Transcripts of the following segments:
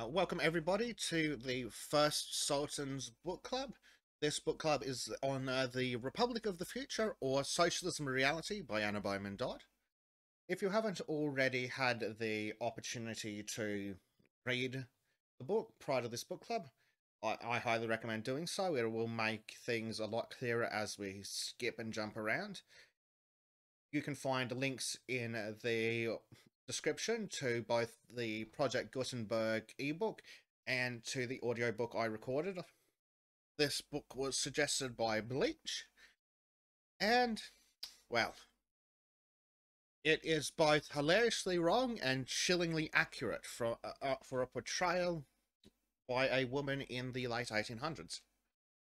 Welcome everybody to the first Sultans book club. This book club is on The Republic of the Future, or Socialism Reality by Anna Bowman Dodd. If you haven't already had the opportunity to read the book prior to this book club, I highly recommend doing so. It will make things a lot clearer as we skip and jump around. You can find links in the description to both the Project Gutenberg ebook and to the audiobook I recorded. This book was suggested by Bleach, and, well, it is both hilariously wrong and chillingly accurate for a portrayal by a woman in the late 1800s.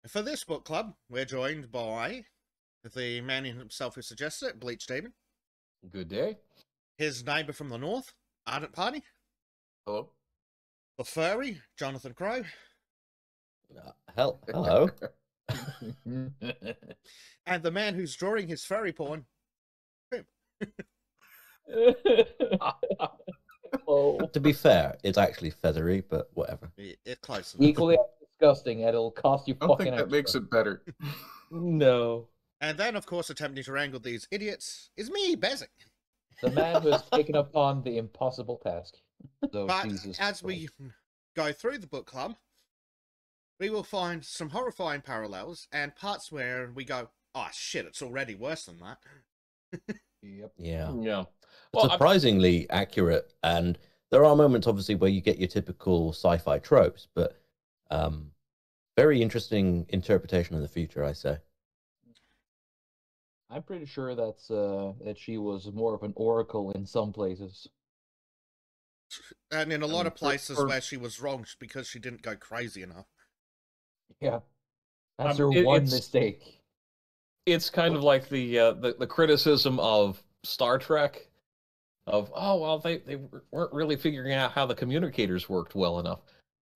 For this book club, we're joined by the man himself who suggested it, Bleach Demon. Good day. His neighbour from the north, Ardent Party. Hello. The furry, Jonathan Crow. Hello. And the man who's drawing his furry porn, Pim. Oh. To be fair, it's actually feathery, but whatever. It close enough. Equally disgusting, and it'll cost you I don't fucking think that extra. makes it better. No. And then, of course, attempting to wrangle these idiots is me, Bezic. The man who has taken upon the impossible task. So, But Jesus as Christ. we go through the book club, we will find some horrifying parallels and parts where we go, oh shit, it's already worse than that. Yep. Yeah. Yeah. Surprisingly accurate, and there are moments, obviously, where you get your typical sci-fi tropes, but very interesting interpretation of the future, I say. I'm pretty sure that she was more of an oracle in some places. And in a lot of places for- where she was wrong because she didn't go crazy enough. Yeah. That's her It- one it's- mistake. It's kind of like the criticism of Star Trek, of they weren't really figuring out how the communicators worked well enough,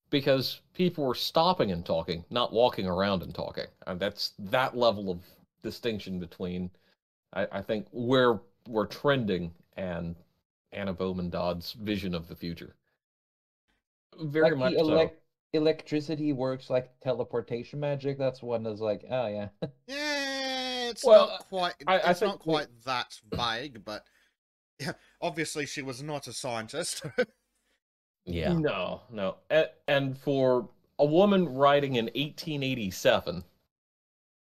because people were stopping and talking, not walking around and talking. And that's that level of distinction between, I think, where we're trending and Anna Bowman Dodd's vision of the future. Very Like much the so. electricity works like teleportation magic. That's one that's like, oh yeah. Yeah, it's Well, not quite. I It's think not quite that vague, but yeah, obviously she was not a scientist. Yeah. No. And for a woman writing in 1887,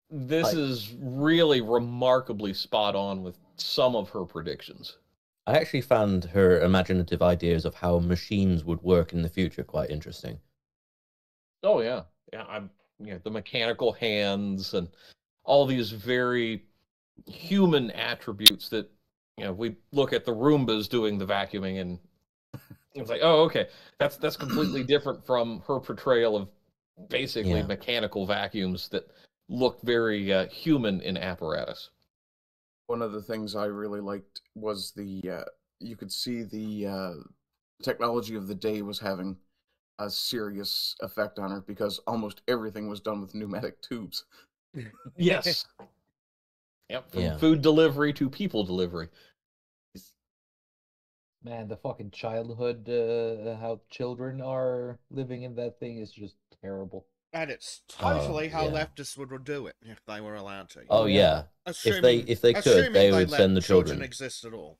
this is really remarkably spot on with some of her predictions. I actually found her imaginative ideas of how machines would work in the future quite interesting. Oh yeah, the mechanical hands and all these very human attributes that we look at the Roombas doing the vacuuming, and it's like, oh, okay, that's completely different from her portrayal of basically Yeah. mechanical vacuums that look very human in apparatus. One of the things I really liked was you could see the technology of the day was having a serious effect on her, because almost everything was done with pneumatic tubes. Yes. Yep, from Yeah. food delivery to people delivery. Man, the fucking childhood, how children are living in that thing is just terrible. And it's totally how yeah. leftists would do it if they were allowed to. Oh yeah. Assuming, if they could, assuming they would let send the children. exist at all.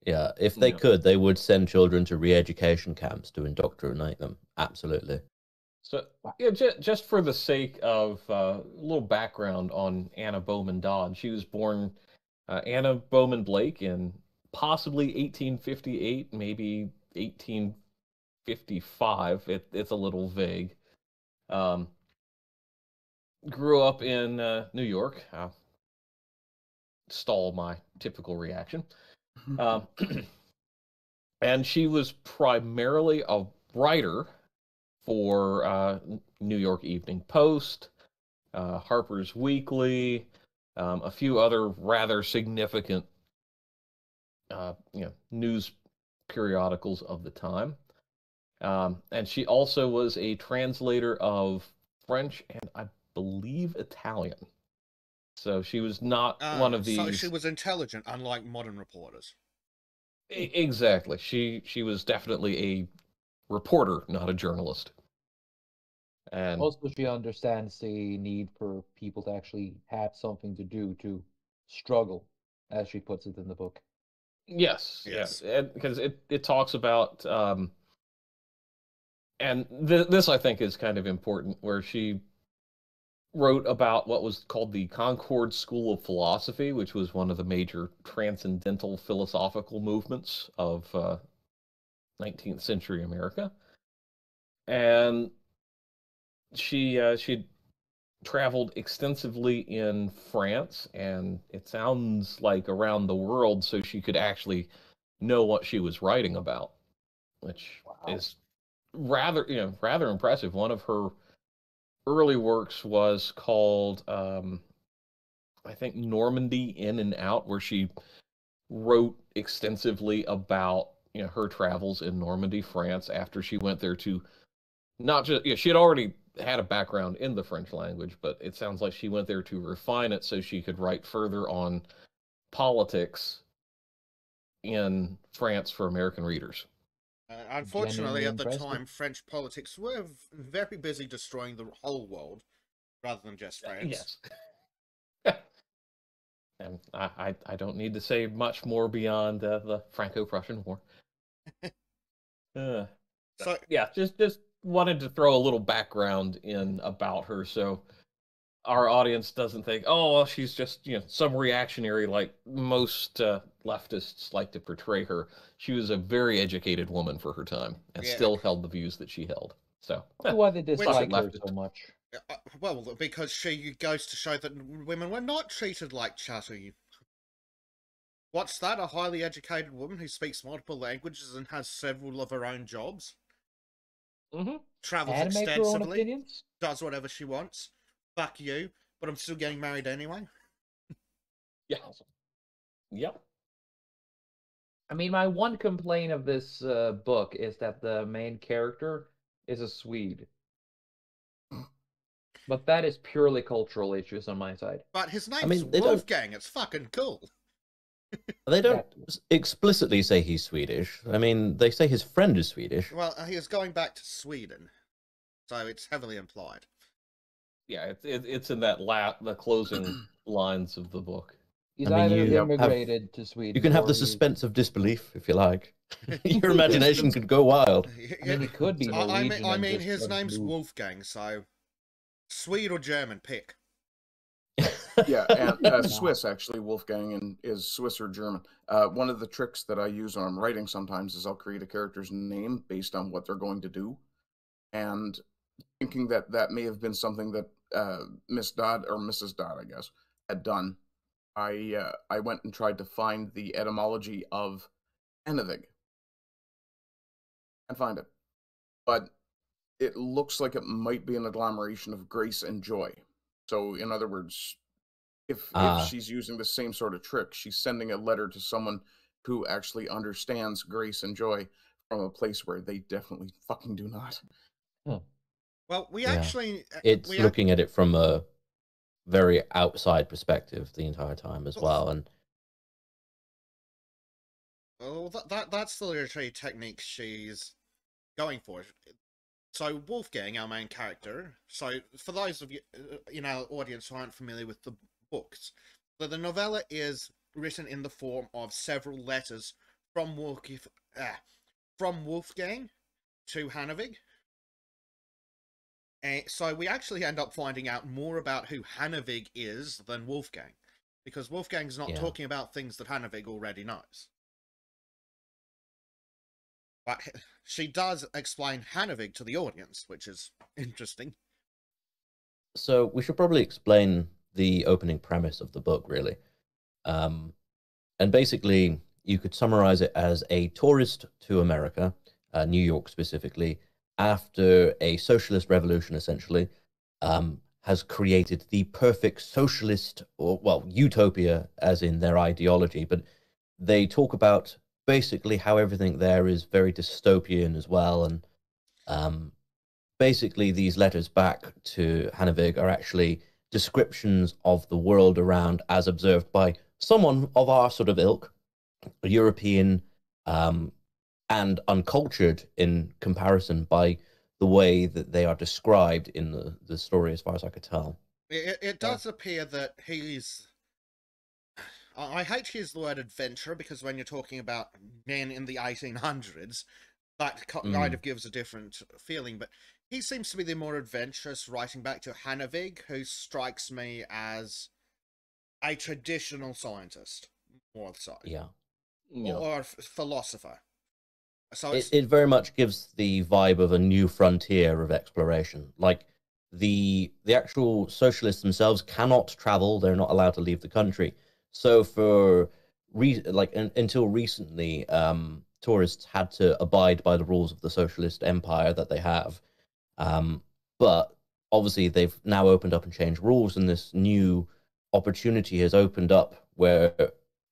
Yeah. If they Yeah. could, they would send children to re-education camps to indoctrinate them. Absolutely. So, yeah, just for the sake of a little background on Anna Bowman Dodd, she was born Anna Bowman Blake in possibly 1858, maybe 1855. It's a little vague. Grew up in New York. Stall my typical reaction. And she was primarily a writer for New York Evening Post, Harper's Weekly, a few other rather significant news periodicals of the time. And she also was a translator of French and I believe Italian. So she was not one of these. So she was intelligent, unlike modern reporters. Exactly. She was definitely a reporter, not a journalist. And Also, she understands the need for people to actually have something to do to struggle, as she puts it in the book. yes, Yes. yeah, because it talks about and this I think is kind of important, where she wrote about what was called the Concord School of Philosophy, which was one of the major transcendental philosophical movements of 19th century America. And she traveled extensively in France, and it sounds like around the world, so she could actually know what she was writing about, which Wow. is rather impressive. One of her early works was called I think Normandy In and Out, where she wrote extensively about her travels in Normandy, France, after she went there to not just she had already had a background in the French language, but it sounds like she went there to refine it so she could write further on politics in France for American readers. Unfortunately, Genuinely at the impressive. time, French politics were very busy destroying the whole world, rather than just France. Yes. And I don't need to say much more beyond the Franco-Prussian War. So, Yeah, just wanted to throw a little background in about her, so our audience doesn't think, oh, well, she's just some reactionary like most leftists like to portray her. She was a very educated woman for her time, and Yeah. still held the views that she held. So Why they Which- dislike her leftist. so much? well, because she goes to show that women were not treated like chatty. What's that? A highly educated woman who speaks multiple languages and has several of her own jobs? Mm-hmm. Travels And make her own extensively, opinions? does whatever she wants. Fuck you, but I'm still getting married anyway. Yeah. Yep. I mean, my one complaint of this book is that the main character is a Swede. But that is purely cultural issues on my side. But his name's mean, they don't- Wolfgang. It's fucking cool. They don't explicitly say he's Swedish. I mean, they say his friend is Swedish. Well, he is going back to Sweden, so it's heavily implied. Yeah, it's in that the closing lines of the book. He's I mean, either you have- immigrated to Sweden. You can have or the he's- suspense of disbelief if you like. Your imagination could go wild. I mean, he could be Norwegian. I and mean, just his doesn't name's move. Wolfgang, so Swede or German, pick. Yeah, and Swiss, actually. Wolfgang is Swiss or German. One of the tricks that I use when I'm writing sometimes is I'll create a character's name based on what they're going to do. And thinking that that may have been something that Miss Dodd, or Mrs. Dodd, I guess, had done, I went and tried to find the etymology of Hannevig and find it. But it looks like it might be an agglomeration of grace and joy. So, in other words, if she's using the same sort of trick, she's sending a letter to someone who actually understands grace and joy from a place where they definitely fucking do not. Well, we Yeah. actually... It's we looking at it from a very outside perspective the entire time as well. And Well, that's the literary technique she's going for. So Wolfgang, our main character. So for those of you in our audience who aren't familiar with the books, the novella is written in the form of several letters from Wolfgang to Hannevig. And so we actually end up finding out more about who Hannevig is than Wolfgang, because Wolfgang's not talking about things that Hannevig already knows. But she does explain Hannevig to the audience, which is interesting. so we should probably explain the opening premise of the book, really. And basically, you could summarize it as a tourist to America, New York specifically, after a socialist revolution, essentially, has created the perfect socialist, or, well, utopia, as in their ideology. But they talk about basically how everything there is very dystopian as well. And basically, these letters back to Hannevig are actually descriptions of the world around as observed by someone of our sort of ilk, a European and uncultured in comparison by the way that they are described in the story, as far as I could tell. It does appear that he's... I hate to use the word adventurer, because when you're talking about men in the 1800s, that kind of gives a different feeling, but he seems to be the more adventurous, writing back to Hannevig, who strikes me as a traditional scientist, more so. Yeah. Or a philosopher. So it very much gives the vibe of a new frontier of exploration. Like, the actual socialists themselves cannot travel; they're not allowed to leave the country. So for until recently, tourists had to abide by the rules of the socialist empire that they have. But obviously, they've now opened up and changed rules, and this new opportunity has opened up where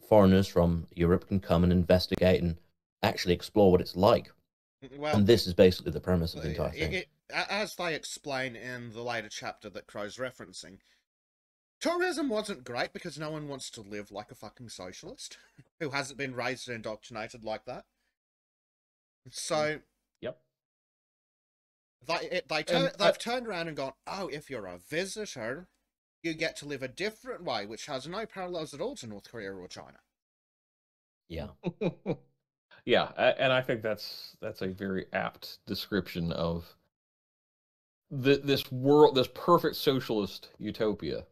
foreigners from Europe can come and investigate and actually explore what it's like. Well, and this is basically the premise of the entire thing. As they explain in the later chapter that Crow's referencing, tourism wasn't great because no one wants to live like a fucking socialist who hasn't been raised and indoctrinated like that. So, yep, they've turned around and gone, oh, if you're a visitor, you get to live a different way, which has no parallels at all to North Korea or China. Yeah. Yeah, and I think that's a very apt description of this world, this perfect socialist utopia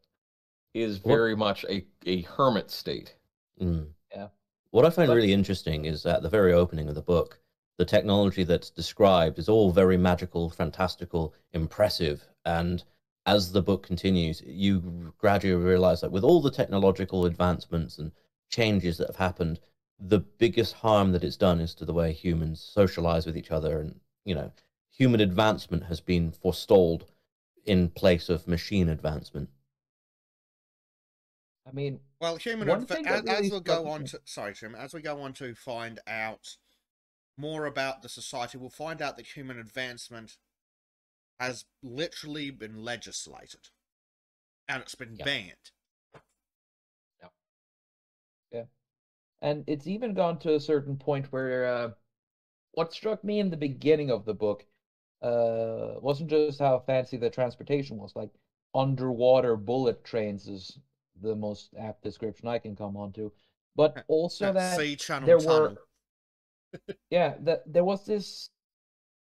is very much a hermit state. Yeah. What I find really interesting is at the very opening of the book, the technology that's described is all very magical, fantastical, impressive. And as the book continues, you gradually realize that with all the technological advancements and changes that have happened, the biggest harm that it's done is to the way humans socialize with each other. And, human advancement has been forestalled in place of machine advancement. I mean, well, as we'll go on to, sorry, Tim, as we go on to find out more about the society, we'll find out that human advancement has literally been legislated, and it's been banned. Yeah, and it's even gone to a certain point where what struck me in the beginning of the book wasn't just how fancy the transportation was. Like, underwater bullet trains is the most apt description I can come on to, but also that sea channel there tunnel. that there was this.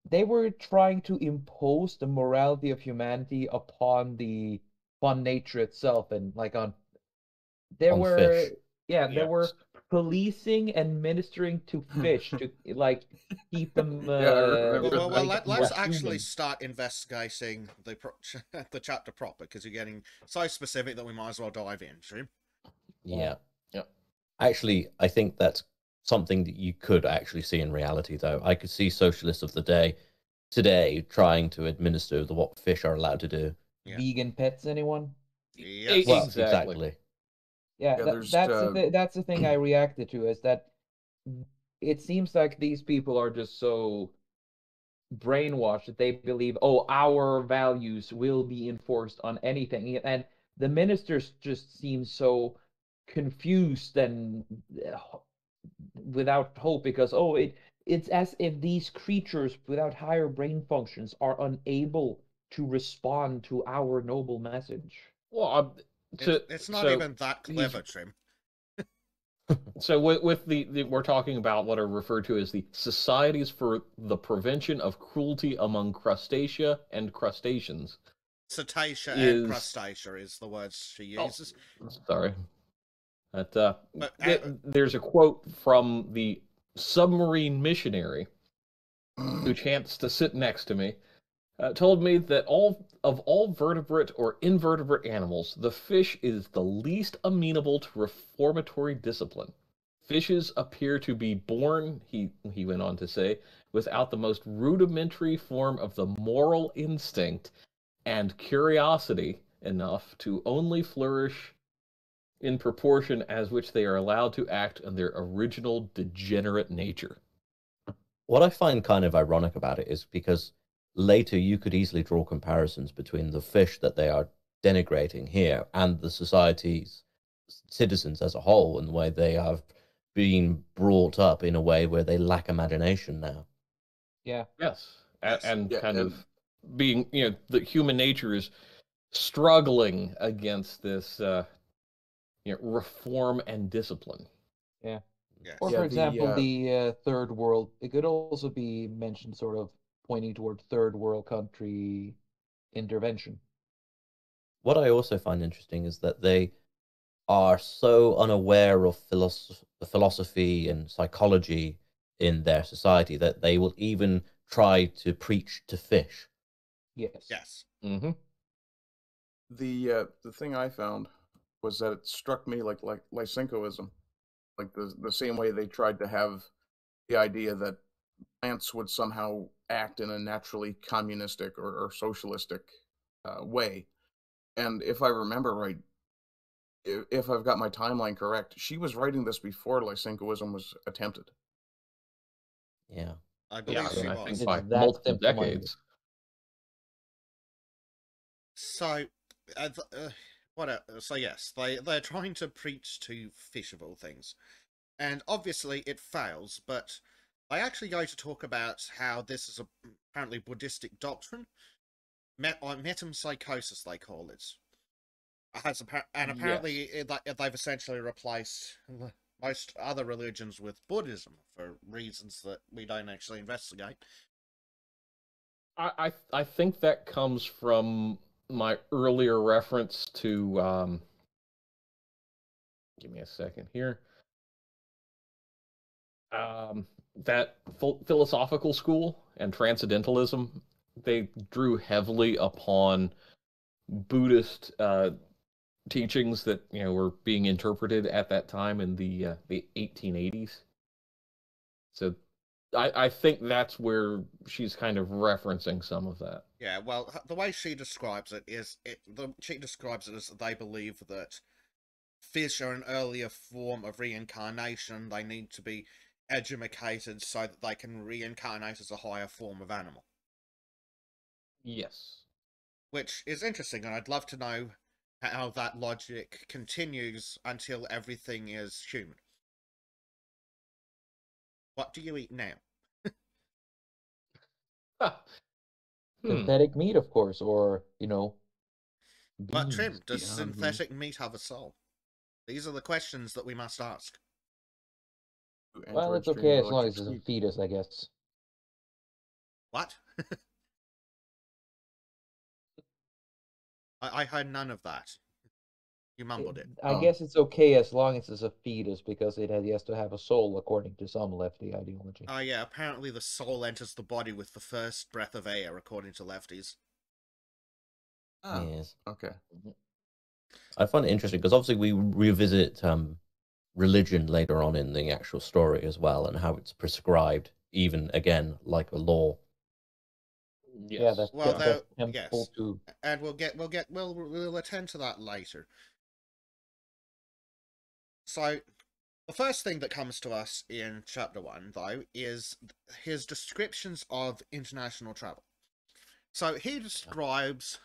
They were trying to impose the morality of humanity upon nature itself, and like there were fish. There were policing and ministering to fish to like keep them. Let's actually start investigating the chapter proper, because you're getting so specific that we might as well dive in. True? Yeah. Actually, I think that's something that you could actually see in reality, though. I could see socialists of the day today trying to administer what fish are allowed to do. Vegan pets, anyone? Yes. Well, exactly. Yeah, that's the thing I reacted to, is that it seems like these people are just so brainwashed that they believe, oh, our values will be enforced on anything, and the ministers just seem so confused and without hope, because it's as if these creatures without higher brain functions are unable to respond to our noble message. Well, it's not even that clever, Trim. So with the we're talking about what are referred to as the Societies for the Prevention of Cruelty Among Crustacea and Crustaceans. Cetacea and crustacea is the words she uses. Oh, sorry. There's a quote from the submarine missionary who chanced to sit next to me. Told me that all vertebrate or invertebrate animals, the fish is the least amenable to reformatory discipline. Fishes appear to be born, he went on to say, without the most rudimentary form of the moral instinct and curiosity enough to only flourish in proportion as which they are allowed to act in their original degenerate nature. What I find kind of ironic about it is because later you could easily draw comparisons between the fish that they are denigrating here and the society's citizens as a whole, and the way they have being brought up in a way where they lack imagination now. Yeah. Yes. Yes. And Yeah, kind and- of being, that human nature is struggling against this reform and discipline. Yeah. Yes. Or, Yeah, for example, the the third world. It could also be mentioned sort of pointing toward third world country intervention. What I also find interesting is that they are so unaware of philosophy and psychology in their society that they will even try to preach to fish. Yes. Yes. Mm-hmm. the thing I found was that it struck me like Lysenkoism, like the same way they tried to have the idea that plants would somehow act in a naturally communistic or socialistic way. And if I remember right, if I've got my timeline correct, she was writing this before Lysenkoism was attempted. Yeah. I believe she I was. think It's by that multiple simple-minded. decades. So, so yes, they're trying to preach to fish of all things, and obviously it fails. But they actually go to talk about how this is apparently Buddhistic doctrine, metempsychosis they call it. And apparently they've essentially replaced most other religions with Buddhism for reasons that we don't actually investigate. I think that comes from my earlier reference to give me a second here. That philosophical school and transcendentalism, they drew heavily upon Buddhist teachings that were being interpreted at that time in the 1880s. So I think that's where she's kind of referencing some of that. Yeah, well, the way she describes it is, she describes it as they believe that fish are an earlier form of reincarnation. They need to be educated so that they can reincarnate as a higher form of animal. Yes. Which is interesting, and I'd love to know how that logic continues until everything is human. What do you eat now? Synthetic meat, of course, or But beans. Trim, does Beyond synthetic meat have a soul? These are the questions that we must ask. Well, it's okay as long as it's a fetus, I guess. What? I heard none of that. You mumbled it. I guess it's okay as long as it's a fetus because it has to have a soul according to some lefty ideology. Oh yeah, apparently the soul enters the body with the first breath of air, according to lefties. Oh, Yes. okay. I find it interesting because obviously we revisit religion later on in the actual story as well, and how it's prescribed, even again like a law. Yes. Yeah, that's Well, temple too. And we'll attend to that later. So, the first thing that comes to us in chapter 1, though, is his descriptions of international travel. So he describes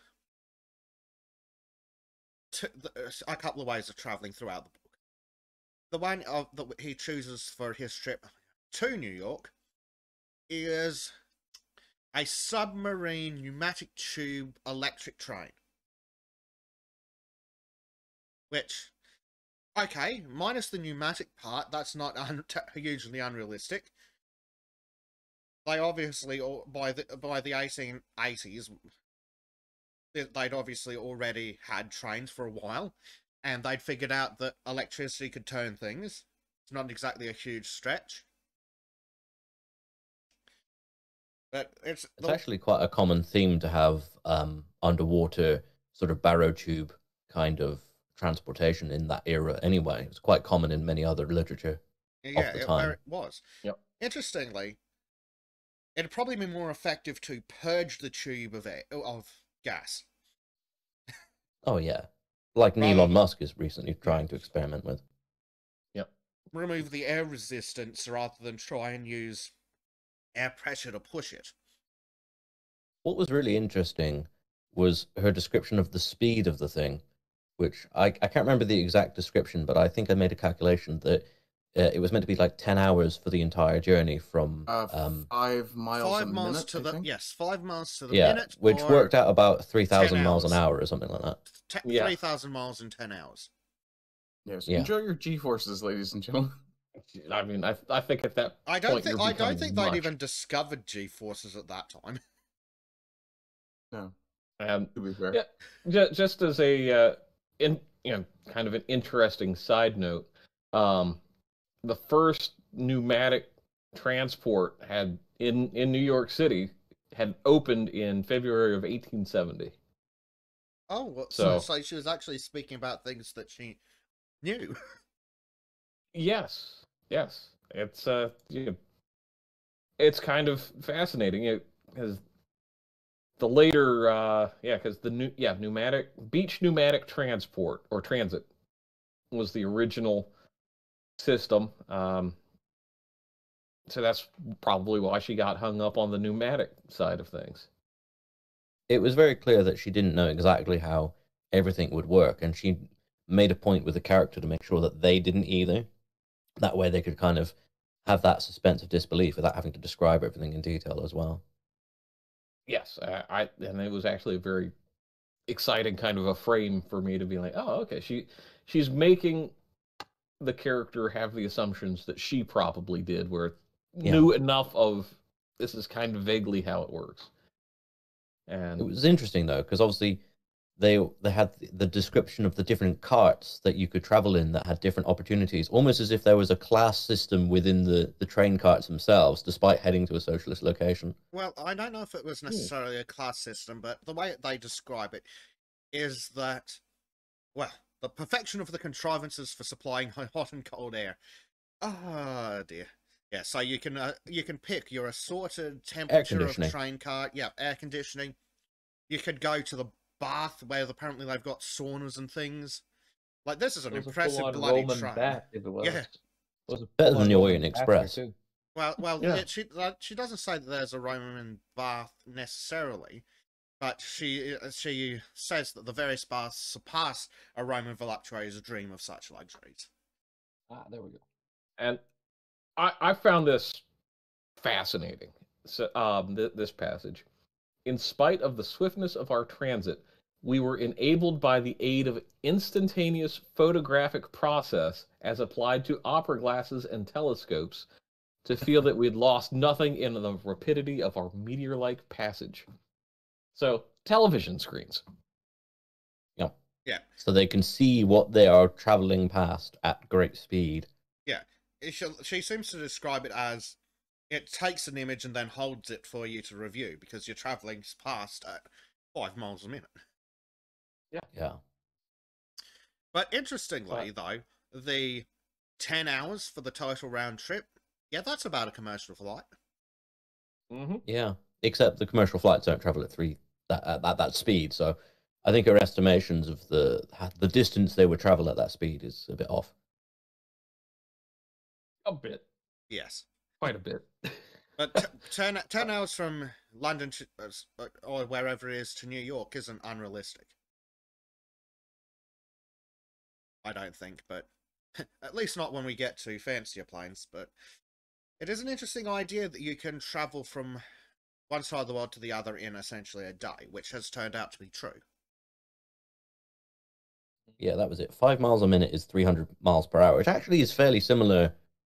a couple of ways of traveling throughout the book. The one that he chooses for his trip to New York is a submarine pneumatic tube electric train. Which, okay, minus the pneumatic part, that's not hugely unrealistic. They obviously, by the 1880s, they'd obviously already had trains for a while, and they'd figured out that electricity could turn things. It's not exactly a huge stretch. But it's actually quite a common theme to have underwater sort of barrow tube kind of transportation in that era anyway. It's quite common in many other literature of the time. It was. Yep. Interestingly, it'd probably be more effective to purge the tube of gas. Oh yeah, like Elon Musk is recently trying to experiment with. Yep. Remove the air resistance rather than try and use air pressure to push it. What was really interesting was her description of the speed of the thing, which I can't remember the exact description, but I think I made a calculation that it was meant to be like 10 hours for the entire journey from 5 miles 5 a miles minute, to the yes, 5 miles to the yeah, minute, which or worked out about 3,000 10 miles an hours. hour or something like that. Yeah. 3,000 miles in 10 hours. Yes. Yeah. Enjoy your G-forces, ladies and gentlemen. I mean, I think at that I don't point think you're becoming they'd much. even discovered G-forces at that time. No, And to be fair. yeah, just as a kind of an interesting side note, the first pneumatic transport had in New York City had opened in February of 1870. Oh, well, So- so she was actually speaking about things that she knew. Yes, it's it's kind of fascinating because the later because the pneumatic beach pneumatic transport or transit was the original system. So that's probably why she got hung up on the pneumatic side of things. It was very clear that she didn't know exactly how everything would work, and she made a point with the character to make sure that they didn't either. That way they could kind of have that suspense of disbelief without having to describe everything in detail as well. Yes, and it was actually a very exciting kind of a frame for me to be like, oh, okay, she's making the character have the assumptions that she probably did, where knew enough of this is kind of vaguely how it works. And it was interesting though, because obviously they had the description of the different carts that you could travel in that had different opportunities, almost as if there was a class system within the train carts themselves, despite heading to a socialist location. Well, I don't know if it was necessarily a class system, but the way they describe it is that, well, the perfection of the contrivances for supplying hot and cold air. Ah, dear. Yeah, so you can pick your assorted temperature of train car. Yeah, air conditioning. You could go to the bath where apparently they've got saunas and things. Like, this is an impressive bloody train. Bath, if it was. Yeah. It was Better than the Orient Express. Well, yeah. She doesn't say that there's a Roman bath necessarily, but she says that the various baths surpass a Roman voluptuary's dream of such luxuries. Ah, there we go. And I found this fascinating. So, this passage. In spite of the swiftness of our transit, we were enabled by the aid of instantaneous photographic process as applied to opera glasses and telescopes to feel that we had lost nothing in the rapidity of our meteor-like passage. So, television screens. Yeah. Yeah. So they can see what they are traveling past at great speed. Yeah. She seems to describe it as it takes an image and then holds it for you to review because you're traveling past at 5 miles a minute. Yeah. But interestingly, though, the 10 hours for the total round trip, yeah, that's about a commercial flight. Mm-hmm. Yeah, except the commercial flights don't travel at that speed. So I think her estimations of the distance they would travel at that speed is a bit off. A bit. Yes. Quite a bit. But 10 hours from London to, or wherever it is to New York isn't unrealistic. I don't think, but at least not when we get to fancier planes. But it is an interesting idea that you can travel from one side of the world to the other in essentially a day, which has turned out to be true. Yeah, that was it. 5 miles a minute is 300 miles per hour, which actually is fairly similar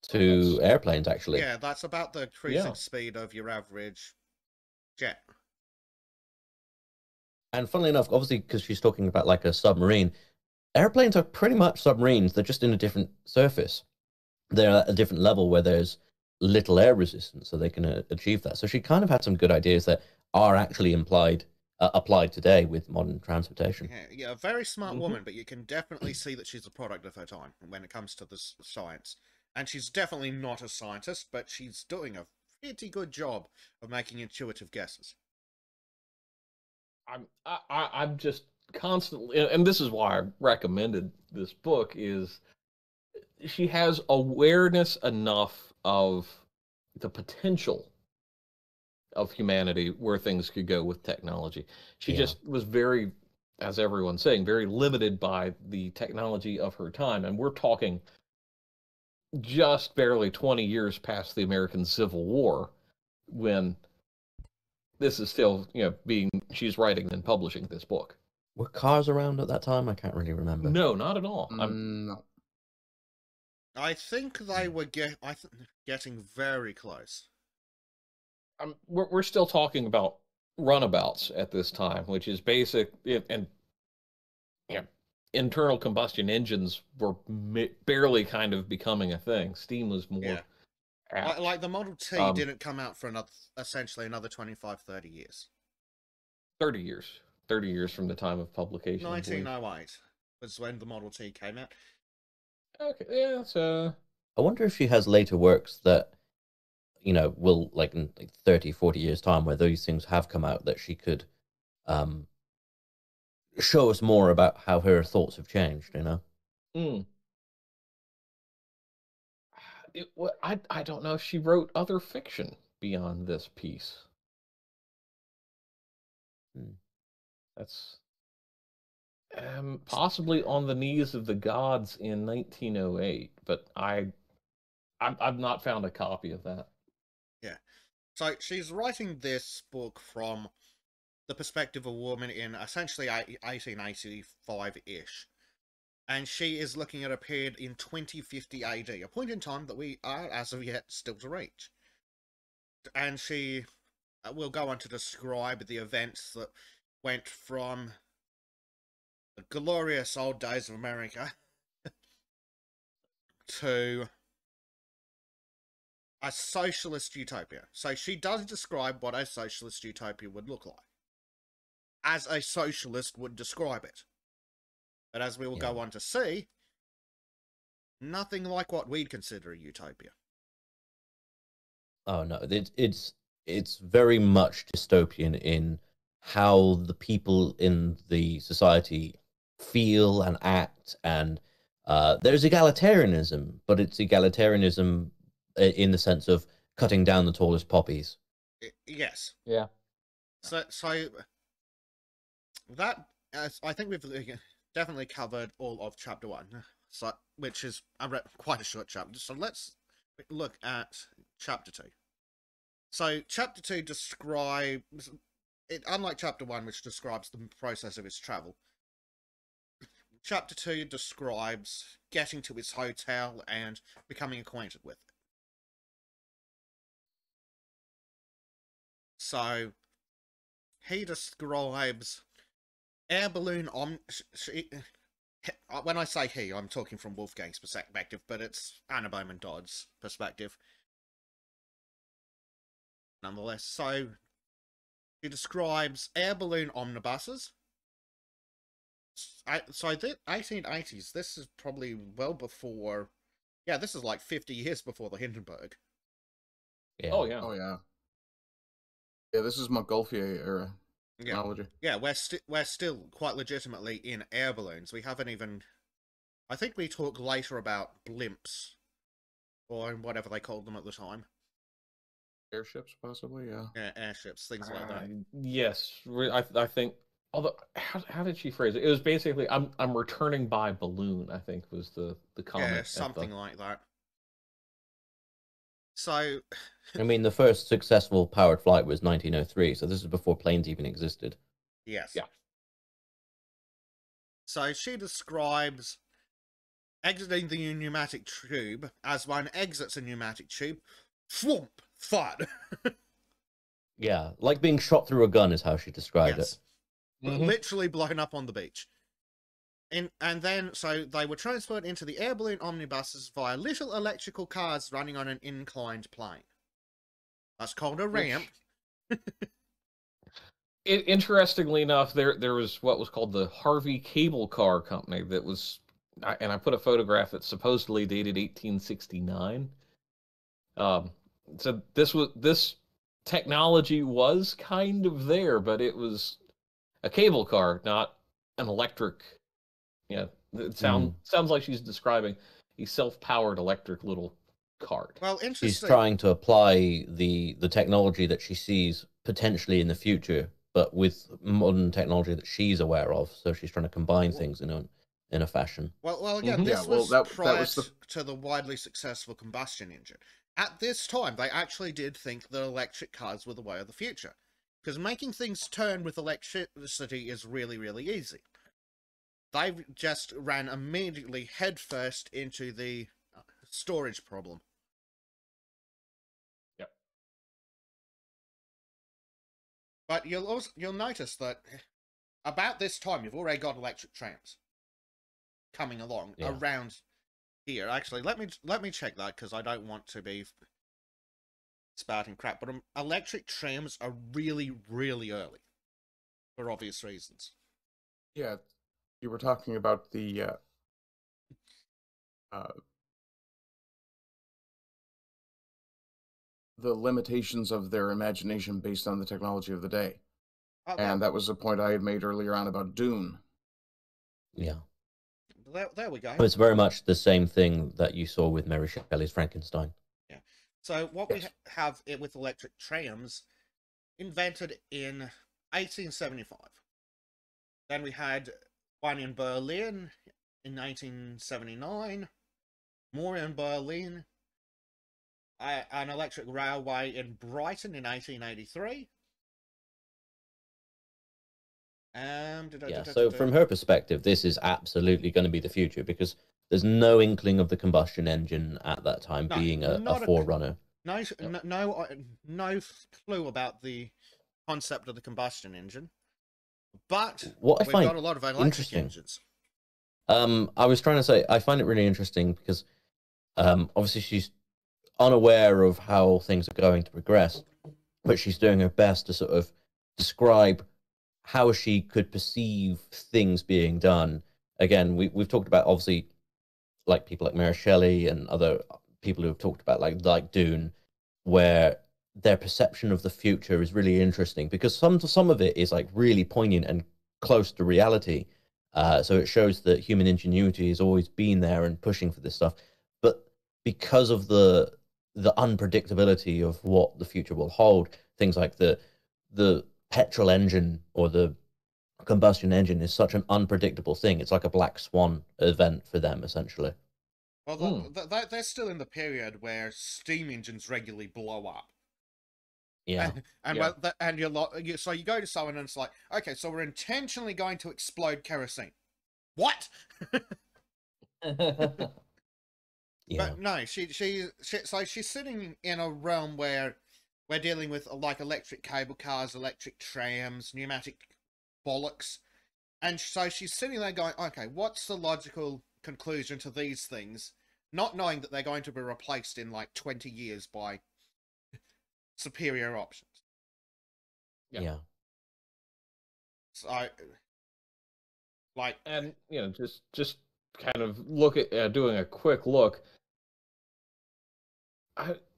to airplanes, actually. Yeah, that's about the cruising speed of your average jet. And funnily enough, obviously, because she's talking about like a submarine, airplanes are pretty much submarines. They're just in a different surface. They're at a different level where there's little air resistance, so they can achieve that. So she kind of had some good ideas that are actually applied today with modern transportation. Yeah, a very smart woman, but you can definitely see that she's a product of her time when it comes to this science. And she's definitely not a scientist, but she's doing a pretty good job of making intuitive guesses. I'm just constantly, and this is why I recommended this book, is she has awareness enough of the potential of humanity where things could go with technology. She just was very, as everyone's saying, very limited by the technology of her time. And we're talking just barely 20 years past the American Civil War when this is still, she's writing and publishing this book. Were cars around at that time? I can't really remember. No, not at all. No. I think they were getting very close. We're still talking about runabouts at this time, which is basic, and internal combustion engines were barely kind of becoming a thing. Steam was more like the Model T didn't come out for essentially another 25, 30 years. 30 years. 30 years from the time of publication. 1908 was when the Model T came out. Okay, yeah, so... I wonder if she has later works that, will, like, in 30, 40 years' time, where those things have come out, that she could show us more about how her thoughts have changed, I don't know if she wrote other fiction beyond this piece. That's possibly On the Knees of the Gods in 1908, but I've not found a copy of that. Yeah. So she's writing this book from the perspective of a woman in essentially 1885-ish. And she is looking at a period in 2050 AD, a point in time that we are, as of yet, still to reach. And she will go on to describe the events that went from the glorious old days of America to a socialist utopia. So she does describe what a socialist utopia would look like, as a socialist would describe it. But as we will go on to see, nothing like what we'd consider a utopia. Oh no, it's very much dystopian in how the people in the society feel and act, and there's egalitarianism, but it's egalitarianism in the sense of cutting down the tallest poppies. Yes. Yeah. So that I think we've definitely covered all of chapter 1, so which is quite a short chapter. So let's look at chapter 2. So chapter 2 describes it, unlike chapter 1, which describes the process of its travel. Chapter 2 describes getting to its hotel and becoming acquainted with it. So he describes air balloon when I say he, I'm talking from Wolfgang's perspective, but it's Anna Bowman Dodd's perspective. Nonetheless, so he describes air balloon omnibuses. So the 1880s, this is probably well before... Yeah, this is like 50 years before the Hindenburg. Yeah. Oh, yeah. Oh, yeah. Yeah, this is Montgolfier era. Technology. Yeah, we're still quite legitimately in air balloons. We haven't even... I think we talk later about blimps, or whatever they called them at the time. Airships, possibly, yeah. Yeah, airships, things like that. Yes, I think... Although, how did she phrase it? It was basically, I'm returning by balloon, I think, was the comment. Yeah, something like that. So... I mean, the first successful powered flight was 1903, so this is before planes even existed. Yes. Yeah. So she describes exiting the pneumatic tube as one exits a pneumatic tube. Thwomp! Thud! Yeah, like being shot through a gun is how she described it. Literally blown up on the beach. And then, so they were transferred into the air balloon omnibuses via little electrical cars running on an inclined plane. That's called a ramp. Interestingly enough, there was what was called the Harvey Cable Car Company that was, and I put a photograph that supposedly dated 1869. So this technology was kind of there, but it was a cable car, not an electric. Yeah, it sounds like she's describing a self-powered electric little cart. Well, interesting. She's trying to apply the technology that she sees potentially in the future, but with modern technology that she's aware of. So she's trying to combine things in in a fashion. Well, again, this was prior to the widely successful combustion engine. At this time, they actually did think that electric cars were the way of the future, because making things turn with electricity is really, really easy. They just ran immediately headfirst into the storage problem. Yep. But you'll notice that about this time, you've already got electric trams coming along around here. Actually, let me check that, because I don't want to be spouting crap. But electric trams are really, really early, for obvious reasons. Yeah, you were talking about the limitations of their imagination based on the technology of the day. And that was a point I had made earlier on about Dune. Yeah. There we go. It's very much the same thing that you saw with Mary Shelley's Frankenstein. Yeah. So what we have with electric trams, invented in 1875. Then we had one in Berlin in 1979, more in Berlin, an electric railway in Brighton in 1883. So from her perspective, this is absolutely going to be the future, because there's no inkling of the combustion engine at that time being a forerunner. No clue about the concept of the combustion engine. But what I find got a lot of electric engines. I was trying to say, I find it really interesting because obviously she's unaware of how things are going to progress, but she's doing her best to sort of describe how she could perceive things being done. Again, we've talked about, obviously, like people like Mary Shelley and other people who have talked about like Dune, where their perception of the future is really interesting, because some of it is like really poignant and close to reality. So it shows that human ingenuity has always been there and pushing for this stuff. But because of the unpredictability of what the future will hold, things like the petrol engine or the combustion engine is such an unpredictable thing. It's like a black swan event for them, essentially. Well, they're still in the period where steam engines regularly blow up. Yeah. And you're so you go to someone and it's like, okay, so we're intentionally going to explode kerosene. What? Yeah. But no, so she's sitting in a realm where we're dealing with like electric cable cars, electric trams, pneumatic bollocks. And so she's sitting there going, okay, what's the logical conclusion to these things? Not knowing that they're going to be replaced in like 20 years by superior options. Yeah. So, like, and just kind of look at doing a quick look.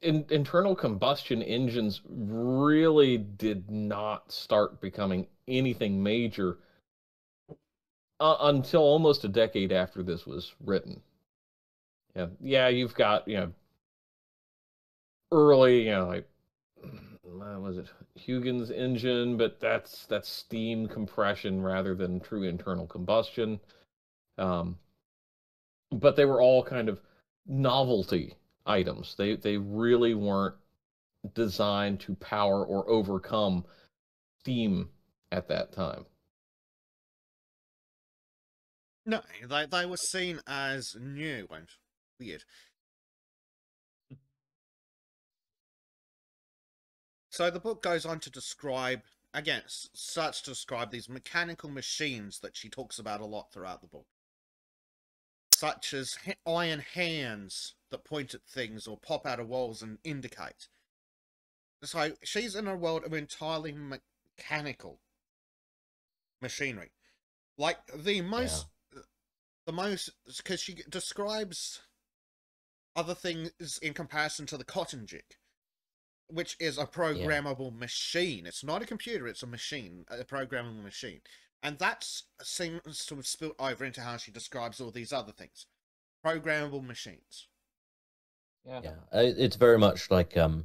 Internal combustion engines really did not start becoming anything major until almost a decade after this was written. Yeah, you've got early, like was it Huygens engine, but that's steam compression rather than true internal combustion. But they were all kind of novelty items. They really weren't designed to power or overcome steam at that time. No, they were seen as new and weird. So the book goes on to describe, again, starts to describe these mechanical machines that she talks about a lot throughout the book. Such as iron hands that point at things or pop out of walls and indicate. So she's in a world of entirely mechanical machinery. Like the most, because she describes other things in comparison to the cotton gin, which is a programmable machine. It's not a computer, it's a machine, a programmable machine. And that seems to have spilled over into how she describes all these other things. Programmable machines. Yeah. It's very much like a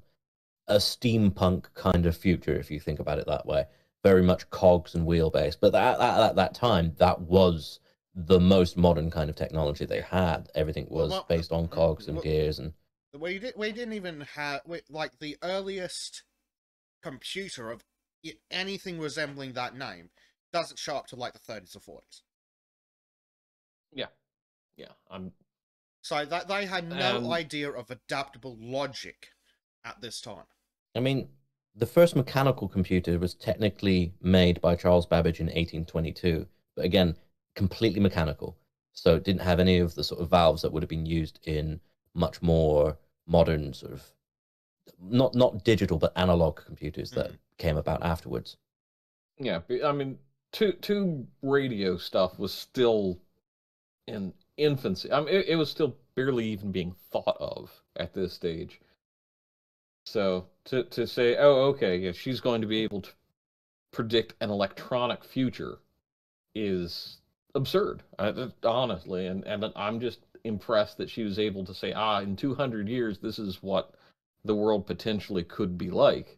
steampunk kind of future, if you think about it that way. Very much cogs and wheelbase. But at that time, that was the most modern kind of technology they had. Everything was based on cogs and gears, and we didn't even have like the earliest computer of anything resembling that name doesn't show up to like the 30s or 40s. Yeah. So that they had no idea of adaptable logic at this time. I mean, the first mechanical computer was technically made by Charles Babbage in 1822, but again, completely mechanical. So it didn't have any of the sort of valves that would have been used in much more modern sort of not digital but analog computers that came about afterwards. Yeah, I mean, tube radio stuff was still in infancy. I mean, it was still barely even being thought of at this stage. So to say, oh, okay, yeah, she's going to be able to predict an electronic future is absurd, honestly. And I'm just impressed that she was able to say, in 200 years, this is what the world potentially could be like.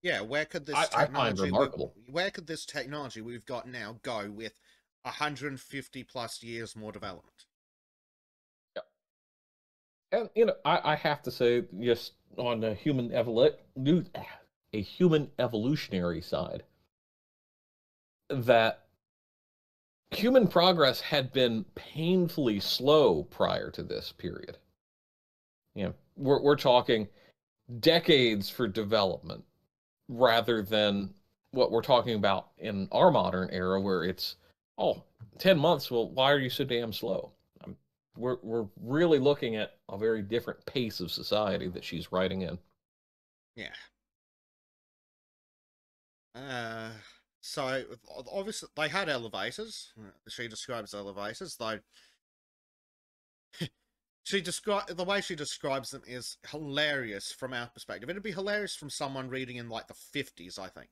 Yeah, where could this I find remarkable. Where could this technology we've got now go with 150 plus years more development? Yeah. And I have to say, just on a human evolutionary side, that human progress had been painfully slow prior to this period. We're talking decades for development, rather than what we're talking about in our modern era, where it's 10 months. Well, why are you so damn slow? We're really looking at a very different pace of society that she's writing in. Yeah. So obviously they had elevators. She describes elevators, though. The way she describes them is hilarious from our perspective. It'd be hilarious from someone reading in like the 50s, I think.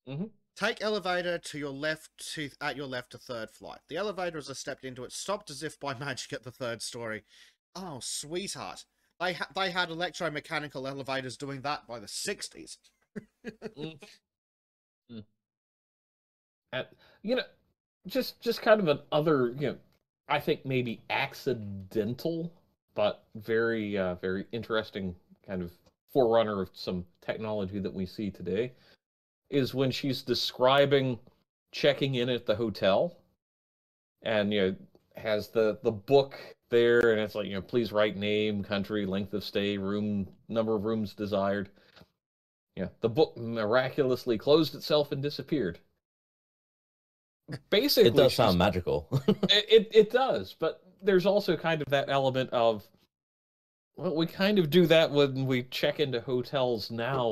Mm-hmm. Take elevator to your left at your left to third flight. The elevator, as I stepped into it, stopped as if by magic at the third story. Oh, sweetheart. They had electromechanical elevators doing that by the 60s. And, just kind of another, I think maybe accidental, but very, very interesting kind of forerunner of some technology that we see today, is when she's describing checking in at the hotel, and has the book there, and it's like, please write name, country, length of stay, room, number of rooms desired. The book miraculously closed itself and disappeared. Basically, it does sound magical. it does, but there's also kind of that element of, well, we kind of do that when we check into hotels now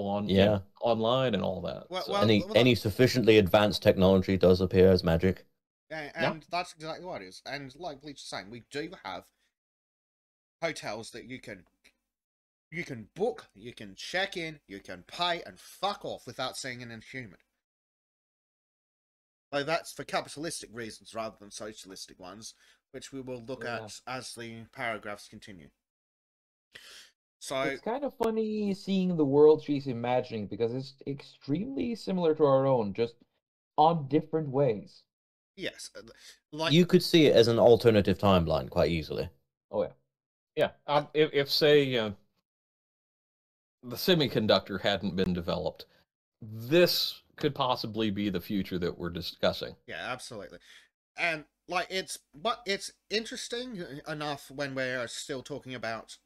online and all that. Well, any sufficiently advanced technology does appear as magic. And that's exactly what it is. And like Bleach is saying, we do have hotels that you can book, you can check in, you can pay, and fuck off without seeing an inhuman. So that's for capitalistic reasons rather than socialistic ones, which we will look at as the paragraphs continue. So it's kind of funny seeing the world she's imagining, because it's extremely similar to our own, just on different ways. Yes, you could see it as an alternative timeline quite easily. Oh yeah. If say the semiconductor hadn't been developed, this could possibly be the future that we're discussing. Yeah, absolutely. And it's interesting enough when we're still talking about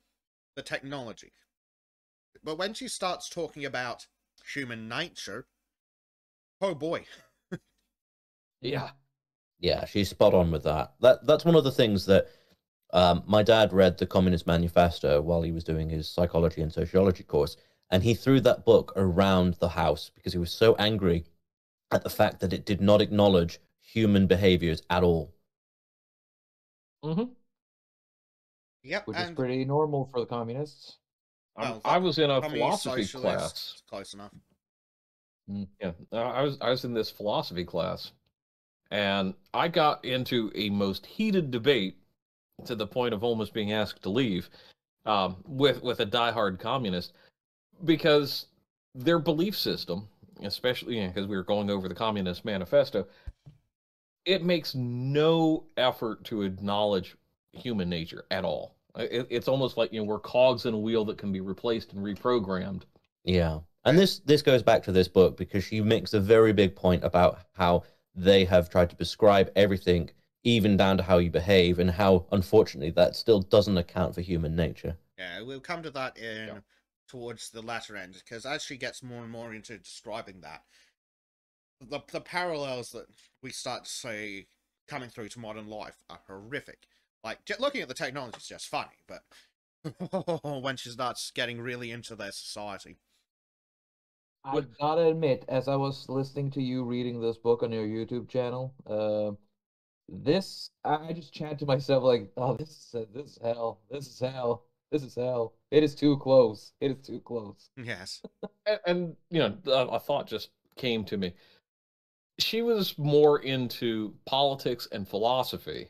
the technology. But when she starts talking about human nature, oh boy. Yeah, she's spot on with that. That's one of the things that my dad read the Communist Manifesto while he was doing his psychology and sociology course, and he threw that book around the house because he was so angry at the fact that it did not acknowledge human behaviors at all. Mm-hmm. Yep, which is pretty normal for the communists. I was in a philosophy class. Close enough. Yeah, I was in this philosophy class, and I got into a most heated debate to the point of almost being asked to leave with a diehard communist, because their belief system, especially because we were going over the Communist Manifesto, it makes no effort to acknowledge human nature at all. It's almost like, we're cogs in a wheel that can be replaced and reprogrammed. Yeah. And this goes back to this book because she makes a very big point about how they have tried to prescribe everything, even down to how you behave, and how, unfortunately, that still doesn't account for human nature. Yeah, we'll come to that towards the latter end, because as she gets more and more into describing that, the parallels that we start to see coming through to modern life are horrific. Like, looking at the technology is just funny, but when she starts getting really into their society. I gotta admit, as I was listening to you reading this book on your YouTube channel, I just chant to myself like, "Oh, this is hell. This is hell. This is hell. It is too close. It is too close." Yes. And a thought just came to me. She was more into politics and philosophy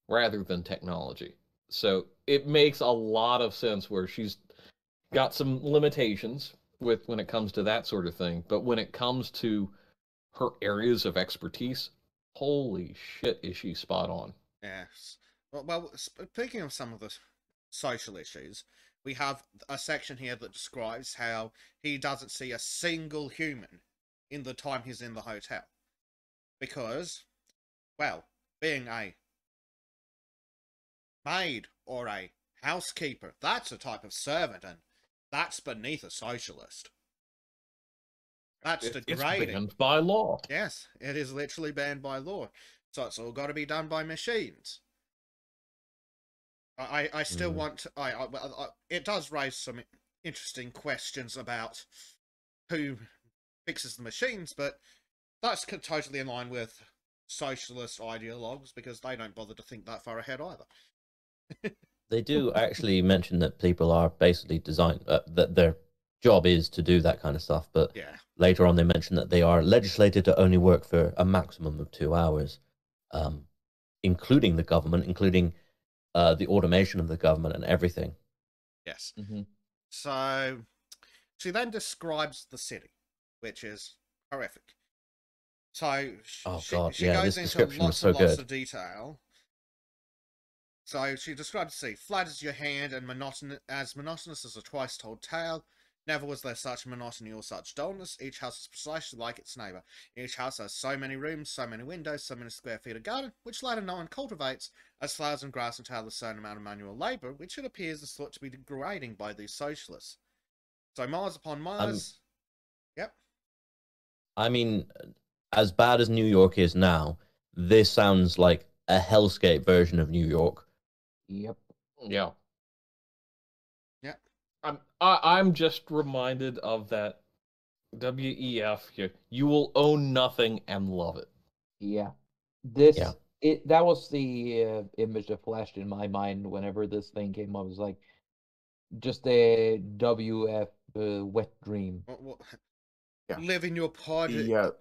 rather than technology. So it makes a lot of sense where she's got some limitations when it comes to that sort of thing. But when it comes to her areas of expertise, holy shit, is she spot on. Yes. Well, speaking of some of the social issues, we have a section here that describes how he doesn't see a single human in the time he's in the hotel. Because, well, being a maid or a housekeeper, that's a type of servant, and that's beneath a socialist. That's degrading. It's banned by law. Yes, it is literally banned by law. So it's all got to be done by machines. I still want to, it does raise some interesting questions about who fixes the machines, but that's totally in line with socialist ideologues, because they don't bother to think that far ahead either. They do actually mention that people are basically designed, that their job is to do that kind of stuff, but later on they mention that they are legislated to only work for a maximum of 2 hours, including the government, including the automation of the government and everything. Yes. Mm-hmm. So she then describes the city, which is horrific. So she goes into lots and lots of detail. So she describes the city, flat as your hand and monotonous as a twice-told tale. Never was there such monotony or such dullness. Each house is precisely like its neighbour. Each house has so many rooms, so many windows, so many square feet of garden, which latter no one cultivates, as flowers and grass entail a certain amount of manual labour, which it appears is thought to be degrading by these socialists. So miles upon miles... Yep. I mean, as bad as New York is now, this sounds like a hellscape version of New York. Yep. Yeah. I'm just reminded of that WEF. You will own nothing and love it. Yeah. That was the image that flashed in my mind whenever this thing came up. It was like just a WF wet dream. Live in your pod,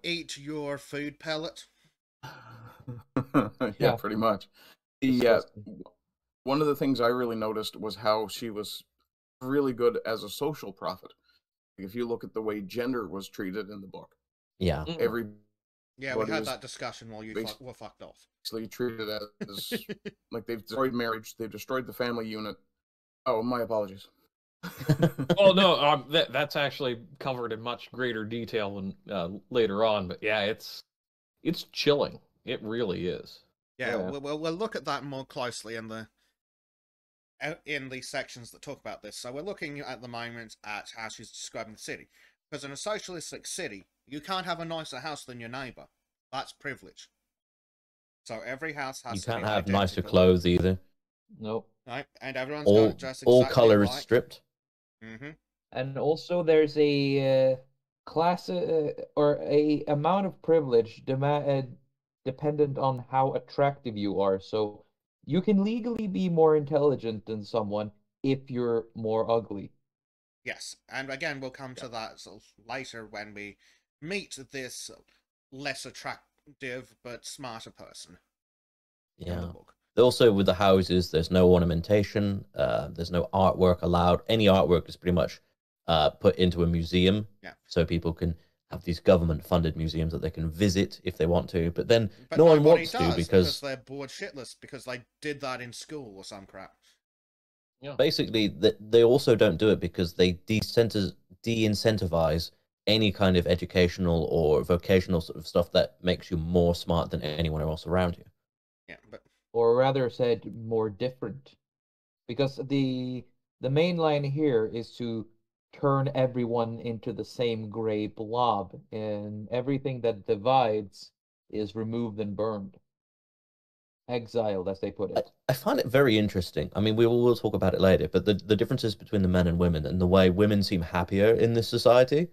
eat your food pellet. Yeah, pretty much. One of the things I really noticed was how she was really good as a social prophet. If you look at the way gender was treated in the book, we had that discussion while you were fucked off. Actually treated as like they've destroyed marriage, they've destroyed the family unit. Oh, my apologies. Oh no, that's actually covered in much greater detail than later on. But yeah, it's chilling. It really is. Yeah. We'll look at that more closely in the sections that talk about this. So we're looking at the moment at how she's describing the city. Because in a socialistic city, you can't have a nicer house than your neighbour. That's privilege. So every house has to be identical. You can't have nicer clothes either. Nope. Right, and everyone's got to dress exactly all colours alike. stripped. Mm-hmm. And also there's a class or a amount of privilege dependent on how attractive you are. So you can legally be more intelligent than someone if you're more ugly. Yes, and again, we'll come to that later when we meet this less attractive but smarter person. Yeah. In the book. Also, with the houses, there's no ornamentation. There's no artwork allowed. Any artwork is pretty much put into a museum, so people can have these government-funded museums that they can visit if they want to, but then but no one nobody wants does to because they're bored shitless because they did that in school or some crap. Yeah. basically they also don't do it because they de-incentivize any kind of educational or vocational sort of stuff that makes you more smart than anyone else around you. Yeah, but or rather said, more different, because the main line here is to turn everyone into the same gray blob, and everything that divides is removed and burned, exiled, as they put it. I find it very interesting. I mean, we will talk about it later, but the differences between the men and women and the way women seem happier in this society,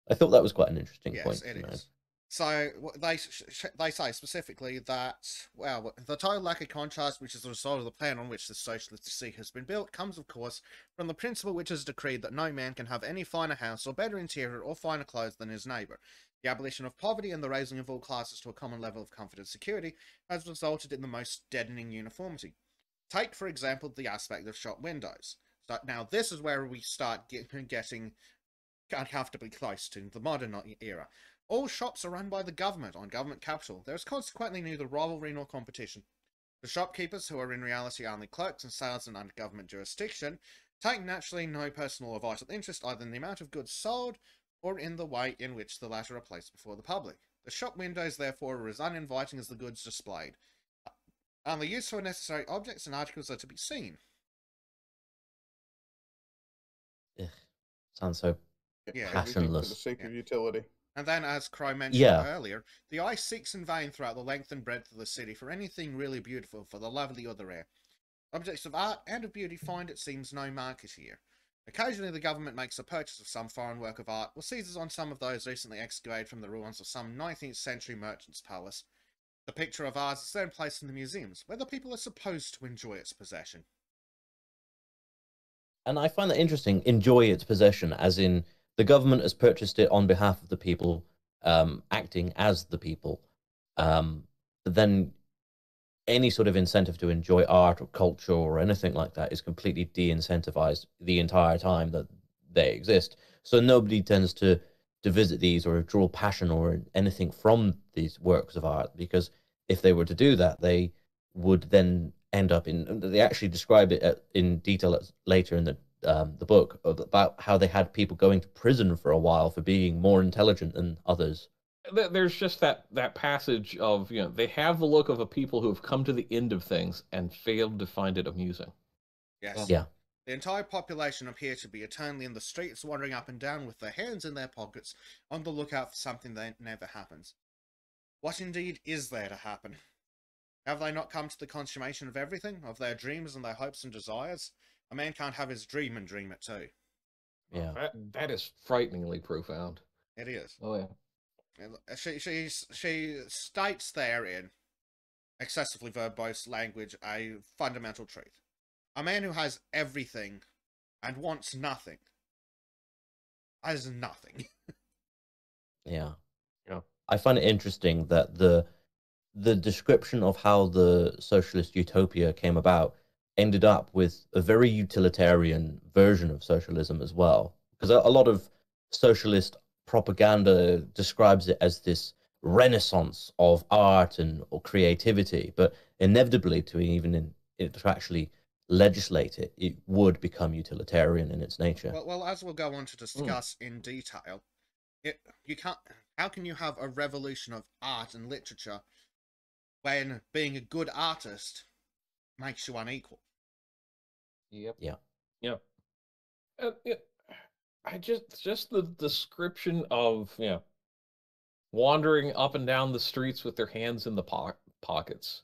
I thought that was quite an interesting point. Yes, it is. So they say specifically that, well, the total lack of contrast, which is the result of the plan on which the socialist sea has been built, comes, of course, from the principle which is decreed that no man can have any finer house or better interior or finer clothes than his neighbour. The abolition of poverty and the raising of all classes to a common level of comfort and security has resulted in the most deadening uniformity. Take, for example, the aspect of shop windows. So now this is where we start getting uncomfortably close to the modern era. All shops are run by the government on government capital. There is consequently neither rivalry nor competition. The shopkeepers, who are in reality only clerks and salesmen under government jurisdiction, take naturally no personal or vital interest either in the amount of goods sold or in the way in which the latter are placed before the public. The shop windows, therefore, are as uninviting as the goods displayed. Only useful and necessary objects and articles are to be seen. Ugh, sounds so passionless. For the sake of utility. And then, as Crow mentioned earlier, the eye seeks in vain throughout the length and breadth of the city for anything really beautiful, for the love of the other air. Objects of art and of beauty find, it seems, no market here. Occasionally the government makes a purchase of some foreign work of art, or seizes on some of those recently excavated from the ruins of some 19th century merchant's palace. The picture of ours is then placed in the museums, where the people are supposed to enjoy its possession. And I find that interesting, enjoy its possession, as in the government has purchased it on behalf of the people, acting as the people. But then any sort of incentive to enjoy art or culture or anything like that is completely de-incentivized the entire time that they exist. So nobody tends to visit these or draw passion or anything from these works of art, because if they were to do that, they would then end up in. They actually describe it in detail later in the book about how they had people going to prison for a while for being more intelligent than others. There's just that passage of, they have the look of a people who have come to the end of things and failed to find it amusing. Yes. Yeah. The entire population appear to be eternally in the streets, wandering up and down with their hands in their pockets, on the lookout for something that never happens. What indeed is there to happen? Have they not come to the consummation of everything, of their dreams and their hopes and desires? A man can't have his dream and dream it too. Yeah. That is frighteningly profound. It is. Oh, yeah. She states there in excessively verbose language a fundamental truth. A man who has everything and wants nothing has nothing. Yeah. Yeah. I find it interesting that the description of how the socialist utopia came about ended up with a very utilitarian version of socialism as well. Because a lot of socialist propaganda describes it as this renaissance of art or creativity, but inevitably to actually legislate it, it would become utilitarian in its nature. Well, as we'll go on to discuss in detail, how can you have a revolution of art and literature when being a good artist makes you unequal? Yep. Yeah. Yeah. I just the description of wandering up and down the streets with their hands in the pockets.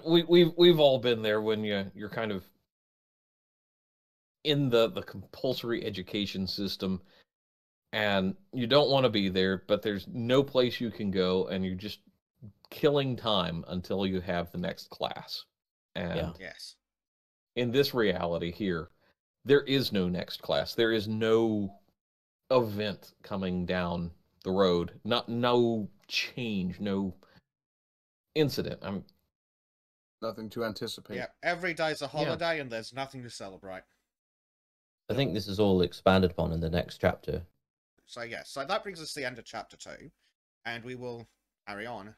We've all been there when you're kind of in the compulsory education system, and you don't want to be there, but there's no place you can go, and you're just killing time until you have the next class. And yes, in this reality here, there is no next class. There is no event coming down the road. No change, no incident. Nothing to anticipate. Yeah, every day's a holiday and there's nothing to celebrate. I think this is all expanded upon in the next chapter. So yes, so that brings us to the end of chapter 2, and we will carry on.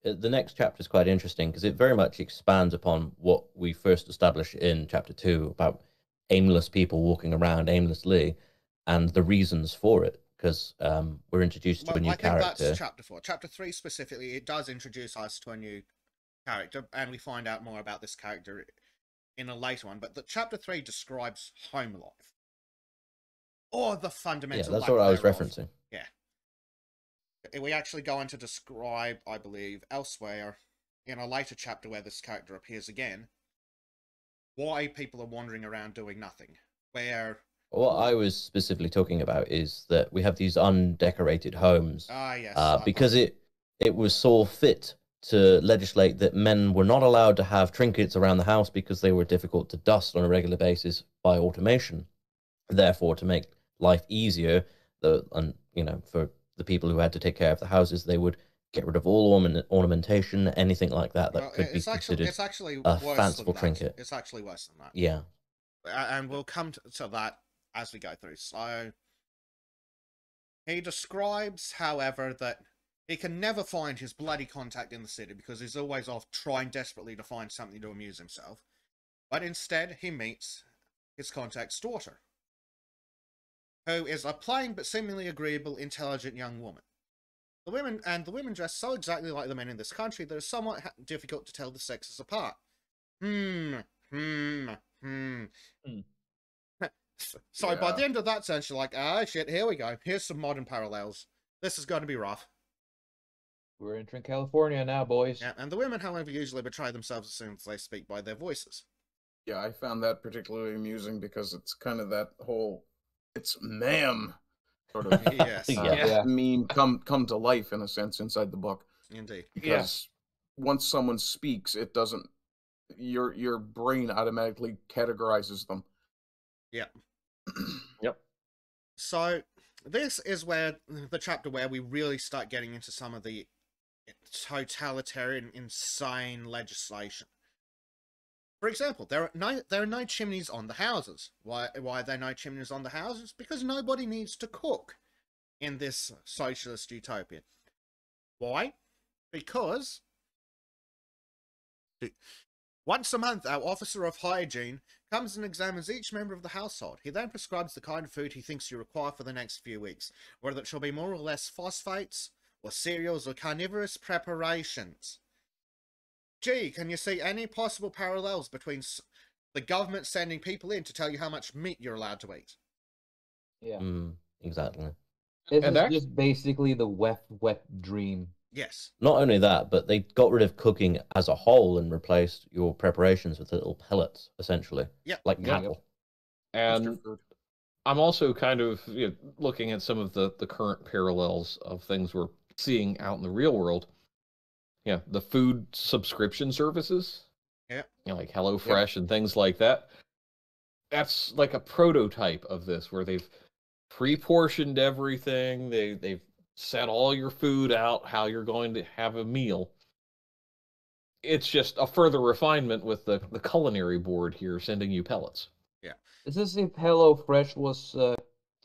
The next chapter is quite interesting because it very much expands upon what we first established in chapter 2 about aimless people walking around aimlessly and the reasons for it, because we're introduced to a new character. I think that's chapter 4. Chapter 3 specifically, it does introduce us to a new character, and we find out more about this character in a later one. But the chapter 3 describes home life, or the fundamental. Yeah, that's what I was referencing. Yeah. We actually go on to describe, I believe, elsewhere in a later chapter where this character appears again, why people are wandering around doing nothing. Where what I was specifically talking about is that we have these undecorated homes. Yes. Because it was saw fit to legislate that men were not allowed to have trinkets around the house because they were difficult to dust on a regular basis by automation. Therefore, to make life easier, for the people who had to take care of the houses, they would get rid of all ornamentation, anything like that could be considered a fanciful trinket. It's actually worse than that. Yeah. And we'll come to that as we go through. So, he describes, however, that he can never find his bloody contact in the city because he's always off trying desperately to find something to amuse himself. But instead, he meets his contact's daughter, who is a plain but seemingly agreeable, intelligent young woman. The women dress so exactly like the men in this country that it's somewhat difficult to tell the sexes apart. So by the end of that sentence, you're like, ah, shit, here we go. Here's some modern parallels. This is going to be rough. We're entering California now, boys. Yeah, and the women, however, usually betray themselves as soon as they speak by their voices. Yeah, I found that particularly amusing because it's kind of that whole... It's ma'am sort of yes. meme come to life in a sense inside the book. Indeed. Because once someone speaks, it doesn't your brain automatically categorizes them. Yeah. Yep. So this is where the chapter where we really start getting into some of the totalitarian, insane legislation. For example, there are no chimneys on the houses. Why are there no chimneys on the houses? Because nobody needs to cook in this socialist utopia. Why? Because once a month, our officer of hygiene comes and examines each member of the household. He then prescribes the kind of food he thinks you require for the next few weeks, whether it shall be more or less phosphates, or cereals, or carnivorous preparations. Gee, can you see any possible parallels between the government sending people in to tell you how much meat you're allowed to eat? Yeah. Exactly. This is just basically the wet dream. Yes. Not only that, but they got rid of cooking as a whole and replaced your preparations with little pellets, essentially. Yeah. Like cattle. And I'm also kind of looking at some of the current parallels of things we're seeing out in the real world. Yeah, the food subscription services. Yeah. Like HelloFresh and things like that. That's like a prototype of this, where they've pre-portioned everything. They've set all your food out, how you're going to have a meal. It's just a further refinement with the culinary board here sending you pellets. Yeah. It's as if HelloFresh was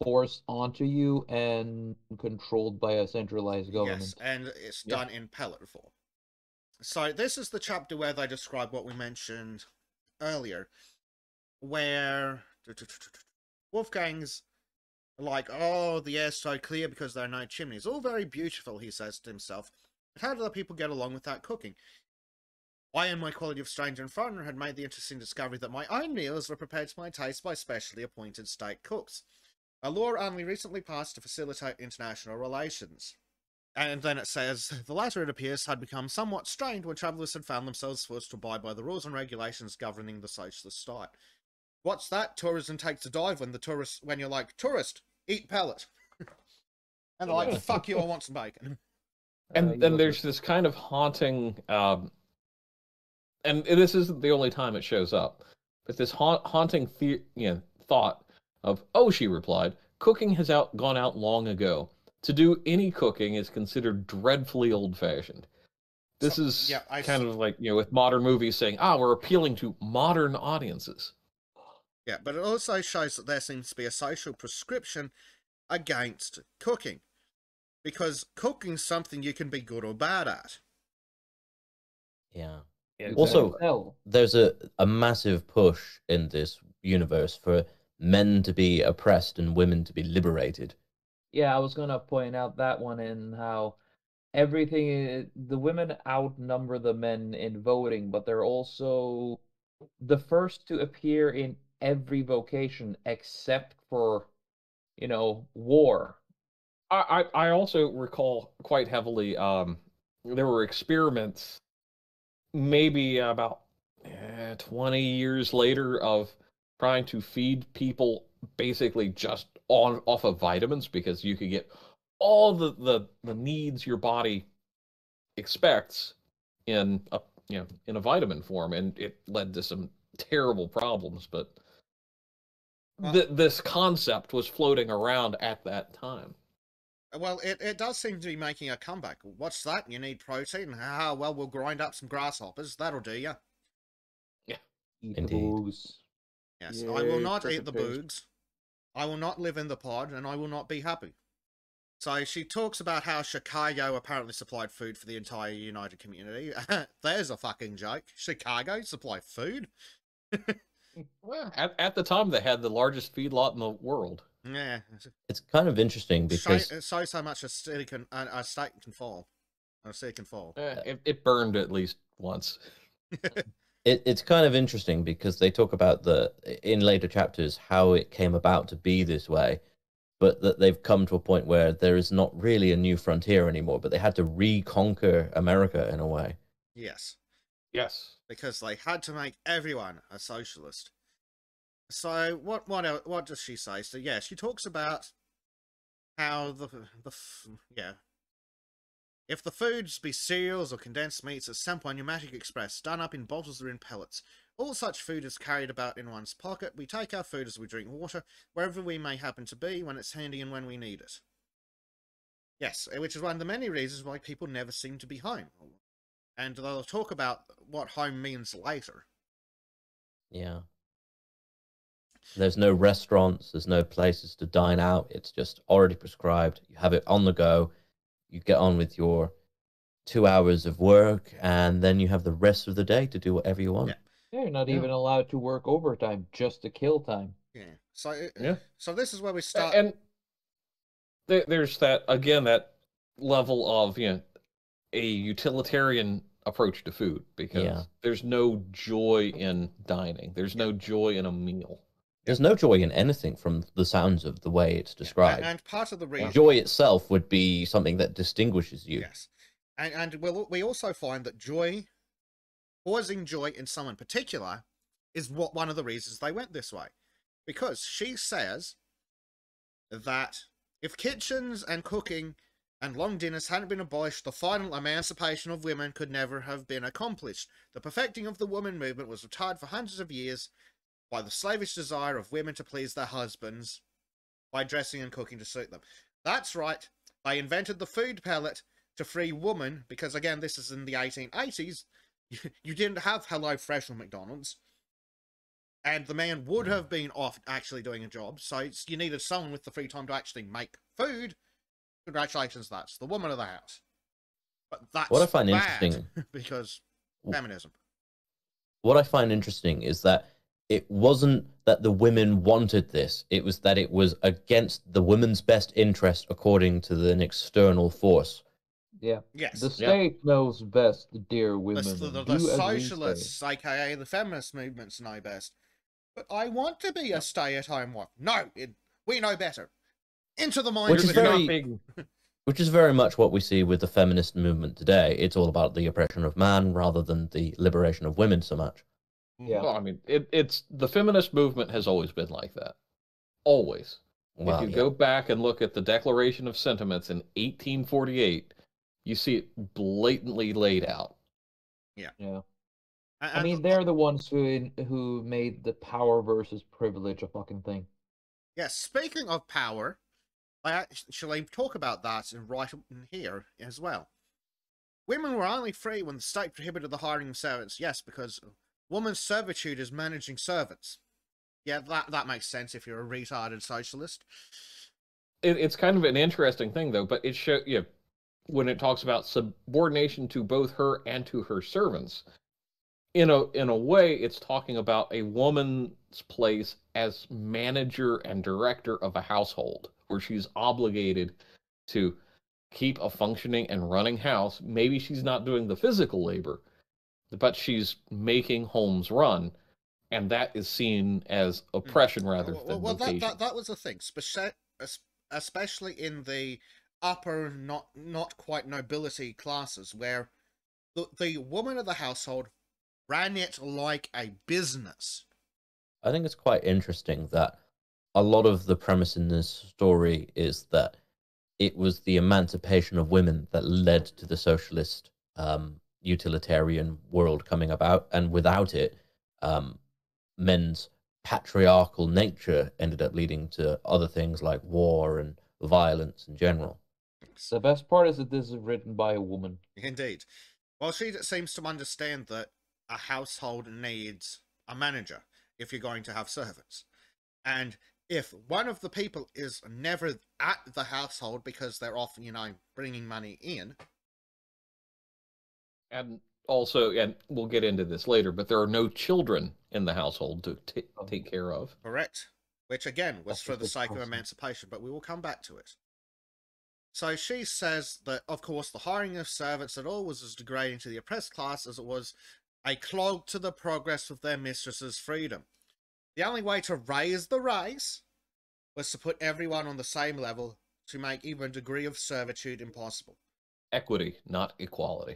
forced onto you and controlled by a centralized government. Yes, and it's done in pellet form. So this is the chapter where they describe what we mentioned earlier, where Wolfgang's like, oh, the air's so clear because there are no chimneys. All very beautiful, he says to himself. But how do the people get along without cooking? I, in my quality of stranger and foreigner, had made the interesting discovery that my own meals were prepared to my taste by specially appointed state cooks. A law only recently passed to facilitate international relations. And then it says, the latter, it appears, had become somewhat strained when travellers had found themselves forced to abide by the rules and regulations governing the socialist state. What's that? Tourism takes a dive when you're like, tourist, eat pellet. And they're like, fuck you, I want some bacon. And then there's this kind of haunting, and this isn't the only time it shows up, but this haunting thought of, oh, she replied, cooking has gone out long ago. To do any cooking is considered dreadfully old-fashioned. This is kind of like, with modern movies saying, we're appealing to modern audiences. Yeah, but it also shows that there seems to be a social prescription against cooking. Because cooking's something you can be good or bad at. Yeah. Yeah, Also, there's a massive push in this universe for men to be oppressed and women to be liberated. Yeah, I was gonna point out that one in how everything the women outnumber the men in voting, but they're also the first to appear in every vocation except for, war. I also recall quite heavily there were experiments maybe about 20 years later of trying to feed people basically just off of vitamins, because you could get all the needs your body expects in a in a vitamin form, and it led to some terrible problems. But this concept was floating around at that time. Well, it does seem to be making a comeback. What's that? You need protein? Ah, well, we'll grind up some grasshoppers. That'll do ya. Yeah. Eat Indeed. the boogs. Yes, Yay, I will not cricket eat the taste. boogs. I will not live in the pod, and I will not be happy. So she talks about how Chicago apparently supplied food for the entire United community. There's a fucking joke. Chicago supply food? Well, at the time, they had the largest feedlot in the world. Yeah. It's kind of interesting because It shows how much a state can fall. A city can fall. It burned at least once. it's kind of interesting because they talk about in later chapters how it came about to be this way, but that they've come to a point where there is not really a new frontier anymore, but they had to reconquer America in a way. Yes. Yes. Because they had to make everyone a socialist. So what does she say? So yeah, she talks about how if the foods be cereals or condensed meats at some point pneumatic express, done up in bottles or in pellets, all such food is carried about in one's pocket. We take our food as we drink water, wherever we may happen to be, when it's handy and when we need it. Yes, which is one of the many reasons why people never seem to be home. And they'll talk about what home means later. Yeah. There's no restaurants, there's no places to dine out. It's just already prescribed. You have it on the go. You get on with your 2 hours of work, and then you have the rest of the day to do whatever you want. Yeah. You're not even allowed to work overtime, just to kill time. Yeah. So this is where we start. And there's that level of a utilitarian approach to food, because there's no joy in dining. There's no joy in a meal. There's no joy in anything from the sounds of the way it's described. And part of the reason... Joy itself would be something that distinguishes you. Yes. And we also find that causing joy in someone particular is one of the reasons they went this way. Because she says that if kitchens and cooking and long dinners hadn't been abolished, the final emancipation of women could never have been accomplished. The perfecting of the woman movement was retarded for hundreds of years by the slavish desire of women to please their husbands by dressing and cooking to suit them. That's right. They invented the food pellet to free women, because again, this is in the 1880s. You didn't have HelloFresh or McDonald's. And the man would have been off actually doing a job, so you needed someone with the free time to actually make food. Congratulations, that's the woman of the house. But that's what I find bad interesting because feminism. What I find interesting is that it wasn't that the women wanted this. It was that it was against the women's best interest according to an external force. Yeah. Yes. The state knows best, dear women. The socialists, aka the feminist movements, know best. But I want to be a stay-at-home wife. No, we know better. Into the mind which is very much what we see with the feminist movement today. It's all about the oppression of man rather than the liberation of women so much. Yeah. Well, I mean, it's the feminist movement has always been like that. Always. Well, if you go back and look at the Declaration of Sentiments in 1848, you see it blatantly laid out. Yeah. Yeah. I mean, they're the ones who made the power versus privilege a fucking thing. Yes, speaking of power, I actually talk about that right in here as well. Women were only free when the state prohibited the hiring of servants. Yes, because woman's servitude is managing servants. Yeah, that makes sense if you're a retarded socialist. it's kind of an interesting thing, though. But it shows, you know, when it talks about subordination to both her and to her servants, in a way, it's talking about a woman's place as manager and director of a household, where she's obligated to keep a functioning and running house. Maybe she's not doing the physical labor, but she's making homes run, and that is seen as oppression rather than vocation. That was the thing, especially in the upper, not quite nobility classes, where the woman of the household ran it like a business. I think it's quite interesting that a lot of the premise in this story is that it was the emancipation of women that led to the socialist utilitarian world coming about, and without it, men's patriarchal nature ended up leading to other things like war and violence in general. The best part is that this is written by a woman. Indeed. Well, she seems to understand that a household needs a manager if you're going to have servants. And if one of the people is never at the household because they're off, you know, bringing money in. And also, and we'll get into this later, but there are no children in the household to take care of. Correct. Which, again, was for the sake of emancipation, but we will come back to it. So she says that, of course, the hiring of servants at all was as degrading to the oppressed class as it was a clog to the progress of their mistress's freedom. The only way to raise the race was to put everyone on the same level to make even a degree of servitude impossible. Equity, not equality.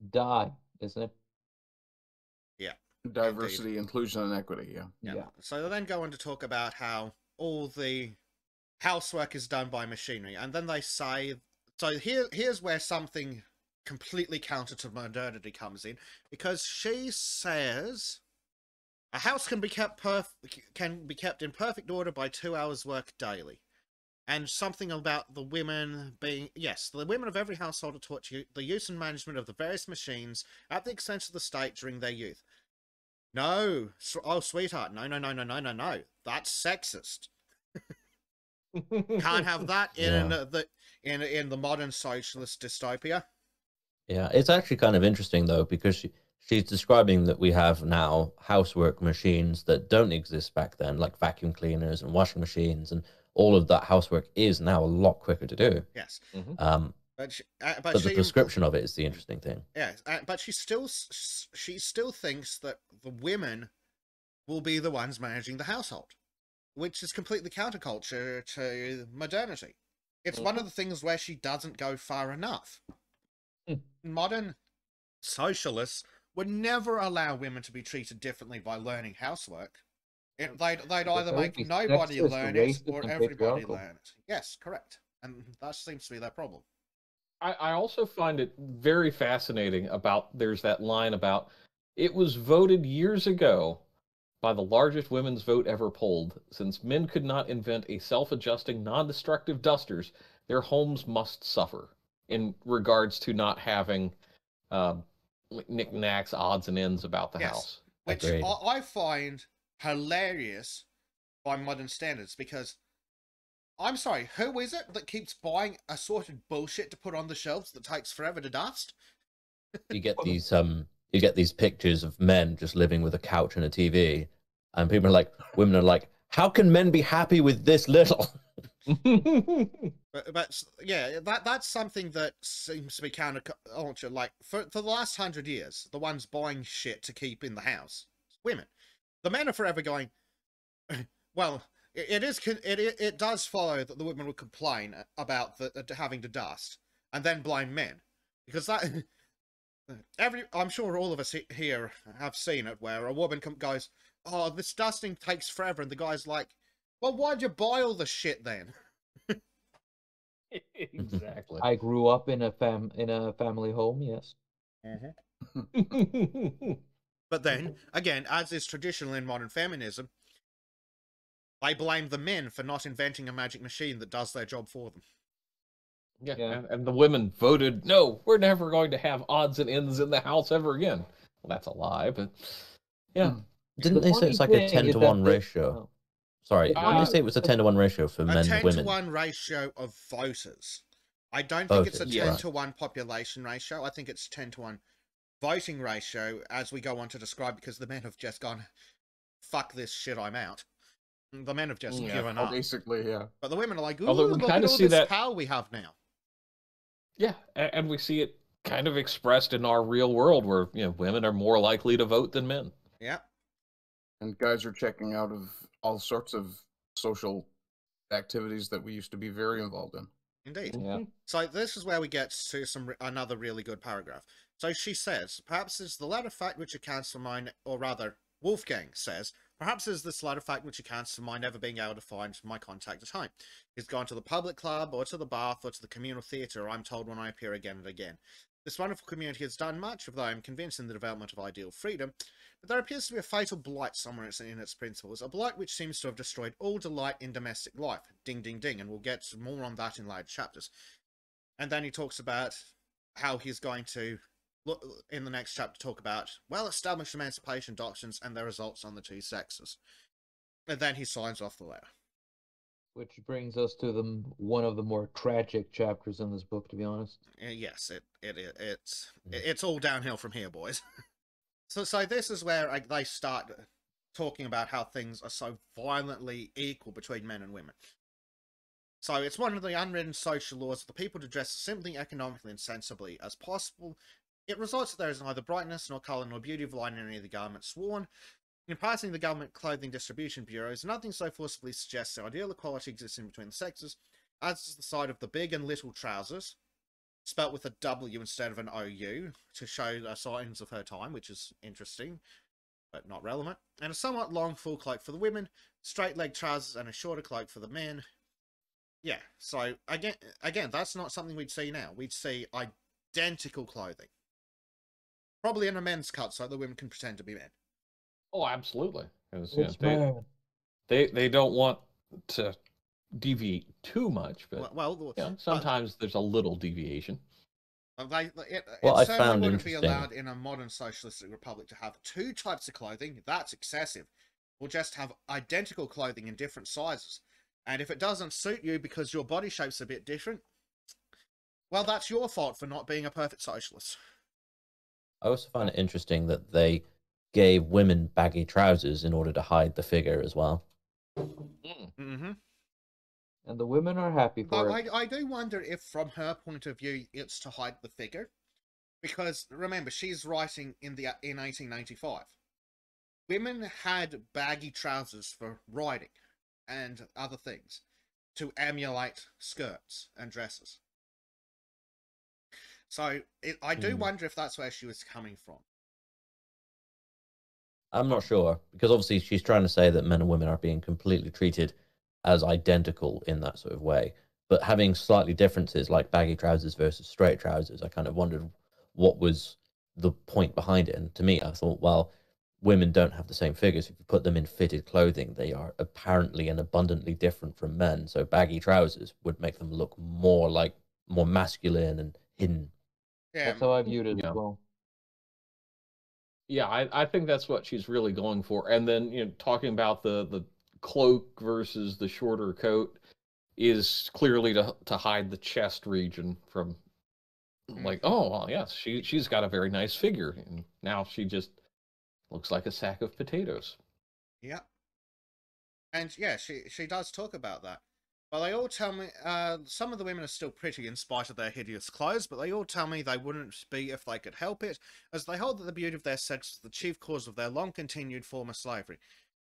Die, isn't it? Yeah. Diversity, indeed. Inclusion, and equity, yeah. So they then go on to talk about how all the housework is done by machinery, and then they say, so here's where something completely counter to modernity comes in, because she says a house can be kept in perfect order by 2 hours work daily, and something about the women being, yes, the women of every household are taught the use and management of the various machines at the expense of the state during their youth. No, oh sweetheart, no, that's sexist. Can't have that in the modern socialist dystopia. Yeah, it's actually kind of interesting though, because she's describing that we have now housework machines that don't exist back then, like vacuum cleaners and washing machines, and all of that housework is now a lot quicker to do. Yes. Mm-hmm. But the prescription of it is the interesting thing. Yes, but she still thinks that the women will be the ones managing the household, which is completely counterculture to modernity. It's one of the things where she doesn't go far enough. Modern socialists would never allow women to be treated differently by learning housework. They'd either make nobody learn it or everybody learn it. Yes, correct. And that seems to be their problem. I also find it very fascinating about, there's that line about, it was voted years ago by the largest women's vote ever polled, since men could not invent a self-adjusting, non-destructive dusters, their homes must suffer, in regards to not having knickknacks, odds and ends about the house. Which I find hilarious by modern standards, because I'm sorry, who is it that keeps buying assorted bullshit to put on the shelves that takes forever to dust? You get these pictures of men just living with a couch and a TV, and women are like, how can men be happy with this little? but yeah, that's something that seems to be counterculture. Like for the last 100 years, the ones buying shit to keep in the house, women. The men are forever going, well, it does follow that the women would complain about having to dust, and then blame men, because that I'm sure all of us here have seen it, where a woman goes, oh, this dusting takes forever, and the guy's like, well, why'd you buy all the shit then? Exactly. I grew up in a family home, yes. Mm-hmm. But then, again, as is traditional in modern feminism, they blame the men for not inventing a magic machine that does their job for them. Yeah. And the women voted, no, we're never going to have odds and ends in the house ever again. Well, that's a lie, but yeah. Didn't they say it's like a 10-to-1 ratio? Sorry, did you say it was a 10-to-1 ratio for men and women? A 10-to-1 ratio of voters. I don't think Voters, it's a 10-to-1 population ratio. I think it's 10-to-1 voting ratio, as we go on to describe, because the men have just gone, fuck this shit, I'm out. The men have just given up. Basically, yeah. But the women are like, ooh, although we look kind at of all see this that power we have now. Yeah, and we see it kind of expressed in our real world, where women are more likely to vote than men. Yeah. And guys are checking out of all sorts of social activities that we used to be very involved in. Indeed. Yeah. So this is where we get to another really good paragraph. So she says, perhaps it's the latter fact which accounts for mine, or rather, Wolfgang says, perhaps it's this latter fact which accounts for my never being able to find my contact at home. He's gone to the public club, or to the bath, or to the communal theatre, I'm told when I appear again and again. This wonderful community has done much, although I am convinced in the development of ideal freedom, but there appears to be a fatal blight somewhere in its principles, a blight which seems to have destroyed all delight in domestic life. Ding, ding, ding, and we'll get more on that in later chapters. And then he talks about how he's going to, in the next chapter, talk about well-established emancipation doctrines and their results on the two sexes. And then he signs off the letter. Which brings us to one of the more tragic chapters in this book, to be honest. Yes, it's all downhill from here, boys. So this is where they start talking about how things are so violently equal between men and women. So it's one of the unwritten social laws of the people to dress as simply, economically, and sensibly as possible. It results that there is neither brightness, nor colour, nor beauty of line in any of the garments worn. In passing the government clothing distribution bureaus, nothing so forcibly suggests the ideal equality existing between the sexes as is the sight of the big and little trousers, spelt with a W instead of an OU, to show the signs of her time, which is interesting, but not relevant, and a somewhat long full cloak for the women, straight-leg trousers, and a shorter cloak for the men. Yeah, so again, that's not something we'd see now. We'd see identical clothing. Probably in a men's cut, so the women can pretend to be men. Oh, absolutely. They don't want to deviate too much, but sometimes there's a little deviation. It I certainly found wouldn't be interesting. allowed in a modern socialistic republic to have two types of clothing. That's excessive. We'll just have identical clothing in different sizes. And if it doesn't suit you because your body shape's a bit different, well, that's your fault for not being a perfect socialist. I also find it interesting that they gave women baggy trousers in order to hide the figure as well. Mm-hmm. And the women are happy for it. I do wonder if, from her point of view, it's to hide the figure. Because, remember, she's writing in 1895. Women had baggy trousers for riding and other things to emulate skirts and dresses. So, I do wonder if that's where she was coming from. I'm not sure, because obviously she's trying to say that men and women are being completely treated as identical in that sort of way. But having slightly differences, like baggy trousers versus straight trousers, I kind of wondered what was the point behind it. And to me, I thought, well, women don't have the same figures. If you put them in fitted clothing, they are apparently and abundantly different from men. So baggy trousers would make them look more masculine and hidden. Yeah, that's how I viewed it as well. Yeah, I think that's what she's really going for. And then, talking about the cloak versus the shorter coat is clearly to hide the chest region from, like, oh, well, yes, she's got a very nice figure. And now she just looks like a sack of potatoes. Yeah. And yeah, she does talk about that. Well, they all tell me, some of the women are still pretty in spite of their hideous clothes, but they all tell me they wouldn't be if they could help it, as they hold that the beauty of their sex is the chief cause of their long-continued form of slavery.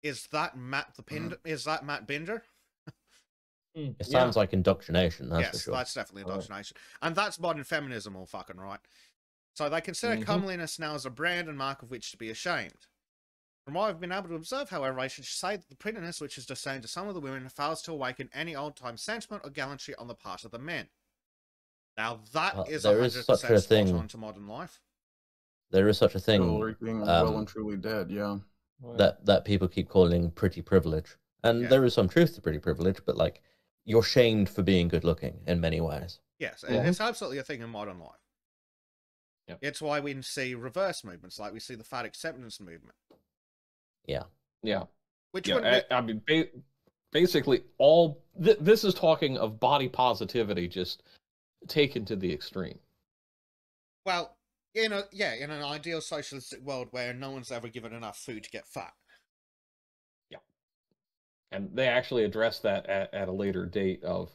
Is that Matt Binder? It sounds like indoctrination, that's for yes, sure. That's definitely indoctrination. And that's modern feminism all fucking right. So they consider comeliness now as a brand and mark of which to be ashamed. From what I've been able to observe, however, I should say that the prettiness which is disdained to some of the women fails to awaken any old-time sentiment or gallantry on the part of the men. Now that is 100% spot on to modern life. There is such a thing. Chivalry being well and truly dead, yeah. That people keep calling pretty privilege. And there is some truth to pretty privilege, but like, you're shamed for being good looking in many ways. Yes, it's absolutely a thing in modern life. Yep. It's why we see reverse movements, like we see the fat acceptance movement. Yeah. Yeah. Which I mean, basically this is talking of body positivity just taken to the extreme. Well, in an ideal socialistic world where no one's ever given enough food to get fat. Yeah. And they actually address that at a later date of,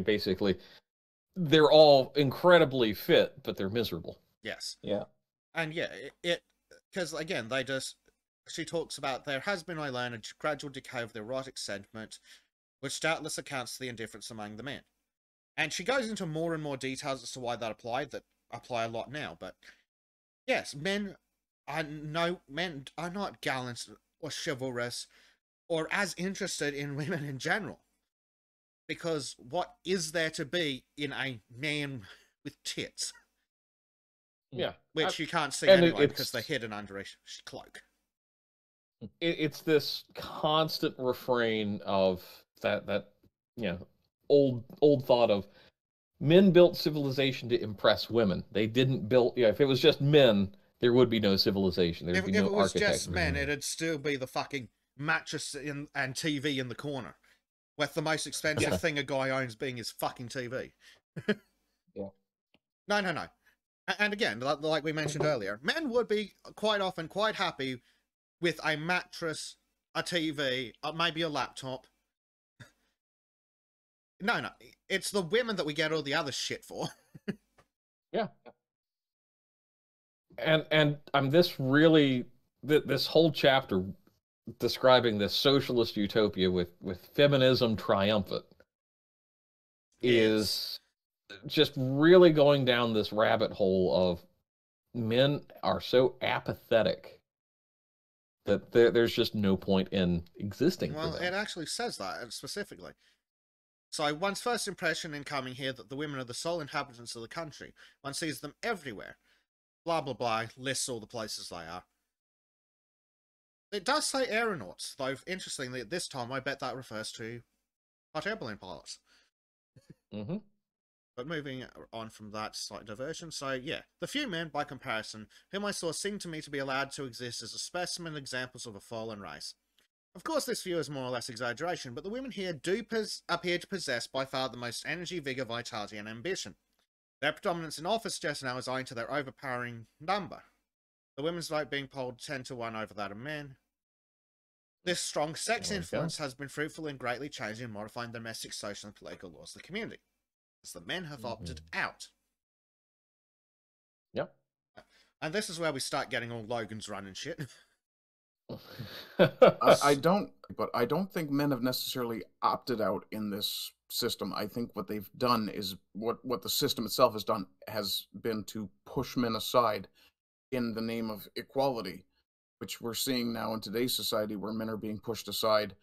basically they're all incredibly fit, but they're miserable. Yes. Yeah. And yeah, because again, she talks about there has been, I learn, a gradual decay of the erotic sentiment, which doubtless accounts for the indifference among the men. And she goes into more and more details as to why that apply a lot now. But yes, men are not gallant or chivalrous or as interested in women in general. Because what is there to be in a man with tits? Yeah. Which you can't see anyway because they're hidden under a cloak. It's this constant refrain of that old thought of men built civilization to impress women. They didn't build. If it was just men, there would be no civilization. There'd be no architecture. If it was just men, it'd still be the fucking mattress and TV in the corner, with the most expensive thing a guy owns being his fucking TV. Yeah. No. And again, like we mentioned earlier, men would be quite often quite happy with a mattress, a TV, maybe a laptop. No, it's the women that we get all the other shit for. Yeah. And this whole chapter describing this socialist utopia with feminism triumphant is just really going down this rabbit hole of men are so apathetic that there's just no point in existing. Well, it actually says that specifically. So one's first impression in coming here that the women are the sole inhabitants of the country. One sees them everywhere. Blah, blah, blah, lists all the places they are. It does say aeronauts, though interestingly at this time I bet that refers to hot air balloon pilots. Mm-hmm. But moving on from that slight diversion, so yeah, the few men, by comparison, whom I saw seemed to me to be allowed to exist as a specimen examples of a fallen race. Of course, this view is more or less exaggeration, but the women here do appear to possess by far the most energy, vigour, vitality, and ambition. Their predominance in office just now is owing to their overpowering number. The women's vote being polled 10 to 1 over that of men. This strong sex influence has been fruitful in greatly changing and modifying the domestic, social, and political laws of the community, as the men have opted out. Yep. And this is where we start getting all Logan's Run and shit. I don't think men have necessarily opted out in this system. I think what they've done is what the system itself has been to push men aside in the name of equality, which we're seeing now in today's society, where men are being pushed aside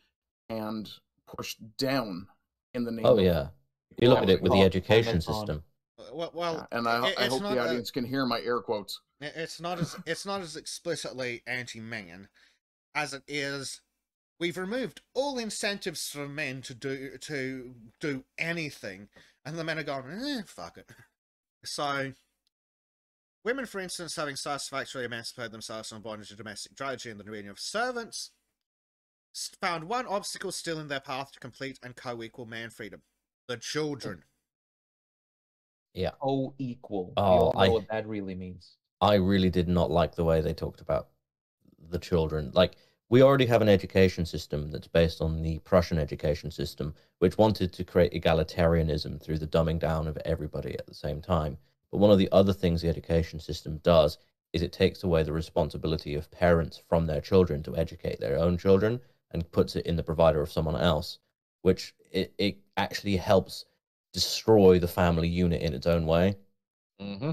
and pushed down in the name of yeah. You look at it with the education system. Well, and I hope the audience can hear my air quotes. It's not as explicitly anti-man as it is. We've removed all incentives for men to do anything, and the men are going, fuck it. So, women, for instance, having satisfactorily emancipated themselves from bondage to domestic drudgery and the reign of servants, found one obstacle still in their path to complete and co-equal man freedom: the children. Yeah. Co-equal. You all know what that really means. I really did not like the way they talked about the children. Like, we already have an education system that's based on the Prussian education system, which wanted to create egalitarianism through the dumbing down of everybody at the same time. But one of the other things the education system does is it takes away the responsibility of parents from their children to educate their own children and puts it in the provider of someone else, which it actually helps destroy the family unit in its own way. Mm-hmm.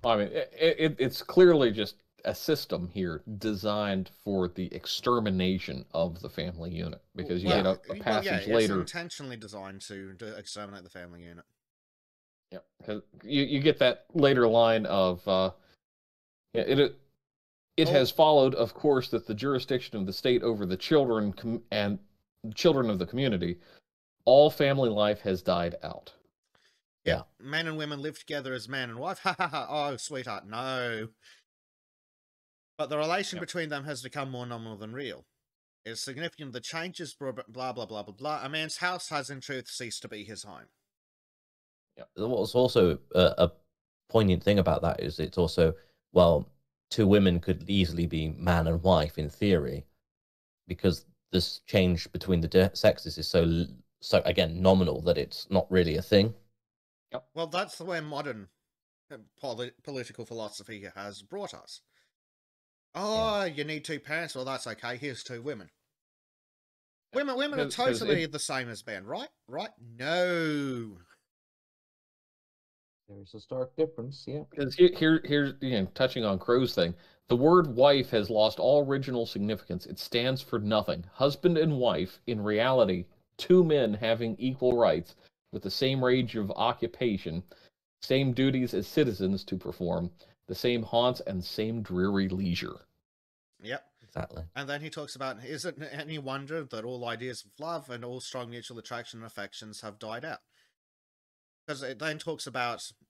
I mean, it's clearly just a system here designed for the extermination of the family unit, because you get a passage later. It's intentionally designed to exterminate the family unit. Yeah, because you get that later line of it has followed, of course, that the jurisdiction of the state over the children and children of the community, all family life has died out. Yeah. Men and women live together as man and wife. Ha ha ha. Oh, sweetheart, no. But the relation between them has become more nominal than real. It is significant the changes, blah, blah, blah, blah, blah, blah. A man's house has in truth ceased to be his home. Yeah. What's also a poignant thing about that is it's also, well, two women could easily be man and wife in theory, because this change between the sexes is so again nominal that it's not really a thing. Yep. Well, that's the way modern political philosophy has brought us. Oh, yeah. You need two parents? Well, that's okay. Here's two women. Women are totally the same as men, right? Right? No. There's a stark difference, yeah. Because here, touching on Crow's thing, the word wife has lost all original significance. It stands for nothing. Husband and wife, in reality, two men having equal rights, with the same range of occupation, same duties as citizens to perform, the same haunts and same dreary leisure. Yep. Exactly. And then he talks about, is it any wonder that all ideas of love and all strong mutual attraction and affections have died out? Because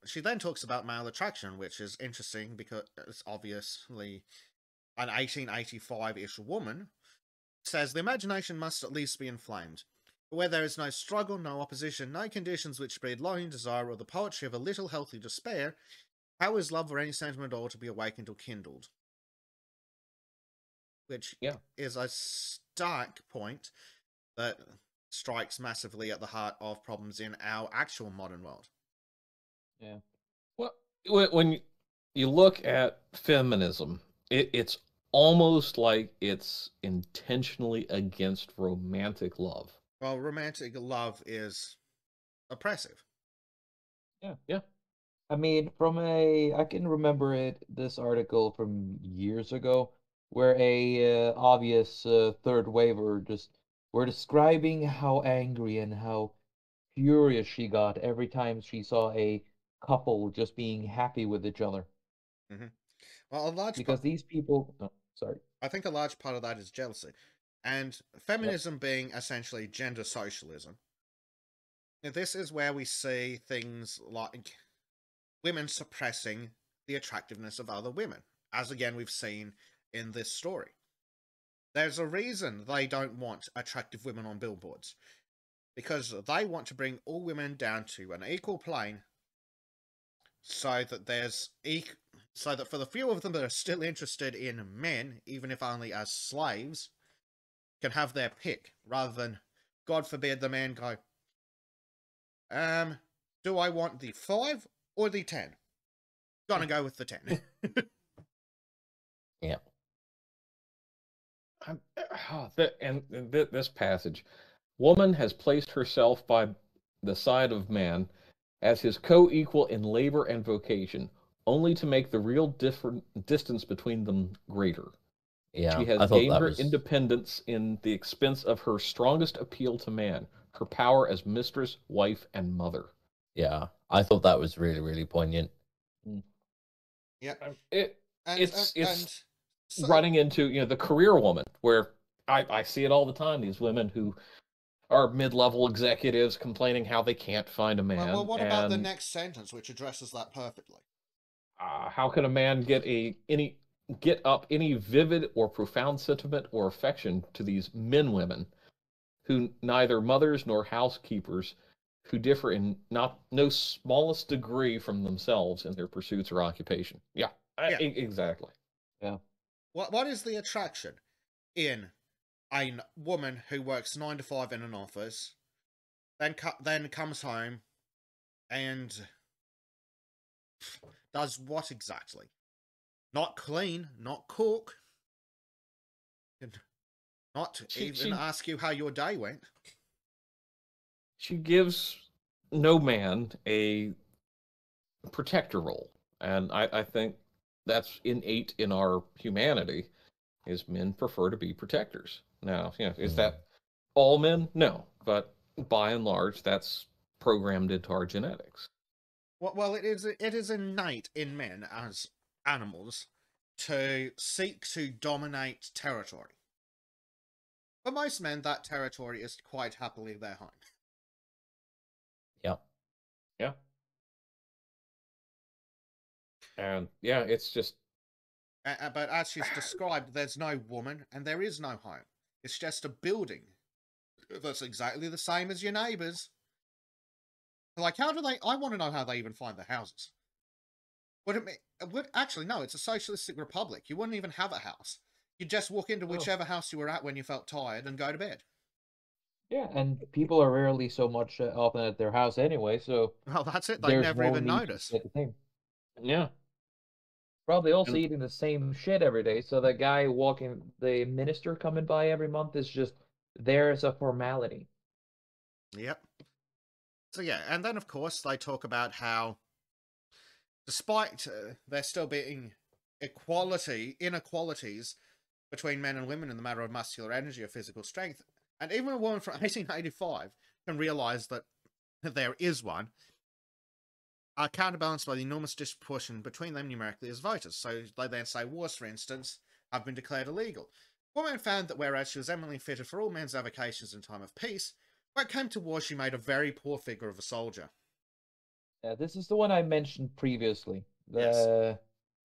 she then talks about male attraction, which is interesting because it's obviously an 1885-ish woman. Says the imagination must at least be inflamed. Where there is no struggle, no opposition, no conditions which breed longing, desire, or the poetry of a little healthy despair, how is love or any sentiment at all to be awakened or kindled? Which is a stark point that strikes massively at the heart of problems in our actual modern world. Yeah. Well, when you look at feminism, it's almost like it's intentionally against romantic love. Well, romantic love is oppressive. Yeah. I mean, I can remember this article from years ago, where a obvious third waver just were describing how angry and how furious she got every time she saw a couple just being happy with each other. Mm-hmm. Well, because these people, sorry. I think a large part of that is jealousy. And feminism being essentially gender socialism. This is where we see things like women suppressing the attractiveness of other women, as again we've seen in this story. There's a reason they don't want attractive women on billboards, because they want to bring all women down to an equal plane, so that for the few of them that are still interested in men, even if only as slaves, can have their pick, rather than, God forbid, the man go, do I want the 5 or the 10? Gonna go with the 10. Yeah. This passage, woman has placed herself by the side of man as his co-equal in labor and vocation, only to make the real distance between them greater. Yeah, she has gained her independence in the expense of her strongest appeal to man, her power as mistress, wife, and mother. Yeah, I thought that was really, really poignant. Yeah, it's running into the career woman, where I see it all the time. These women who are mid-level executives complaining how they can't find a man. Well, what about the next sentence, which addresses that perfectly? How can a man get up any vivid or profound sentiment or affection to these women who neither mothers nor housekeepers, who differ in no smallest degree from themselves in their pursuits or occupation? Yeah. Exactly. Yeah. What is the attraction in a woman who works 9 to 5 in an office, then comes home and does what exactly? Not clean, not cook, and not even ask you how your day went. She gives no man a protector role, and I think that's innate in our humanity, is men prefer to be protectors. Now, is that all men? No, but by and large, that's programmed into our genetics. Well, it is innate in men as animals to seek to dominate territory. For most men, that territory is quite happily their home. Yeah. Yeah. And it's just... But as she's described, there's no woman and there is no home. It's just a building that's exactly the same as your neighbours. Like, how do they... I want to know how they even find the houses. Actually, no, it's a socialistic republic. You wouldn't even have a house. You'd just walk into whichever house you were at when you felt tired and go to bed. Yeah, and people are rarely so much often at their house anyway, so... Well, that's it. They never even notice. Yeah. Probably also eating the same shit every day, so the guy walking, the minister coming by every month is just there as a formality. Yep. So yeah, and then of course they talk about how, despite there still being inequalities between men and women in the matter of muscular energy or physical strength, and even a woman from 1885 can realise that there is one, are counterbalanced by the enormous disproportion between them numerically as voters. So they then say wars, for instance, have been declared illegal. Woman found that whereas she was eminently fitted for all men's avocations in time of peace, when it came to war she made a very poor figure of a soldier. Yeah, this is the one I mentioned previously. Yes.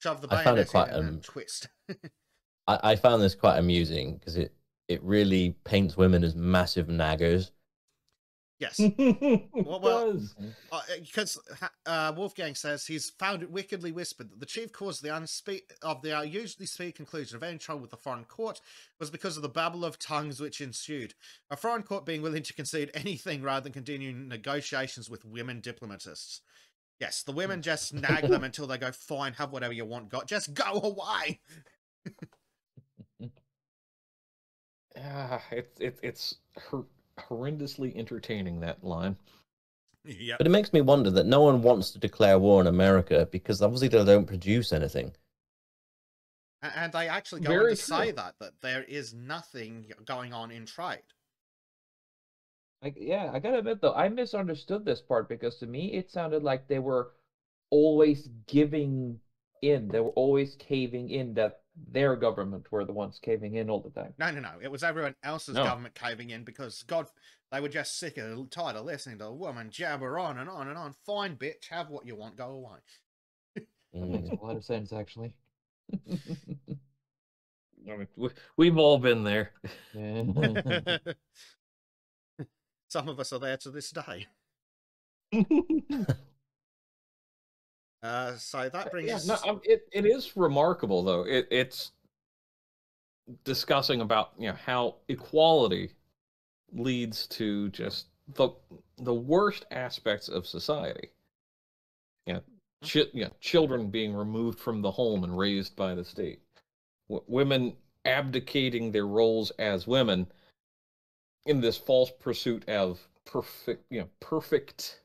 Shove the I found it bayonet quite in and twist. I found this quite amusing because it really paints women as massive naggers. Yes. It does. Because Wolfgang says he's found it wickedly whispered that the chief cause of the usually speedy conclusion of any trouble with the foreign court was because of the babble of tongues which ensued. A foreign court being willing to concede anything rather than continuing negotiations with women diplomatists. Yes, the women just nag them until they go, fine, have whatever you want, just go away! It's horrendously entertaining, that line. Yep. But it makes me wonder that no one wants to declare war on America because obviously they don't produce anything. And they actually go on to say that there is nothing going on in trade. I gotta admit though, I misunderstood this part because to me it sounded like they were always giving in. They were always caving in, that their government were the ones caving in all the time. No. It was everyone else's government caving in because, God, they were just sick and tired of listening to a woman jabber on and on and on. Fine, bitch, have what you want, go away. That makes a lot of sense, actually. I mean, we've all been there. Some of us are there to this day. So that brings us... it is remarkable, though. It's discussing about how equality leads to just the worst aspects of society. Children being removed from the home and raised by the state. Women abdicating their roles as women in this false pursuit of perfect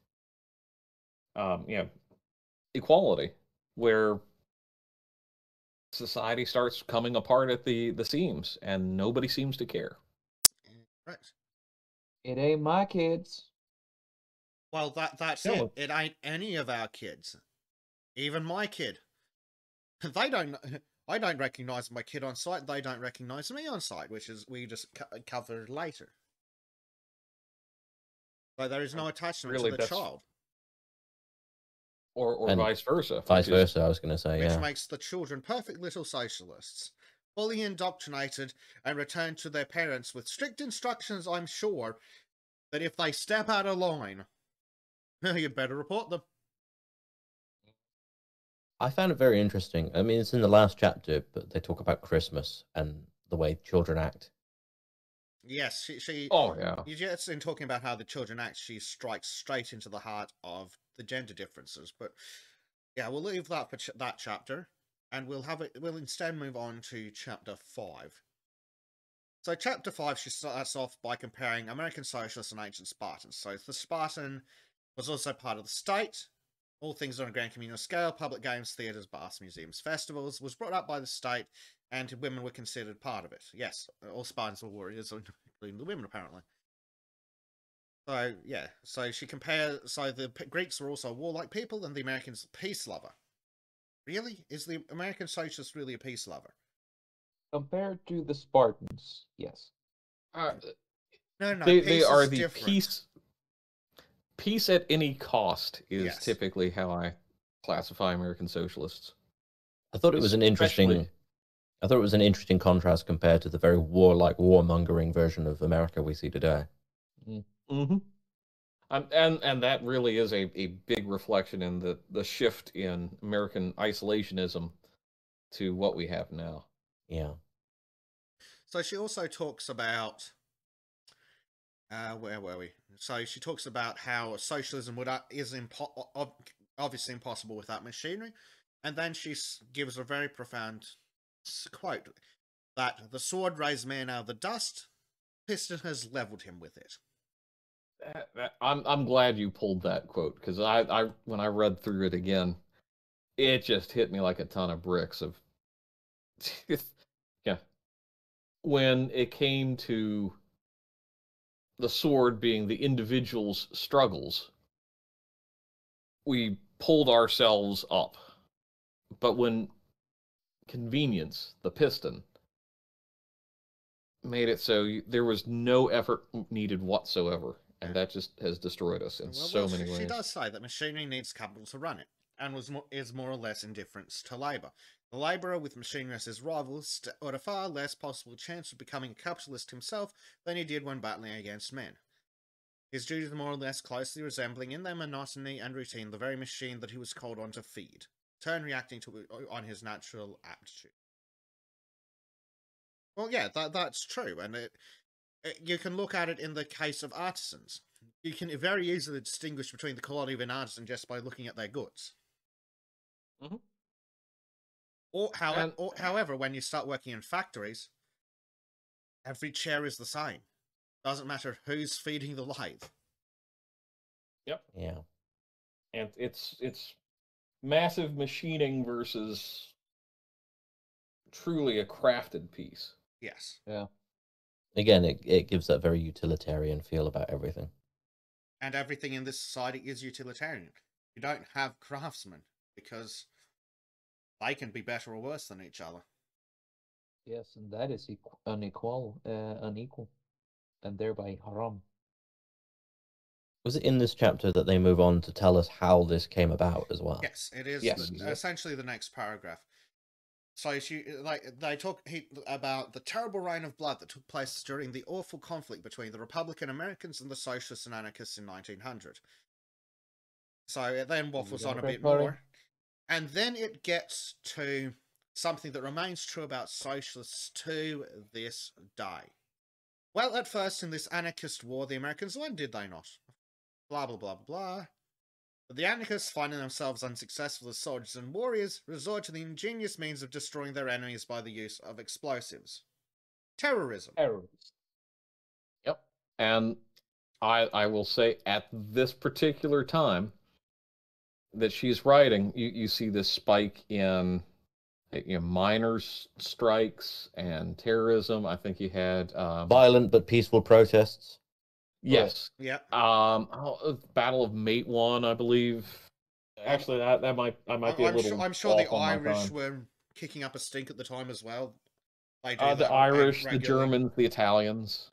equality, where society starts coming apart at the seams and nobody seems to care. Right. It ain't my kids. Well, that's it. It ain't any of our kids. Even my kid. I don't recognize my kid on sight. They don't recognize me on sight, which is we just covered later. So there is no attachment to the child. Or vice versa. Vice versa, I was going to say, which makes the children perfect little socialists, fully indoctrinated and returned to their parents with strict instructions, I'm sure, that if they step out of line, you better report them. I found it very interesting. I mean, it's in the last chapter, but they talk about Christmas and the way children act. Yes, she. Oh yeah. Just in talking about how the children act, she strikes straight into the heart of the gender differences. But yeah, we'll leave that for that chapter, and we'll instead move on to chapter 5. So chapter 5, she starts off by comparing American socialists and ancient Spartans. So the Spartan was also part of the state. All things on a grand communal scale, public games, theatres, baths, museums, festivals, was brought up by the state, and women were considered part of it. Yes, all Spartans were warriors, including the women, apparently. So, yeah, so she compares... So the Greeks were also warlike people, and the Americans peace lover. Really? Is the American socialist really a peace lover? Compared to the Spartans, yes. No, they are the different. Peace at any cost is typically how I classify American socialists. I thought it was an interesting... I thought it was an interesting contrast compared to the very warlike, warmongering version of America we see today. Mm-hmm. And that really is a big reflection in the shift in American isolationism to what we have now. Yeah. So she also talks about where were we? So she talks about how socialism is obviously impossible without machinery, and then she gives a very profound quote that the sword raised man out of the dust, Piston has leveled him with it. I'm glad you pulled that quote, because I when I read through it again, it just hit me like a ton of bricks of yeah. When it came to the sword being the individual's struggles, we pulled ourselves up. But when convenience, the piston, made it so there was no effort needed whatsoever, and that just has destroyed us in so many ways. She does say that machinery needs capital to run it, and is more or less indifferent to labour. The labourer with machinery as his rival stood a far less possible chance of becoming a capitalist himself than he did when battling against men. His duties more or less closely resembling in their monotony and routine the very machine that he was called on to feed, turn reacting on his natural aptitude. Well, yeah, that's true, and you can look at it in the case of artisans. You can very easily distinguish between the quality of an artisan just by looking at their goods. Mm-hmm. However, when you start working in factories, every chair is the same. Doesn't matter who's feeding the lathe. Yep. Yeah. And it's massive machining versus truly a crafted piece. Yes. Yeah. Again, it gives that very utilitarian feel about everything. And everything in this society is utilitarian. You don't have craftsmen because they can be better or worse than each other. Yes, and that is unequal, and thereby haram. Was it in this chapter that they move on to tell us how this came about as well? Yes, it is. Yes. Essentially the next paragraph. So they talk about the terrible rain of blood that took place during the awful conflict between the Republican Americans and the Socialists and Anarchists in 1900. So it then waffles on a bit more. And then it gets to something that remains true about socialists to this day. Well, at first, in this anarchist war, the Americans won, did they not? Blah, blah, blah, blah. But the anarchists, finding themselves unsuccessful as soldiers and warriors, resort to the ingenious means of destroying their enemies by the use of explosives. Terrorism. Yep. And I will say, at this particular time that she's writing, you see this spike in miners' strikes and terrorism. I think you had violent but peaceful protests. Yes. Yeah. Battle of Matewan, I believe. Actually, I might be a little. I'm sure the Irish were kicking up a stink at the time as well. The Irish, the Germans, the Italians.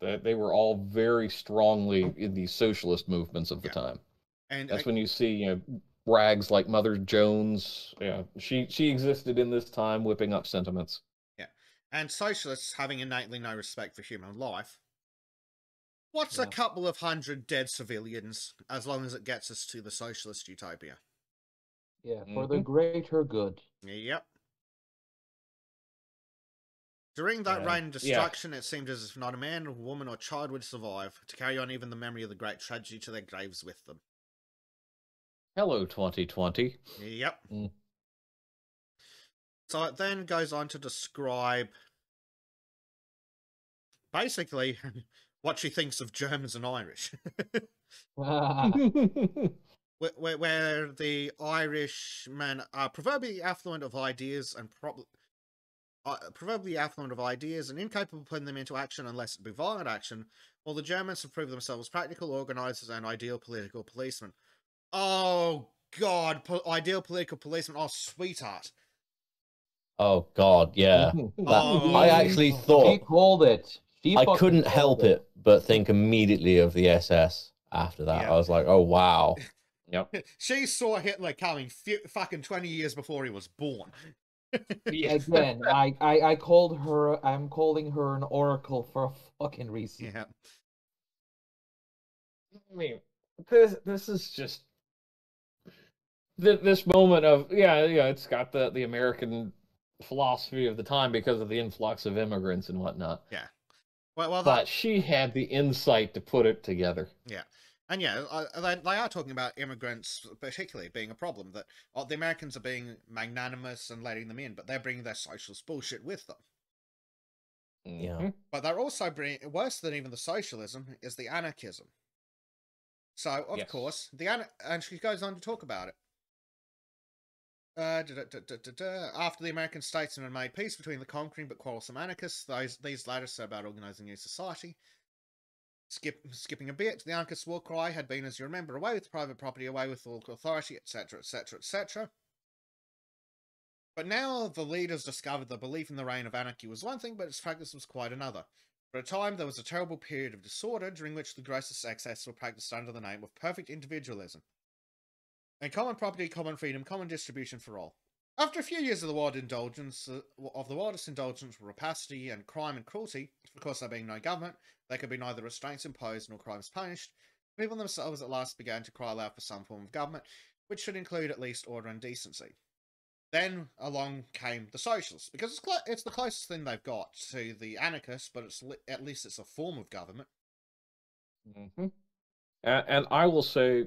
They were all very strongly in the socialist movements of the time. And that's when you see, rags like Mother Jones. Yeah, she existed in this time, whipping up sentiments. Yeah, and socialists having innately no respect for human life. What's a couple of hundred dead civilians, as long as it gets us to the socialist utopia? Yeah, for the greater good. Yep. During that rain of destruction, it seemed as if not a man, woman, or child would survive to carry on even the memory of the great tragedy to their graves with them. Hello, 2020. Yep. So it then goes on to describe basically what she thinks of Germans and Irish. where the Irishmen are proverbially affluent of ideas and incapable of putting them into action unless it be violent action, while the Germans have proved themselves practical organisers and ideal political policemen. Oh, God, ideal political policeman. Oh, sweetheart. Oh, God, yeah. I actually thought... She called it. I couldn't help it but think immediately of the SS after that. I was like, oh, wow. Yep. She saw Hitler coming fucking 20 years before he was born. Again, I called her. I'm calling her an oracle for a fucking reason. Yeah. I mean, this is just this moment of it's got the American philosophy of the time because of the influx of immigrants and whatnot. Yeah. Well, but she had the insight to put it together. Yeah. And yeah, they are talking about immigrants particularly being a problem, that the Americans are being magnanimous and letting them in, but they're bringing their socialist bullshit with them. Yeah. But they're also bringing, worse than even the socialism, is the anarchism. So, of course, and she goes on to talk about it. After the American statesmen had made peace between the conquering but quarrelsome anarchists, these latter set about organising a new society. Skipping a bit, the anarchist war cry had been, as you remember, away with private property, away with all authority, etc., etc., etc. But now the leaders discovered that belief in the reign of anarchy was one thing, but its practice was quite another. For a time, there was a terrible period of disorder, during which the grossest excesses were practiced under the name of perfect individualism. And common property, common freedom, common distribution for all. After a few years of the wildest indulgence, rapacity and crime and cruelty, of course there being no government, there could be neither restraints imposed nor crimes punished, people themselves at last began to cry aloud for some form of government, which should include at least order and decency. Then along came the socialists, because it's the closest thing they've got to the anarchists, but at least it's a form of government. Mm-hmm. And I will say,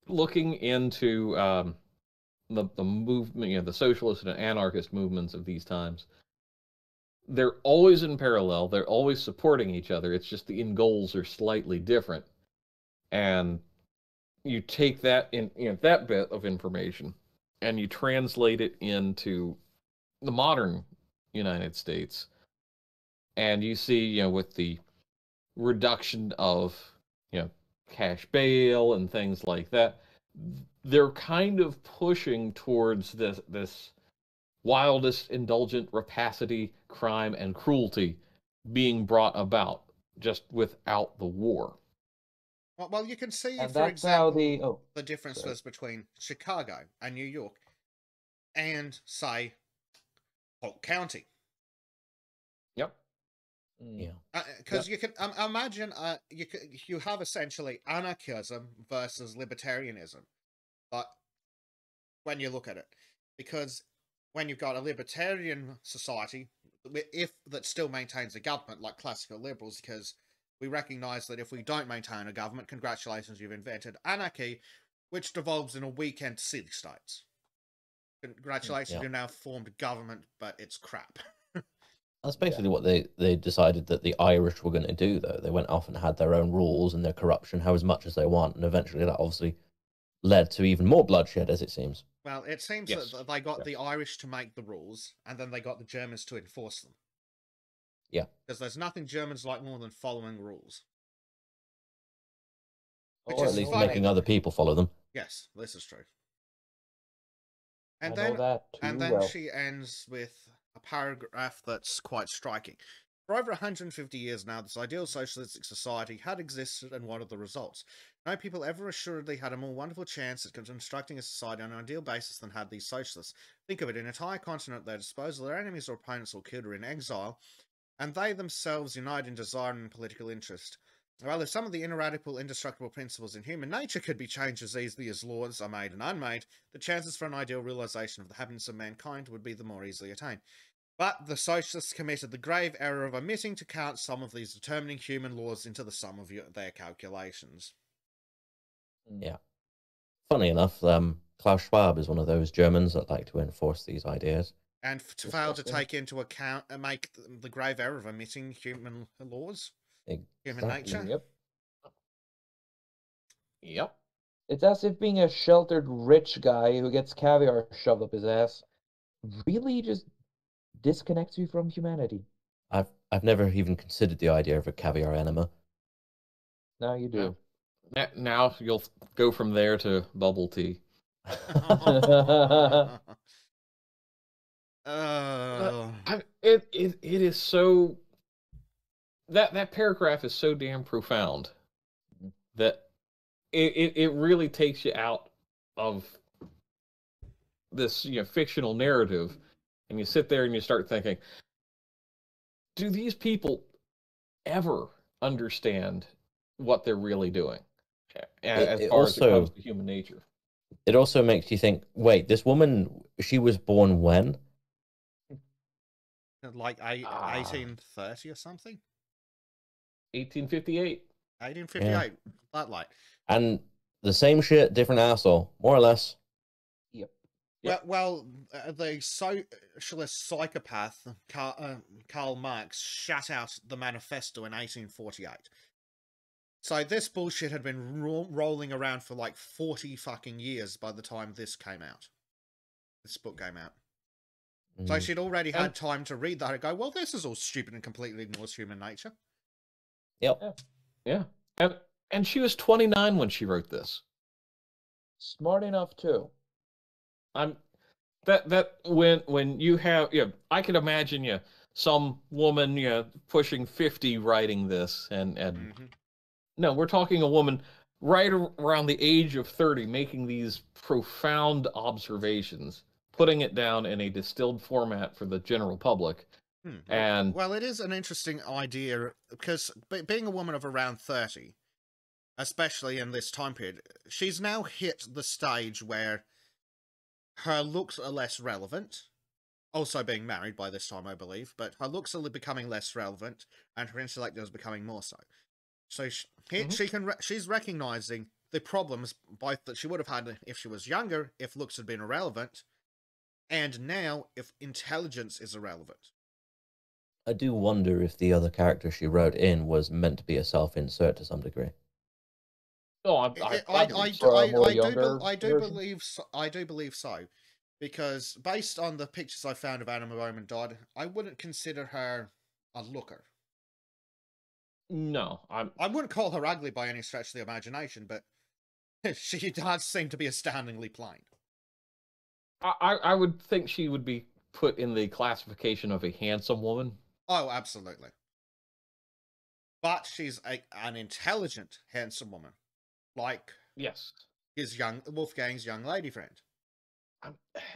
looking into the movement, the socialist and anarchist movements of these times, they're always in parallel. They're always supporting each other. It's just the end goals are slightly different. And you take that that bit of information and you translate it into the modern United States, and you see, with the reduction of, cash bail and things like that, they're kind of pushing towards this wildest indulgent rapacity, crime, and cruelty being brought about just without the war. Well, you can see, and for example, the differences between Chicago and New York and, say, Polk County. Yep. Yeah. Because you can imagine, you have essentially anarchism versus libertarianism, but when you look at it, because when you've got a libertarian society, that still maintains a government, like classical liberals, because we recognise that if we don't maintain a government, congratulations, you've invented anarchy, which devolves in a weekend city-states. Congratulations, you've now formed a government, but it's crap. That's basically what they decided that the Irish were going to do, though. They went off and had their own rules and their corruption, how as much as they want, and eventually that obviously led to even more bloodshed, as it seems. Well, it seems that they got the Irish to make the rules, and then they got the Germans to enforce them. Yeah. Because there's nothing Germans like more than following rules. Or at least making other people follow them. Yes, this is true. And then she ends with a paragraph that's quite striking. For over 150 years now, this ideal socialistic society had existed, and what are the results? No people ever assuredly had a more wonderful chance at constructing a society on an ideal basis than had these socialists. Think of it, an entire continent at their disposal, their enemies or opponents or killed or in exile, and they themselves unite in desire and political interest. Well, if some of the ineradicable, indestructible principles in human nature could be changed as easily as laws are made and unmade, the chances for an ideal realization of the happiness of mankind would be the more easily attained. But the socialists committed the grave error of omitting to count some of these determining human laws into the sum of their calculations. Yeah. Funny enough, Klaus Schwab is one of those Germans that like to enforce these ideas. And to fail to take into account and make the grave error of omitting human laws. Human nature. Yep. It's as if being a sheltered rich guy who gets caviar shoved up his ass really just disconnects you from humanity. I've never even considered the idea of a caviar enema. Now you do. Now you'll go from there to bubble tea. It is so that paragraph is so damn profound that it really takes you out of this fictional narrative, and you sit there and you start thinking, do these people ever understand what they're really doing as far as it comes to human nature? It also makes you think, wait, this woman, she was born when? Like 1830 or something? 1858. 1858, that light. And the same shit, different asshole, more or less. Yep. Well, the socialist psychopath Karl Marx shut out the manifesto in 1848. So this bullshit had been rolling around for like 40 fucking years by the time this came out. This book came out. So she'd already had time to read that and go, well, this is all stupid and completely ignores human nature. Yep. Yeah. And she was 29 when she wrote this. Smart enough too. When you have I could imagine some woman pushing 50 writing this and no, we're talking a woman right around the age of 30 making these profound observations, putting it down in a distilled format for the general public. And well, it is an interesting idea because being a woman of around 30, especially in this time period, she's now hit the stage where her looks are less relevant. Also being married by this time, I believe, but her looks are becoming less relevant and her intellect is becoming more so. So she's recognizing the problems both that she would have had if she was younger, if looks had been irrelevant, and now if intelligence is irrelevant. I do wonder if the other character she wrote in was meant to be a self-insert to some degree. Oh, I do believe so, because based on the pictures I found of Anna Bowman Dodd, I wouldn't consider her a looker. No, I wouldn't call her ugly by any stretch of the imagination, but she does seem to be astoundingly plain. I would think she would be put in the classification of a handsome woman. Oh, absolutely. But she's an intelligent, handsome woman, like his Wolfgang's young lady friend.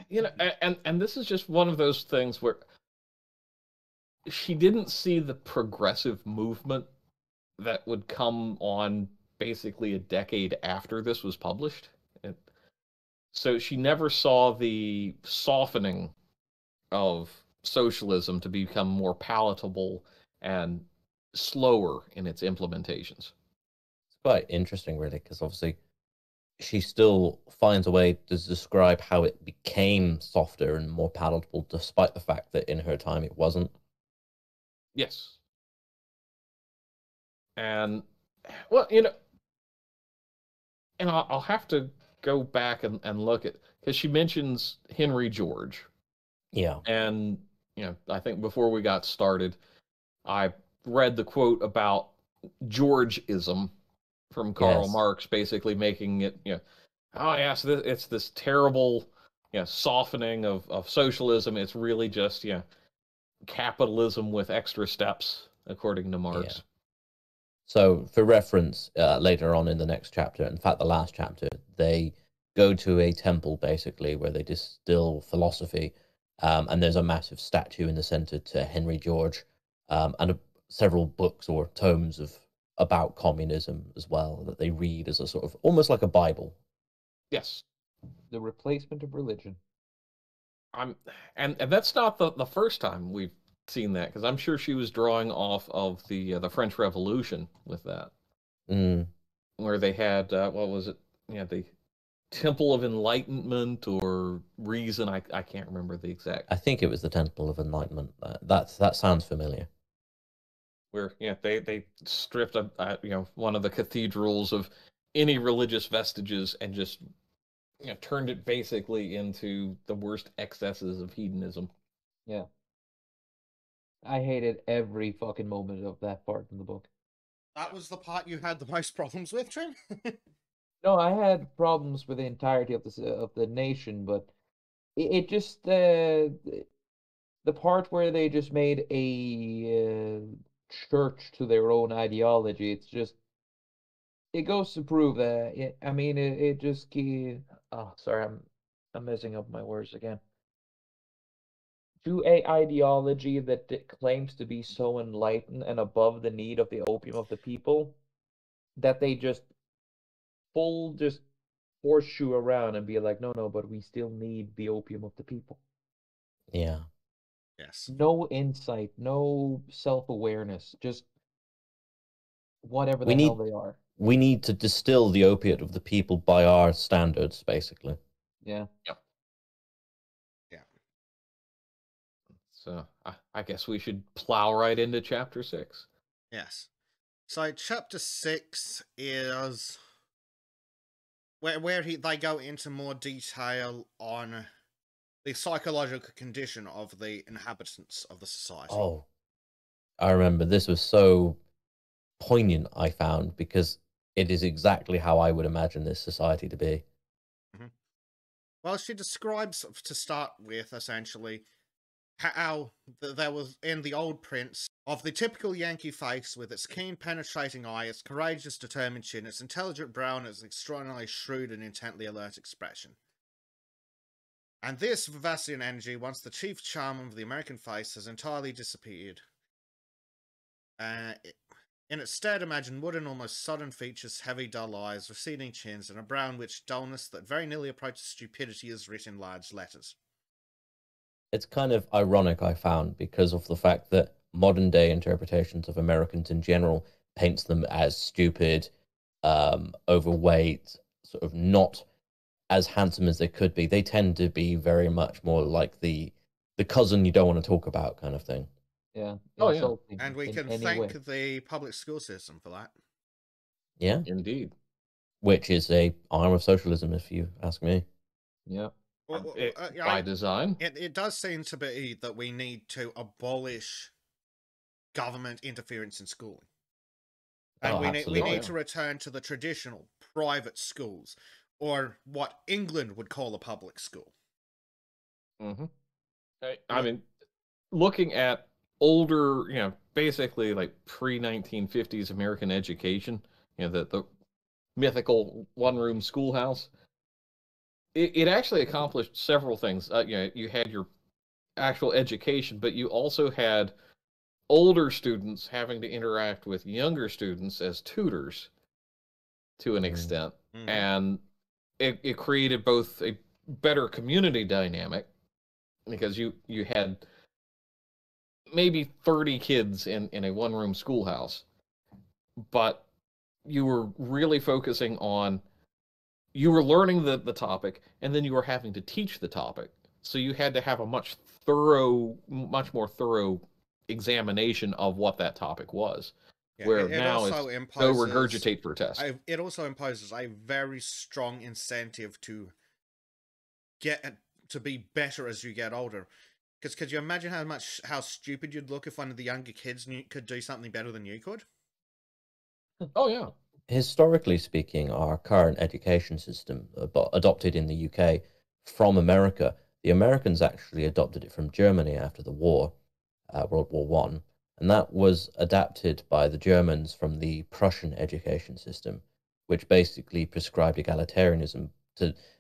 And this is just one of those things where she didn't see the progressive movement that would come on basically a decade after this was published. So she never saw the softening of socialism to become more palatable and slower in its implementations. It's quite interesting, really, because obviously she still finds a way to describe how it became softer and more palatable, despite the fact that in her time it wasn't. Yes. And, well, and I'll have to go back and look at, because she mentions Henry George. Yeah. And, I think before we got started, I read the quote about Georgeism from Karl Marx, basically making it, oh, yes, it's this terrible, softening of socialism. It's really just, capitalism with extra steps, according to Marx. Yeah. So, for reference, later on in the next chapter, in fact, the last chapter, they go to a temple, basically, where they distill philosophy, and there's a massive statue in the center to Henry George, and several books or tomes about communism as well that they read as a sort of, almost like a Bible. Yes. The replacement of religion. And that's not the first time we've seen that, because I'm sure she was drawing off of the French Revolution with that, where they had what was it? The Temple of Enlightenment or Reason. I can't remember the exact. I think it was the Temple of Enlightenment. That sounds familiar. Where they stripped one of the cathedrals of any religious vestiges and just turned it basically into the worst excesses of hedonism. Yeah. I hated every fucking moment of that part in the book. That was the part you had the most problems with, Trim? No, I had problems with the entirety of the nation, but it just the part where they just made a church to their own ideology. It's just it goes to prove that. It just oh, sorry, I'm messing up my words again. To a ideology that claims to be so enlightened and above the need of the opium of the people, that they just horseshoe around and be like, no, but we still need the opium of the people. Yeah. Yes. No insight, no self-awareness, just whatever the hell they are. We need to distill the opiate of the people by our standards, basically. Yeah. Yep. Yeah. So I guess we should plow right into chapter 6. Yes. So chapter 6 is where they go into more detail on the psychological condition of the inhabitants of the society. Oh, I remember this was so poignant, I found, because it is exactly how I would imagine this society to be. Mm-hmm. Well, she describes, to start with, essentially, how there was, in the old prince, of the typical Yankee face with its keen, penetrating eye, its courageous, determined chin, its intelligent brow, and its extraordinarily shrewd and intently alert expression. And this vivacity and energy, once the chief charm of the American face, has entirely disappeared. In its stead, imagine wooden, almost sodden features, heavy, dull eyes, receding chins, and a brow in which dullness that very nearly approaches stupidity is written in large letters. It's kind of ironic, I found, because of the fact that modern-day interpretations of Americans in general paints them as stupid, overweight, sort of not as handsome as they could be. They tend to be very much more like the cousin you don't want to talk about kind of thing. Yeah. Oh, yeah. And we can thank the public school system for that. Yeah. Indeed. Which is a arm of socialism, if you ask me. Yeah. By design. It does seem to be that we need to abolish government interference in schooling. And we need to return to the traditional private schools, or what England would call a public school. Mm-hmm. I mean, looking at older, basically like pre-1950s American education, the mythical one-room schoolhouse, it actually accomplished several things. You had your actual education, but you also had older students having to interact with younger students as tutors to an extent. Mm-hmm. And it created both a better community dynamic, because you had maybe 30 kids in a one-room schoolhouse, but you were really focusing on, you were learning the topic, and then you were having to teach the topic. So you had to have a much more thorough examination of what that topic was. Yeah, where now it's go regurgitate for a test. It also imposes a very strong incentive to get to be better as you get older. Because could you imagine how stupid you'd look if one of the younger kids could do something better than you could? Oh, yeah. Historically speaking, our current education system, adopted in the UK from America, the Americans actually adopted it from Germany after the war, World War One, and that was adapted by the Germans from the Prussian education system, which basically prescribed egalitarianism.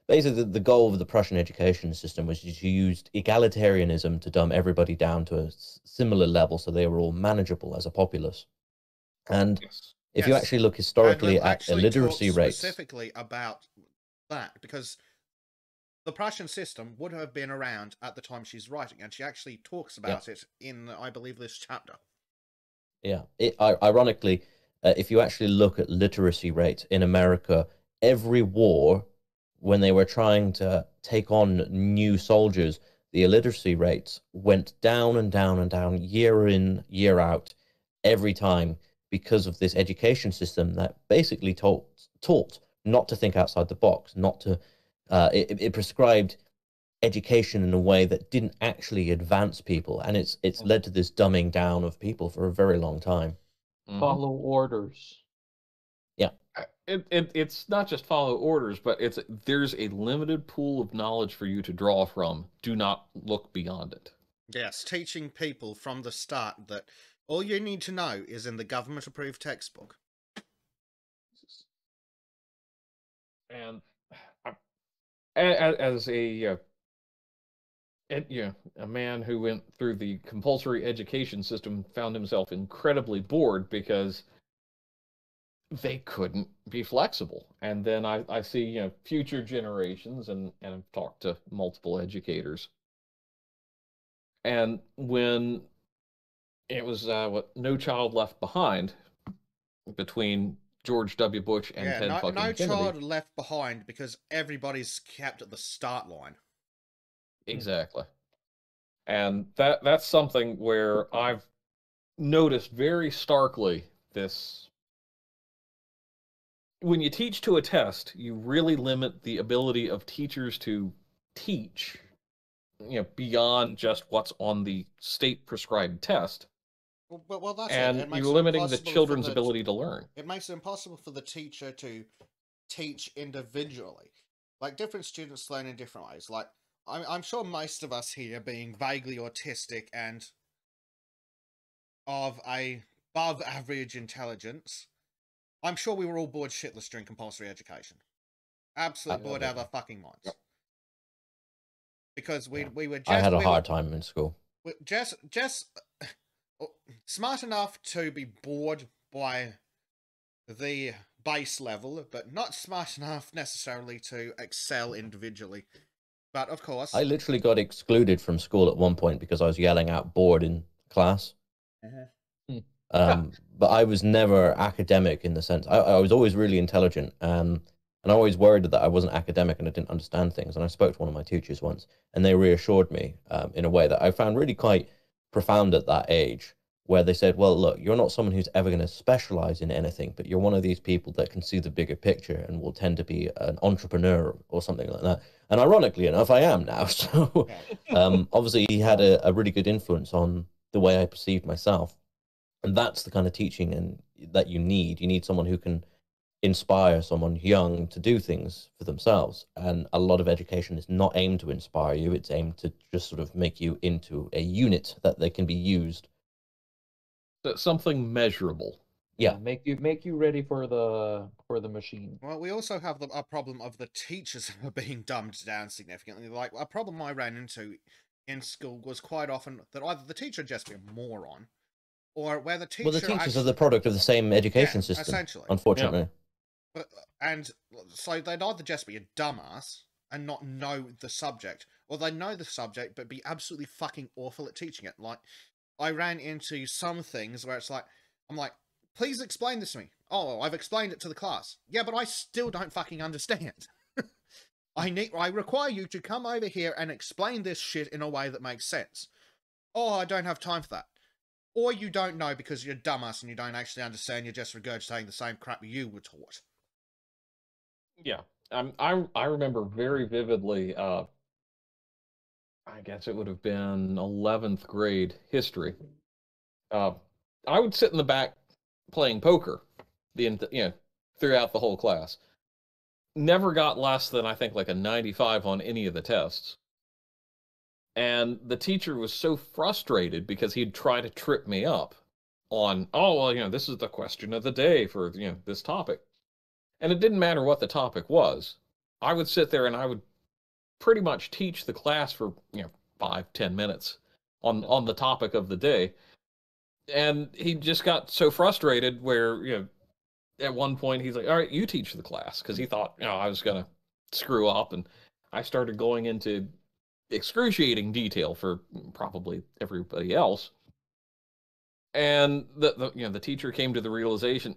Basically, the goal of the Prussian education system was to use egalitarianism to dumb everybody down to a similar level so they were all manageable as a populace. And if you actually look historically at illiteracy rates... specifically about that, because the Prussian system would have been around at the time she's writing, and she actually talks about it in, I believe, this chapter. Yeah. Ironically, if you actually look at literacy rates in America, every war, when they were trying to take on new soldiers, the illiteracy rates went down and down and down, year in, year out, every time, because of this education system that basically taught not to think outside the box, not to... It prescribed education in a way that didn't actually advance people, and it's led to this dumbing down of people for a very long time. Follow orders. Yeah. It's not just follow orders, but there's a limited pool of knowledge for you to draw from. Do not look beyond it. Yes, teaching people from the start that all you need to know is in the government-approved textbook. And as a a man who went through the compulsory education system found himself incredibly bored because they couldn't be flexible. And then I see, future generations, and I've talked to multiple educators. And when it was No Child Left Behind between George W. Bush and Ted fucking no Kennedy. child left behind because everybody's kept at the start line. Exactly. And that's something where I've noticed very starkly this. When you teach to a test, you really limit the ability of teachers to teach, beyond just what's on the state prescribed test. Well, that's and it. You're limiting the children's ability to learn. It makes it impossible for the teacher to teach individually. Like, different students learn in different ways. Like, I'm sure most of us here, being vaguely autistic and of a above average intelligence, I'm sure we were all bored shitless during compulsory education. Absolutely bored out of our fucking minds. Yep. Because we were just... I had a hard time in school. Just smart enough to be bored by the base level, but not smart enough necessarily to excel individually. But of course, I literally got excluded from school at one point because I was yelling out bored in class. But I was never academic in the sense. I was always really intelligent, and I always worried that I wasn't academic and I didn't understand things. And I spoke to one of my teachers once, and they reassured me in a way that I found really quite profound at that age, where they said, well, look, you're not someone who's ever going to specialize in anything, but you're one of these people that can see the bigger picture and will tend to be an entrepreneur or something like that. And ironically enough, I am now. So obviously he had a really good influence on the way I perceived myself. And that's the kind of teaching that you need. You need someone who can inspire someone young to do things for themselves. And a lot of education is not aimed to inspire you. It's aimed to just sort of make you into a unit that they can be used. Something measurable. Yeah, make you ready for the machine. Well, we also have a problem of the teachers being dumbed down significantly. Like, a problem I ran into in school was quite often that either the teacher just be a moron, or where the teacher... Well, the teachers are the product of the same education system, essentially. Unfortunately. Yeah. And so they'd either just be a dumbass and not know the subject, or they know the subject but be absolutely fucking awful at teaching it. Like, I ran into some things where it's like, I'm like, please explain this to me. Oh, I've explained it to the class. Yeah, but I still don't fucking understand. I require you to come over here and explain this shit in a way that makes sense. Oh, I don't have time for that. Or you don't know because you're a dumbass and you don't actually understand, you're just regurgitating the same crap you were taught. Yeah. I remember very vividly, I guess it would have been 11th grade history. I would sit in the back playing poker throughout the whole class. Never got less than, I think, like a 95 on any of the tests. And the teacher was so frustrated because he'd try to trip me up on, oh, well, this is the question of the day for, this topic. And it didn't matter what the topic was. I would sit there and I would pretty much teach the class for, 5-10 minutes on the topic of the day. And he just got so frustrated where, at one point he's like, all right, you teach the class. Because he thought, I was going to screw up. And I started going into excruciating detail for probably everybody else. And the teacher came to the realization,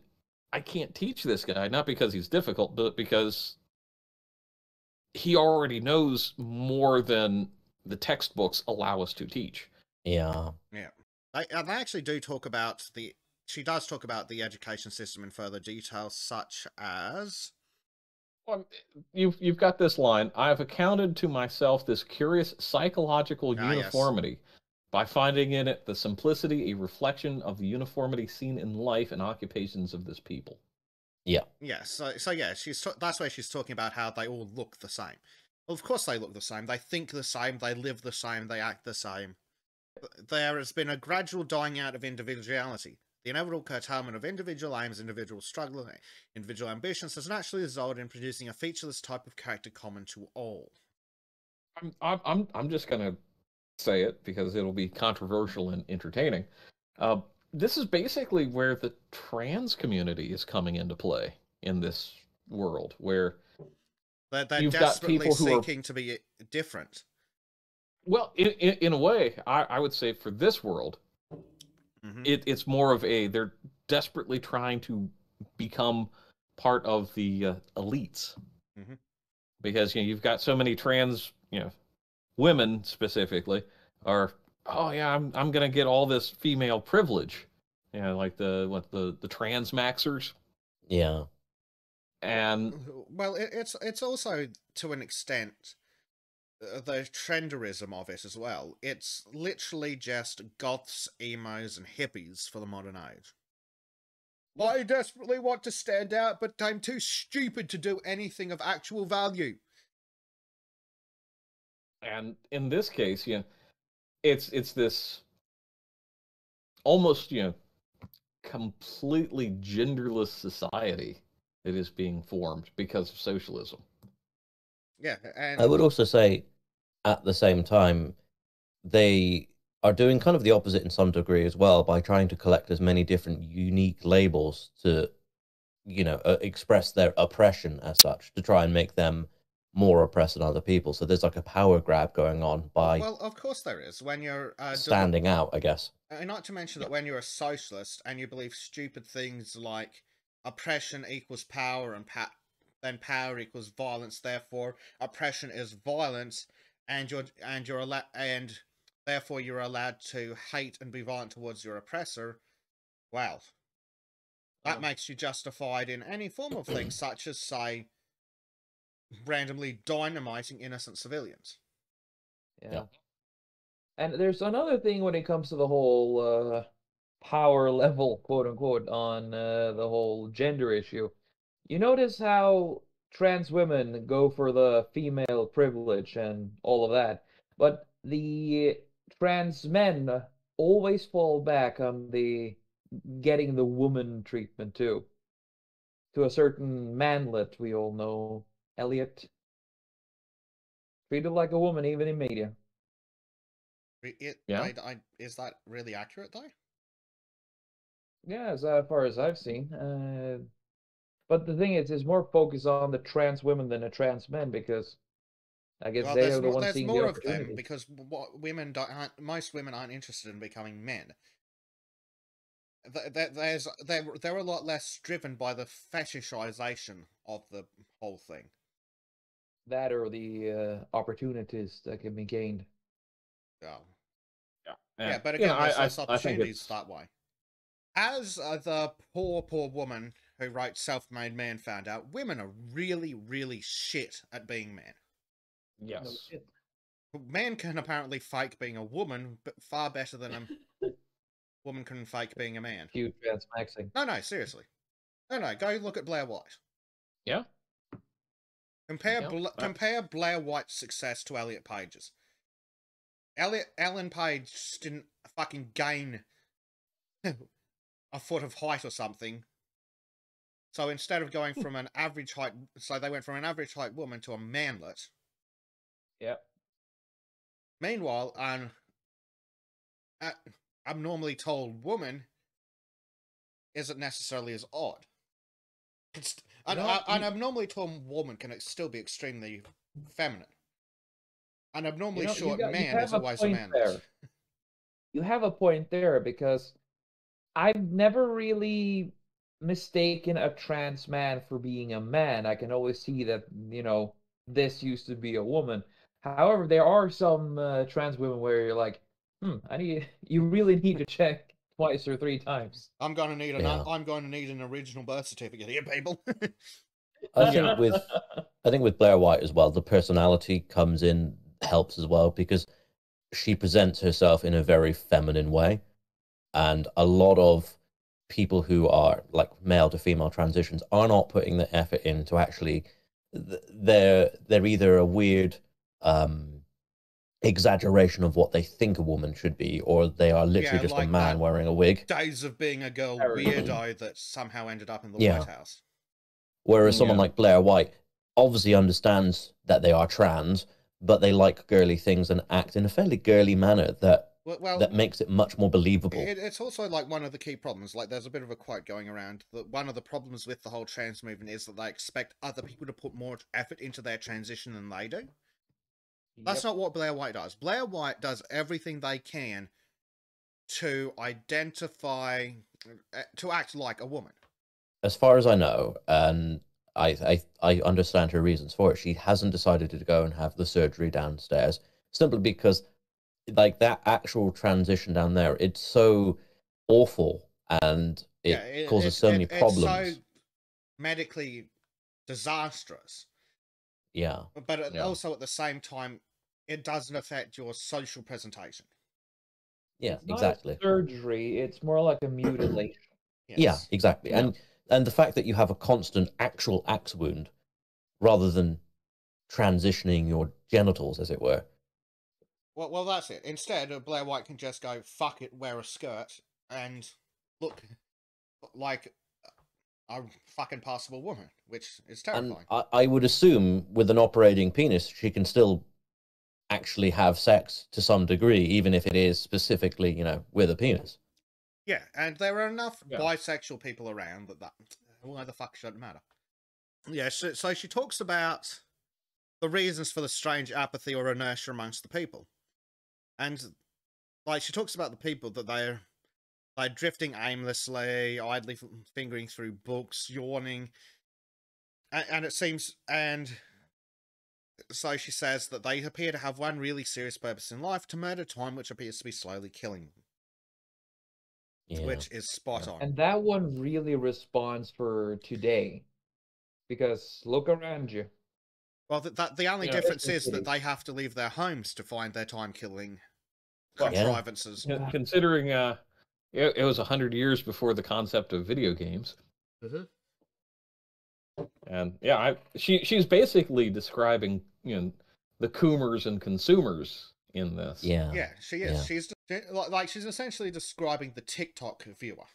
I can't teach this guy, not because he's difficult, but because he already knows more than the textbooks allow us to teach. Yeah. Yeah. They actually do talk about she does talk about the education system in further detail, such as... Well, you've got this line, I have accounted to myself this curious psychological uniformity by finding in it the simplicity, a reflection of the uniformity seen in life and occupations of this people. Yeah. Yeah, so yeah, that's where she's talking about how they all look the same. Well, of course they look the same. They think the same, they live the same, they act the same. There has been a gradual dying out of individuality. The inevitable curtailment of individual aims, individual struggle, individual ambitions has naturally resulted in producing a featureless type of character common to all. I'm just gonna say it because it'll be controversial and entertaining. This is basically where the trans community is coming into play in this world, where they're desperately seeking to be different. Well, in a way, I would say for this world, it's more of they're desperately trying to become part of the elites. Because you've got so many trans women specifically are, oh yeah, I'm gonna get all this female privilege, like the trans maxers. Yeah. And well, it's also to an extent the trenderism of it as well. It's literally just goths, emos, and hippies for the modern age. I desperately want to stand out, but I'm too stupid to do anything of actual value. And in this case, it's this almost completely genderless society that is being formed because of socialism. Yeah, and I would also say, at the same time, they are doing kind of the opposite in some degree as well by trying to collect as many different unique labels to, express their oppression as such, to try and make them more oppressed than other people. So there's like a power grab going on by... Well, of course there is. When you're... standing out, I guess. Not to mention that when you're a socialist and you believe stupid things like oppression equals power and then power equals violence, therefore oppression is violence, and therefore you're allowed to hate and be violent towards your oppressor, well, that makes you justified in any form of things, such as, say, randomly dynamiting innocent civilians. Yeah. And there's another thing when it comes to the whole power level, quote unquote, on the whole gender issue. You notice how trans women go for the female privilege and all of that, but the trans men always fall back on the getting the woman treatment too. To a certain manlet we all know, Elliot. Treated like a woman even in media. Is that really accurate, though? Yeah, as far as I've seen. But the thing is, it's more focused on the trans women than the trans men, because I guess they are the ones seeing the opportunity. There's more of them, because most women aren't interested in becoming men. They're a lot less driven by the fetishization of the whole thing. That or the opportunities that can be gained. Yeah, but again, there's less opportunities that way. As the poor woman who wrote Self-Made Man found out, women are really, really shit at being men. Yes. Men can apparently fake being a woman, but far better than a woman can fake being a man. Huge transmaxing. No, seriously. No, go look at Blair White. Yeah. Compare Blair White's success to Elliot Page's. Ellen Page didn't fucking gain a foot of height or something. So instead of going from an average height, so they went from an average height woman to a manlet. Yep. Meanwhile, an abnormally tall woman isn't necessarily as odd. An abnormally tall woman can still be extremely feminine. An abnormally short man is always a man. You have a point there, because I've never really mistaken a trans man for being a man. I can always see that, this used to be a woman. However, there are some trans women where you're like, you really need to check twice or three times. I'm going to need an original birth certificate here, people. I think with Blair White as well, the personality comes in, helps as well, because she presents herself in a very feminine way, and a lot of people who are like male to female transitions are not putting the effort into actually they're either a weird exaggeration of what they think a woman should be, or they are literally just like a man wearing a wig. Days of being a girl weirdo that somehow ended up in the White House. Whereas someone like Blair White obviously understands that they are trans, but they like girly things and act in a fairly girly manner that makes it much more believable. It's also like one of the key problems. Like, there's a bit of a quote going around that one of the problems with the whole trans movement is that they expect other people to put more effort into their transition than they do. That's not what Blair White does. Blair White does everything they can to identify, to act like a woman. As far as I know, and I understand her reasons for it, she hasn't decided to go and have the surgery downstairs, simply because, like, that actual transition down there, it's so awful, and it causes so many problems. It's so medically disastrous. Yeah. But also at the same time, it doesn't affect your social presentation. Yeah, it's not exactly. A surgery, it's more like a mutilation. Yes. Yeah, exactly. Yeah. And the fact that you have a constant actual axe wound rather than transitioning your genitals, as it were. Well, that's it. Instead, Blair White can just go, fuck it, wear a skirt, and look like a fucking passable woman, which is terrifying. And I would assume with an operating penis, she can still actually have sex to some degree, even if it is specifically, with a penis. Yeah, and there are enough bisexual people around that why the fuck shouldn't matter. Yeah, so she talks about the reasons for the strange apathy or inertia amongst the people. And, like, she talks about the people that they're drifting aimlessly, idly fingering through books, yawning. And it seems, and so she says that they appear to have one really serious purpose in life, to murder time, which appears to be slowly killing them. Yeah. Which is spot on. And that one really responds for today, because look around you. Well, the only difference is that they have to leave their homes to find their time-killing contrivances. Yeah. Considering it was 100 years before the concept of video games. Mm-hmm. And she's basically describing the coomers and consumers in this. Yeah, she is. Yeah. She's essentially describing the TikTok viewer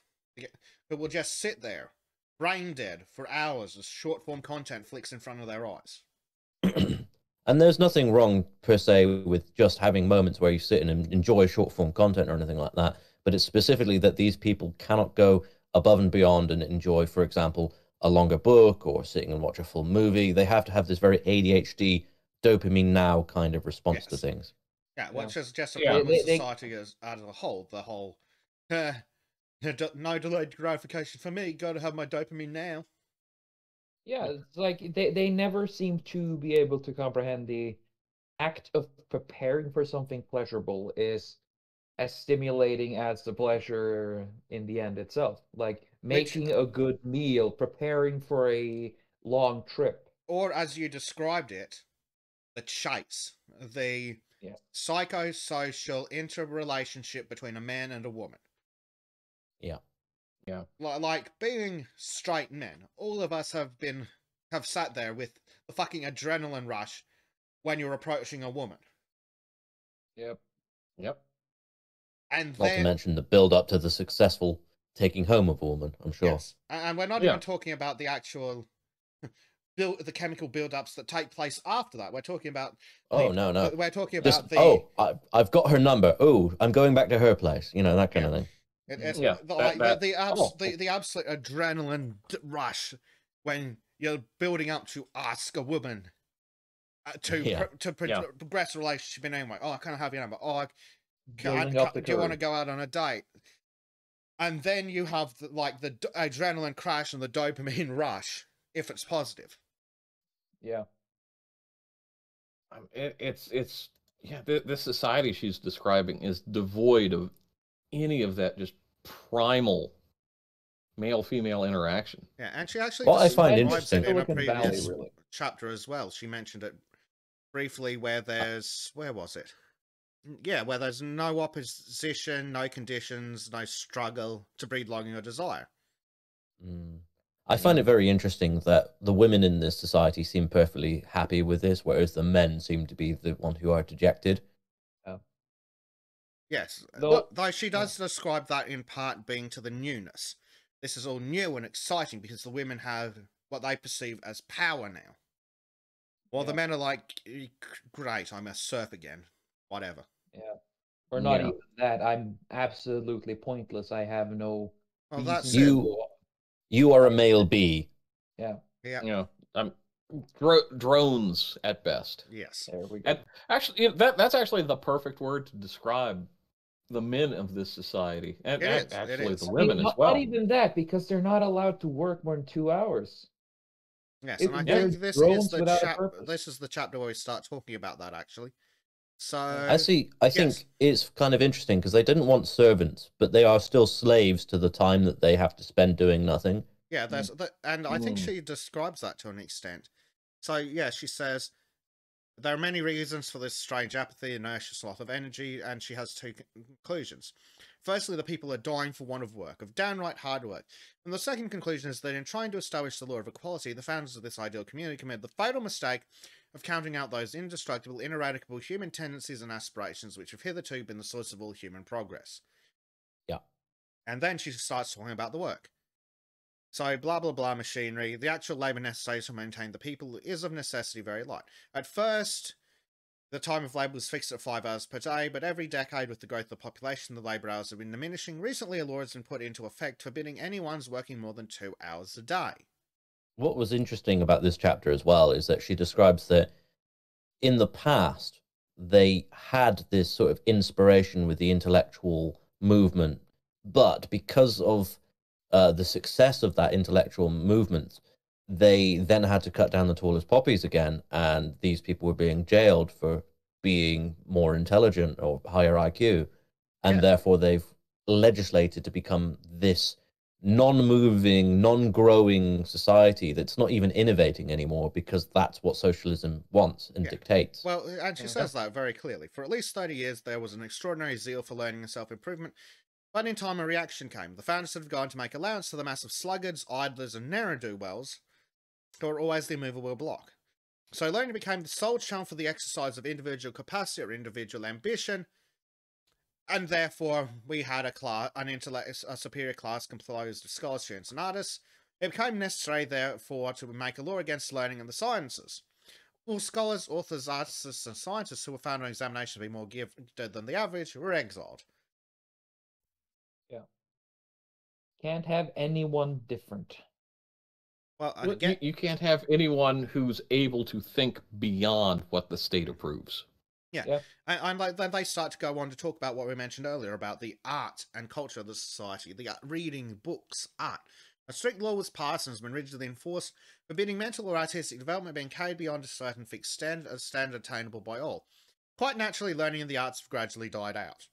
who will just sit there, brain dead, for hours as short-form content flicks in front of their eyes. And there's nothing wrong per se with just having moments where you sit and enjoy short-form content or anything like that. But it's specifically that these people cannot go above and beyond and enjoy, for example, a longer book or sitting and watch a full movie. They have to have this very ADHD, dopamine now kind of response to things. Yeah, which is just a problem with society as a whole. The whole, no delayed gratification for me, gotta have my dopamine now. Yeah, it's like they never seem to be able to comprehend the act of preparing for something pleasurable is as stimulating as the pleasure in the end itself. Like making a good meal, preparing for a long trip. Or as you described it, the chase. The psychosocial interrelationship between a man and a woman. Yeah. Yeah. Like being straight men, all of us have sat there with the fucking adrenaline rush when you're approaching a woman. Yep. And not to mention the build up to the successful taking home of a woman, I'm sure. Yes. And we're not even talking about the actual the chemical build-ups that take place after that. We're talking about no. We're talking about I've got her number. Oh, I'm going back to her place. That kind of thing. The absolute adrenaline rush when you're building up to ask a woman to progress a relationship in any way. Oh, I kind of have your number. Oh, do you want to go out on a date? And then you have the adrenaline crash and the dopamine rush if it's positive. Yeah. This society she's describing is devoid of any of that just primal male-female interaction. Yeah, and she actually I find interesting in a previous chapter as well. She mentioned it briefly where was it? Yeah, where there's no opposition, no conditions, no struggle to breed longing or desire. I find it very interesting that the women in this society seem perfectly happy with this, whereas the men seem to be the one who are dejected. Yes, though she does describe that in part being to the newness. This is all new and exciting because the women have what they perceive as power now. While the men are like, great, I must surf again. Whatever. Yeah. Or not even that. I'm absolutely pointless. I have no that's you are a male bee. Yeah. Yeah. Drones at best. Yes. There we go. And actually, that's actually the perfect word to describe the men of this society, and actually the women as well. Not even that, because they're not allowed to work more than 2 hours. Yes, and I think this is the chapter where we start talking about that, actually. So I think it's kind of interesting because they didn't want servants, but they are still slaves to the time that they have to spend doing nothing. Yeah, and I think she describes that to an extent. So yeah, she says there are many reasons for this strange apathy, inertia, loss of energy, and she has two conclusions. Firstly, the people are dying for want of work, of downright hard work. And the second conclusion is that in trying to establish the law of equality, the founders of this ideal community committed the fatal mistake of counting out those indestructible, ineradicable human tendencies and aspirations which have hitherto been the source of all human progress. Yeah. And then she starts talking about the work. So, blah, blah, blah, machinery. The actual labour necessary to maintain the people is of necessity very light. At first, the time of labour was fixed at 5 hours per day, but every decade with the growth of the population, the labour hours have been diminishing. Recently, a law has been put into effect forbidding anyone's working more than 2 hours a day. What was interesting about this chapter as well is that she describes that in the past, they had this sort of inspiration with the intellectual movement, but because of the success of that intellectual movement, they then had to cut down the tallest poppies again, and these people were being jailed for being more intelligent or higher IQ, and therefore they've legislated to become this non-moving, non-growing society that's not even innovating anymore, because that's what socialism wants and dictates. Well, and she says that very clearly. For at least 30 years, there was an extraordinary zeal for learning and self-improvement, but in time a reaction came. The founders had gone to make allowance for the mass of sluggards, idlers, and ne'er-do-wells who are always the immovable block. So learning became the sole channel for the exercise of individual capacity or individual ambition, and therefore we had a superior class composed of scholars, students, and artists. It became necessary, therefore, to make a law against learning and the sciences. All scholars, authors, artists, and scientists who were found on examination to be more gifted than the average were exiled. Yeah. Can't have anyone different. Well, again, you can't have anyone who's able to think beyond what the state approves. Yeah. And then they start to go on to talk about what we mentioned earlier about the art and culture of the society, the reading, books, art. A strict law was passed and has been rigidly enforced, forbidding mental or artistic development being carried beyond a certain fixed standard, a standard attainable by all. Quite naturally, learning in the arts have gradually died out.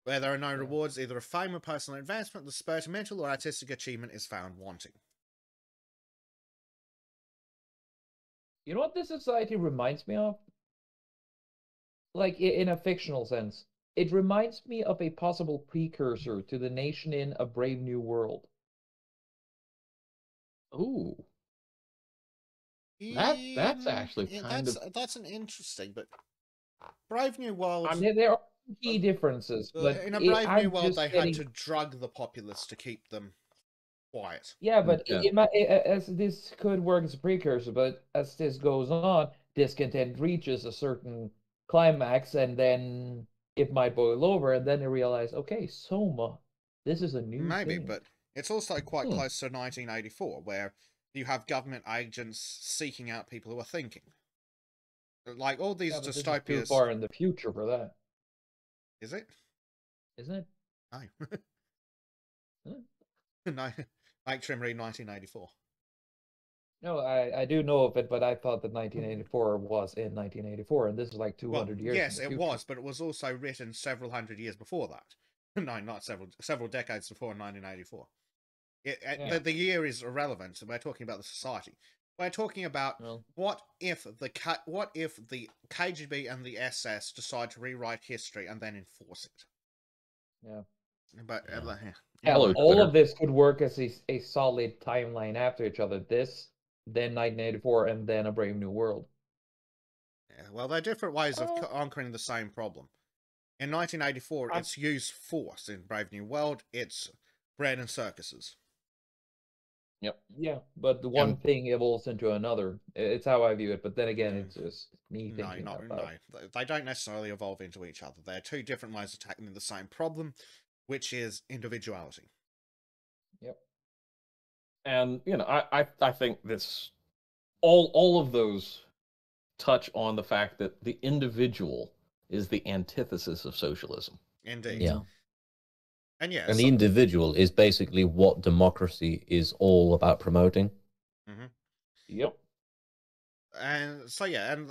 Where there are no rewards, either of fame or personal advancement, the spur to mental or artistic achievement is found wanting. You know what this society reminds me of? Like, in a fictional sense. It reminds me of a possible precursor to the nation in A Brave New World. Ooh. That's actually kind of... That's an interesting, but... Brave New World... I mean, there are key differences, but... In A Brave New World, they had to drug the populace to keep them quiet. Yeah, but as this could work as a precursor, but as this goes on, discontent reaches a certain climax, and then it might boil over, and then they realize, okay, Soma, this is a new thing. But it's also quite close to 1984, where you have government agents seeking out people who are thinking. Like all these dystopias. This is too far in the future for that. Is it? Isn't it? No. No. Like Trim read 1984. No, I do know of it, but I thought that 1984 was in 1984, and this is like 200 years. Yes, it was, but it was also written several hundred years before that. No, not several decades before 1984. The year is irrelevant. We're talking about the society. We're talking about what if the KGB and the SS decide to rewrite history and then enforce it. Yeah. But all of this could work as a solid timeline after each other. This, then 1984, and then A Brave New World. Yeah, well, they're different ways of conquering the same problem. In 1984, it's used force. In Brave New World, it's bread and circuses. Yep. Yeah, but the one thing evolves into another. It's how I view it. But then again, it's just me thinking about No. They don't necessarily evolve into each other. They're two different ways of tackling the same problem, which is individuality. Yep. And I think this all of those touch on the fact that the individual is the antithesis of socialism. Indeed. Yeah. And the individual is basically what democracy is all about promoting. Mm-hmm. Yep. And so and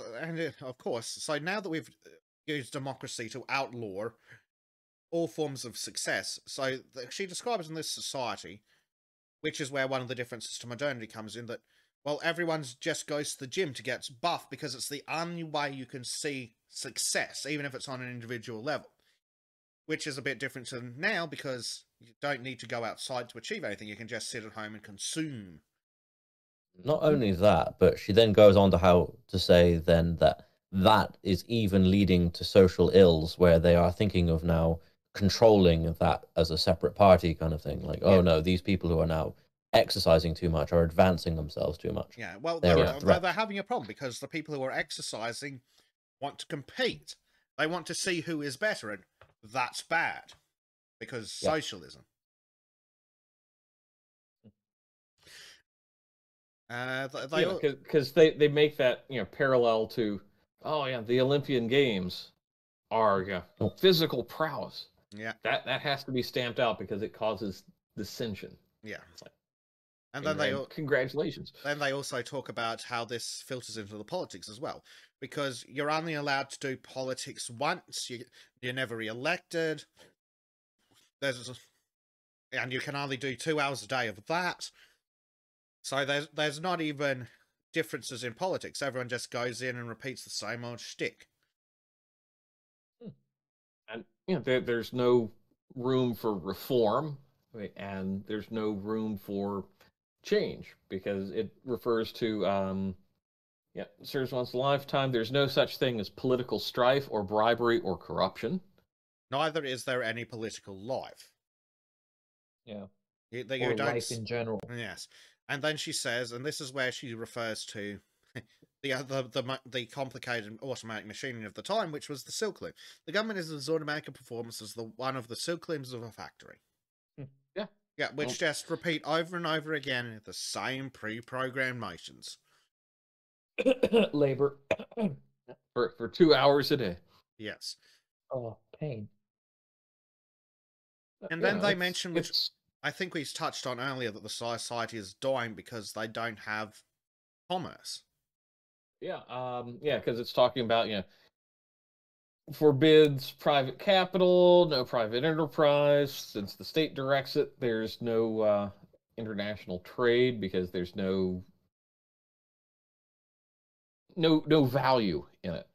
of course, so now that we've used democracy to outlaw all forms of success, so she describes in this society, which is where one of the differences to modernity comes in, that, well, everyone just goes to the gym to get buff because it's the only way you can see success, even if it's on an individual level. Which is a bit different to now, because you don't need to go outside to achieve anything. You can just sit at home and consume. Not only that, but she then goes on to say then that is even leading to social ills, where they are thinking of now controlling that as a separate party kind of thing. Like, oh no, these people who are now exercising too much are advancing themselves too much. Yeah, well, they're having a problem because the people who are exercising want to compete. They want to see who is better, and that's bad, because socialism. Because they make that parallel to the Olympian Games are physical prowess. Yeah, that has to be stamped out because it causes dissension. Yeah, and then congratulations. Then they also talk about how this filters into the politics as well, because you're only allowed to do politics once. You're never re-elected. And you can only do 2 hours a day of that. So there's not even differences in politics. Everyone just goes in and repeats the same old shtick. And there's no room for reform, and there's no room for change, because it refers to serves one's lifetime. There's no such thing as political strife or bribery or corruption. Neither is there any political life. Yeah. Or life in general. Yes. And then she says, and this is where she refers to the complicated automatic machinery of the time, which was the silk loom. The government is as automatic a performance as one of the silk looms of a factory. Yeah. Yeah, which just repeat over and over again the same pre-programmed motions. Labor. for 2 hours a day. Yes. Oh, pain. And then they mention, which I think we touched on earlier, that the society is dying because they don't have commerce. Yeah, because it's talking about, forbids private capital, no private enterprise. Since the state directs it, there's no international trade, because there's no value in it.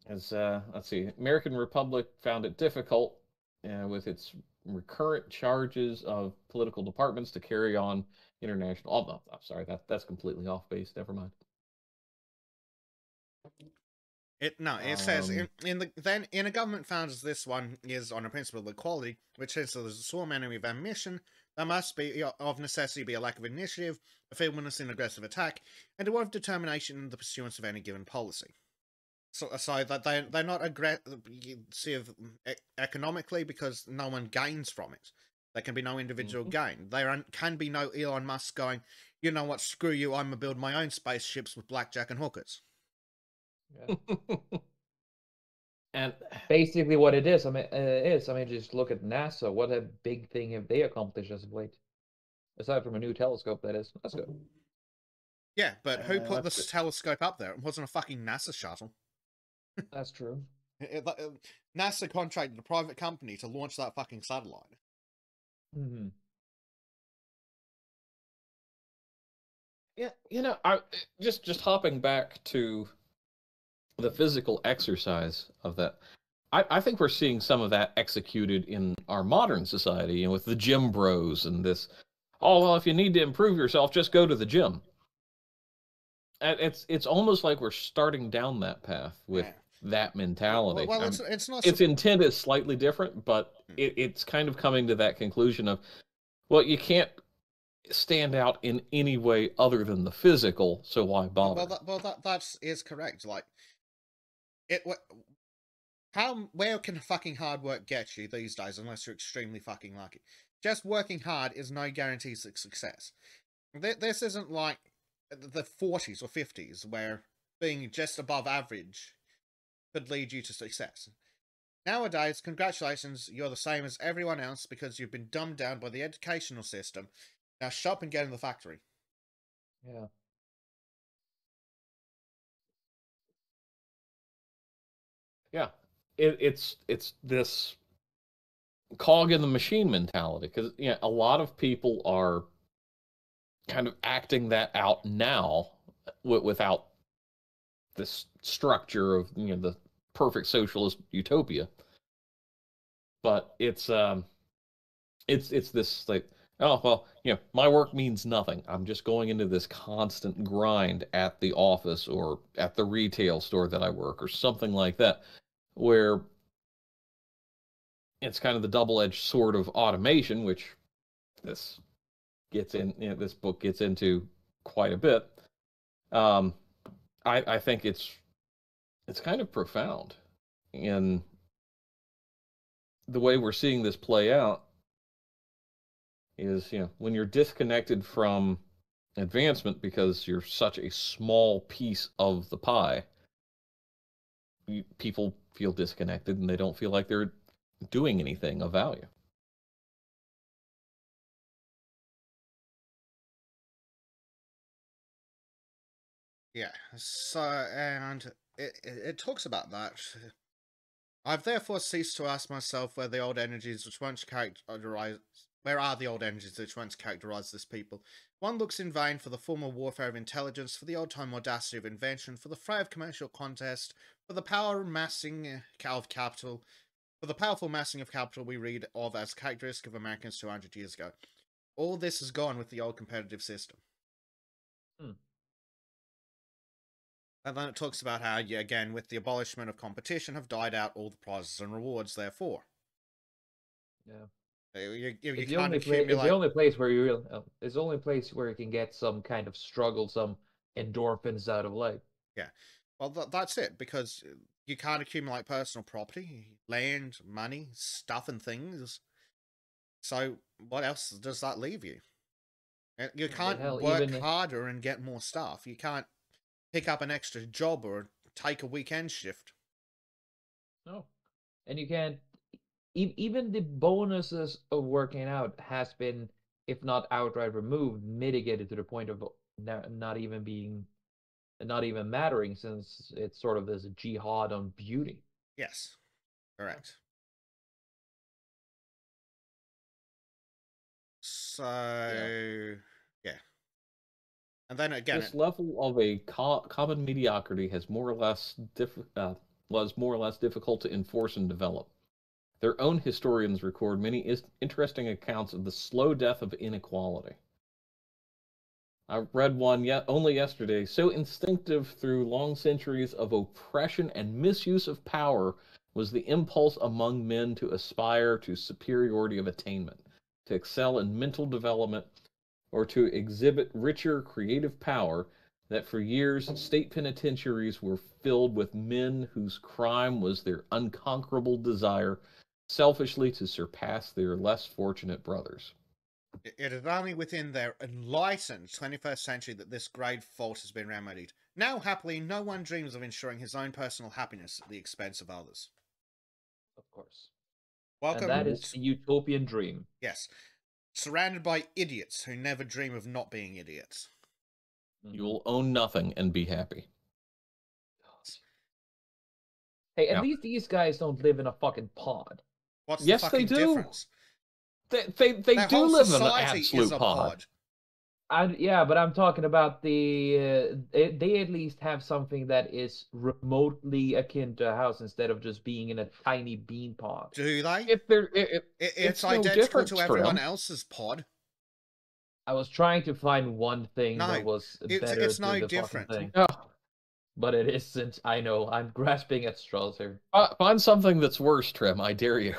As let's see, American Republic found it difficult with its recurrent charges of political departments to carry on international. Oh, no, I'm sorry, that's completely off base. Never mind. It says in a government founded as this one is on a principle of equality, which says that there's a sworn enemy of ambition, there must be of necessity be a lack of initiative, a feebleness in aggressive attack, and a want of determination in the pursuance of any given policy. So that they're not aggressive economically, because no one gains from it. There can be no individual gain. There can be no Elon Musk going, you know what, screw you, I'm gonna build my own spaceships with blackjack and hookers. Yeah. And basically what it is, just look at NASA. What a big thing have they accomplished as of late? Aside from a new telescope, that is. That's good. Yeah, but who put this telescope up there? It wasn't a fucking NASA shuttle. That's true. NASA contracted a private company to launch that fucking satellite. Mm-hmm. Yeah, I just hopping back to the physical exercise of that. I think we're seeing some of that executed in our modern society, with the gym bros and this. Oh well, if you need to improve yourself, just go to the gym. And it's almost like we're starting down that path with that mentality. Well, it's not. Its intent is slightly different, but it's kind of coming to that conclusion of, well, you can't stand out in any way other than the physical, so why bother? That is correct. Like, where can fucking hard work get you these days unless you're extremely fucking lucky? Just working hard is no guarantee of success. This isn't like the 40s or 50s where being just above average could lead you to success. Nowadays, congratulations, you're the same as everyone else because you've been dumbed down by the educational system. Now shut up and get in the factory. Yeah. Yeah. It's this cog in the machine mentality, because a lot of people are kind of acting that out now without this structure of the perfect socialist utopia. But it's this like, oh well, my work means nothing. I'm just going into this constant grind at the office or at the retail store that I work or something like that, where it's kind of the double-edged sword of automation, which this gets in. This book gets into quite a bit. I think it's kind of profound in the way we're seeing this play out. Is when you're disconnected from advancement because you're such a small piece of the pie, people feel disconnected and they don't feel like they're doing anything of value. Yeah, so, and it talks about that. I've therefore ceased to ask myself where the old energies which once characterized this people. One looks in vain for the former warfare of intelligence, for the old-time audacity of invention, for the fray of commercial contest, for the power massing of capital, for the powerful massing of capital we read of as characteristic of Americans 200 years ago. All this is gone with the old competitive system. And then it talks about how, again, with the abolishment of competition, have died out all the prizes and rewards, therefore. Yeah. It's the only place where it's the only place where you can get some kind of struggle, some endorphins out of life. Yeah. Well, that's it, because you can't accumulate personal property, land, money, stuff and things. So what else does that leave you? You can't work harder and get more stuff. You can't pick up an extra job or take a weekend shift. No. And you can't, even the bonuses of working out has been, if not outright removed, mitigated to the point of not even mattering, since it's sort of this jihad on beauty. Yes, correct. So, yeah. And then again, this level of a common mediocrity has more or less was more or less difficult to enforce and develop. Their own historians record many interesting accounts of the slow death of inequality. I read one only yesterday. So instinctive through long centuries of oppression and misuse of power was the impulse among men to aspire to superiority of attainment, to excel in mental development, or to exhibit richer creative power, that for years state penitentiaries were filled with men whose crime was their unconquerable desire selfishly to surpass their less fortunate brothers. It is only within their enlightened 21st century that this grave fault has been remedied. Now, happily, no one dreams of ensuring his own personal happiness at the expense of others. Of course. Welcome. And that is the utopian dream. Yes. Surrounded by idiots who never dream of not being idiots. You will own nothing and be happy. Hey, at least these guys don't live in a fucking pod. What's the fucking difference? They do live in an absolute pod. Yeah, but I'm talking about they at least have something that is remotely akin to a house instead of just being in a tiny bean pod. Do they? It's identical to everyone else's pod. I was trying to find one thing that was better. It's no different. Thing. Oh, but it isn't. I know. I'm grasping at straws here. Find something that's worse, Trim. I dare you.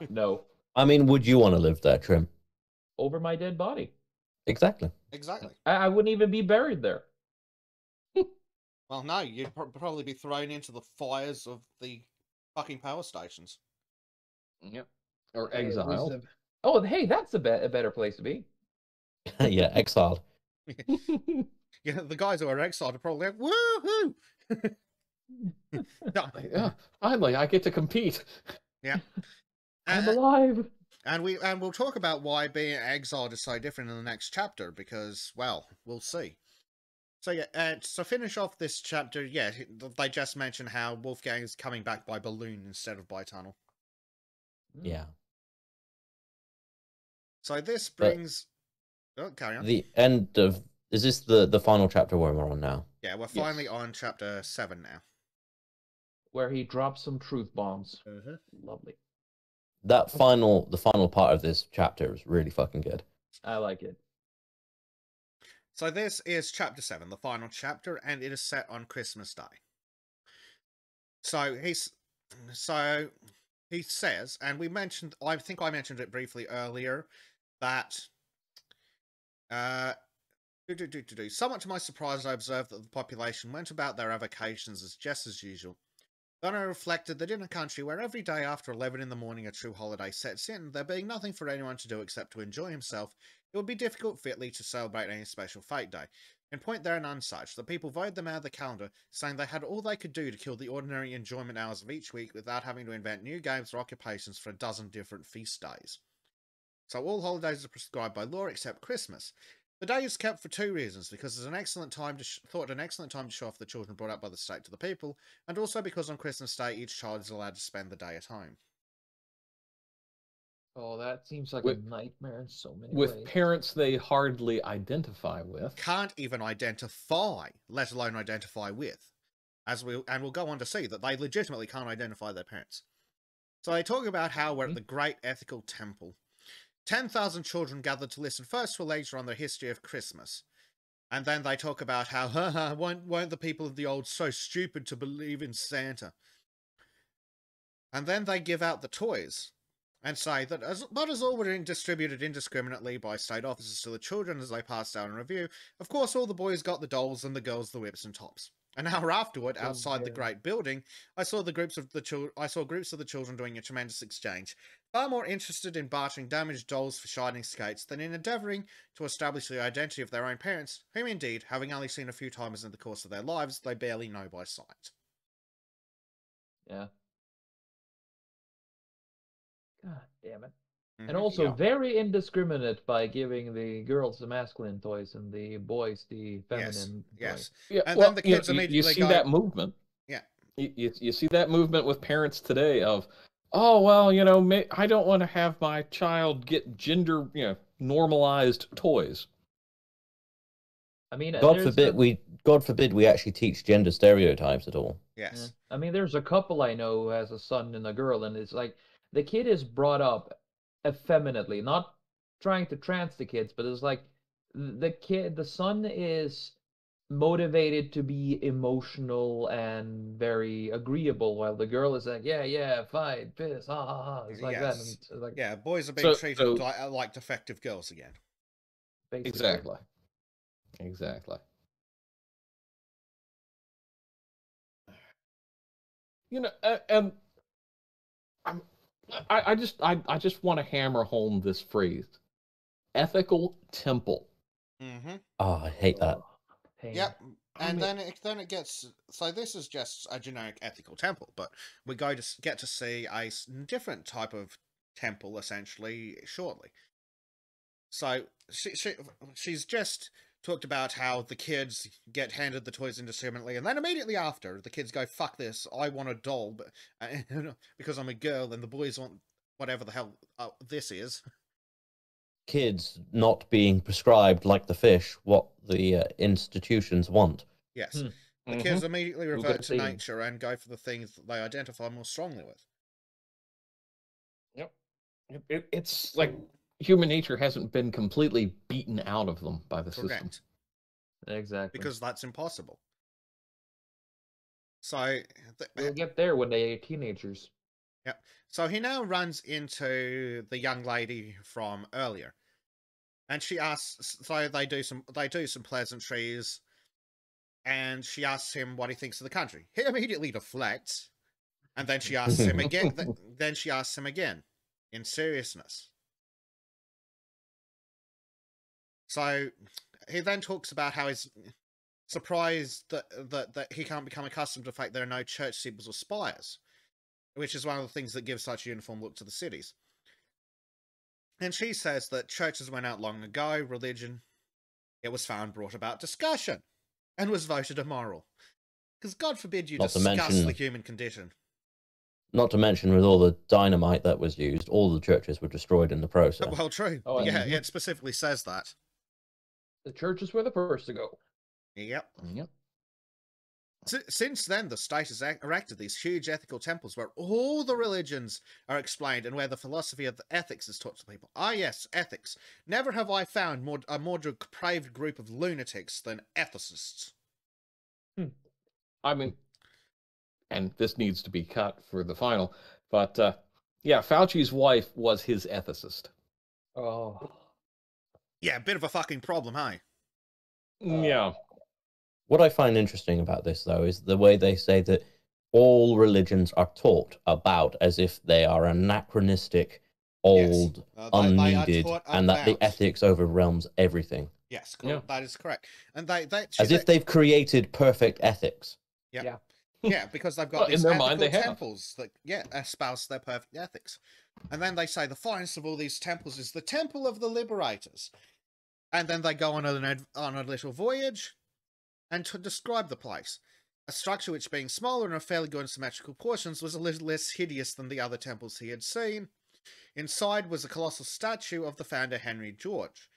No. I mean, would you want to live there, Trim? Over my dead body. Exactly. Exactly. I wouldn't even be buried there. Well, no, you'd probably be thrown into the fires of the fucking power stations. Yep. Or exiled. Oh, hey, that's a better place to be. Yeah, exiled. Yeah, the guys who are exiled are probably like, woohoo! Yeah, finally, I get to compete. Yeah. I'm alive. And we'll talk about why being exiled is so different in the next chapter, because, well, we'll see. So yeah, so finish off this chapter. Yeah, they just mentioned how Wolfgang is coming back by balloon instead of by tunnel. Yeah. So this brings. Carry on. The end of. Is this the final chapter where we're on now? Yeah, we're finally on chapter 7 now. Where he drops some truth bombs. Lovely. The final part of this chapter is really fucking good. I like it. So this is chapter 7, the final chapter, and it is set on Christmas Day. So he says, and we mentioned, I think I mentioned it briefly earlier, that somewhat to my surprise, I observed that the population went about their avocations as just as usual. Then I reflected that in a country where every day after 11 in the morning a true holiday sets in, there being nothing for anyone to do except to enjoy himself, it would be difficult fitly to celebrate any special fate day. In point there are none such. The people voted them out of the calendar, saying they had all they could do to kill the ordinary enjoyment hours of each week without having to invent new games or occupations for a dozen different feast days. So all holidays are prescribed by law except Christmas. The day is kept for 2 reasons, because it's an excellent time to show off the children brought up by the state to the people, and also because on Christmas Day each child is allowed to spend the day at home. Oh, that seems like a nightmare in so many ways. With parents they hardly identify with. Can't even identify, let alone identify with. We'll go on to see that they legitimately can't identify their parents. So they talk about how we're at the Great Ethical Temple. 10,000 children gathered to listen first to a lecture on the history of Christmas. And then they talk about how, weren't the people of the old so stupid to believe in Santa? And then they give out the toys and say that as all were distributed indiscriminately by state officers to the children as they passed out in review, of course all the boys got the dolls and the girls the whips and tops. An hour afterward, outside the great building, I saw groups of the children doing a tremendous exchange, far more interested in bartering damaged dolls for shining skates than in endeavouring to establish the identity of their own parents, whom indeed, having only seen a few times in the course of their lives, they barely know by sight. Yeah. God damn it. And also very indiscriminate by giving the girls the masculine toys and the boys the feminine toys. Yes. Yeah, and then the kids immediately you see go, that movement. Yeah. You see that movement with parents today of, oh, well, I don't want to have my child get gender, normalized toys. I mean, God forbid we actually teach gender stereotypes at all. Yes. I mean, there's a couple I know who has a son and a girl, and it's like the kid is brought up effeminately, not trying to trans the kids, but it's like the son is motivated to be emotional and very agreeable, while the girl is like, yeah, fight, piss, ha ha ha. It's like that. And it's like, yeah, boys are being treated like defective girls again. Basically. Exactly. And I just want to hammer home this phrase: ethical temple. Mm-hmm. Oh, I hate that. Yep. And then it gets, so this is just a generic ethical temple, but we get to see a different type of temple essentially shortly. So she's just talked about how the kids get handed the toys indiscriminately, and then immediately after, the kids go, fuck this, I want a doll, but because I'm a girl, and the boys want whatever the hell this is. Kids not being prescribed, like the fish, what the institutions want. Yes. The kids immediately revert to nature and go for the things that they identify more strongly with. Yep. It's like human nature hasn't been completely beaten out of them by the system. Exactly. Because that's impossible. So we'll get there when they're teenagers. Yeah. So he now runs into the young lady from earlier, and she asks. So they do some pleasantries, and she asks him what he thinks of the country. He immediately deflects, and then she asks him again. Then she asks him again, in seriousness. So he then talks about how he's surprised that he can't become accustomed to the fact there are no church steeples or spires, which is one of the things that gives such a uniform look to the cities. And she says that churches went out long ago, religion, it was found brought about discussion, and was voted immoral. Because God forbid you discuss the human condition. Not to mention, with all the dynamite that was used, all the churches were destroyed in the process. Well, true. Oh, yeah, it specifically says that. The churches were the first to go. Yep. Since then, the state has erected these huge ethical temples where all the religions are explained and where the philosophy of the ethics is taught to people. Ah, yes, ethics. Never have I found a more depraved group of lunatics than ethicists. I mean, and this needs to be cut for the final, but yeah, Fauci's wife was his ethicist. Oh. Yeah, a bit of a fucking problem, hey? Yeah. What I find interesting about this, though, is the way they say that all religions are taught about as if they are anachronistic, old, unneeded, and that the ethics overwhelms everything. Yes, that is correct. And as if they've created perfect ethics. Yeah. Yeah, because they've got these ethical temples that espouse their perfect ethics. And then they say the finest of all these temples is the Temple of the Liberators. And then they go on a little voyage and to describe the place. A structure which, being smaller and of fairly good and symmetrical portions, was a little less hideous than the other temples he had seen. Inside was a colossal statue of the founder Henry George.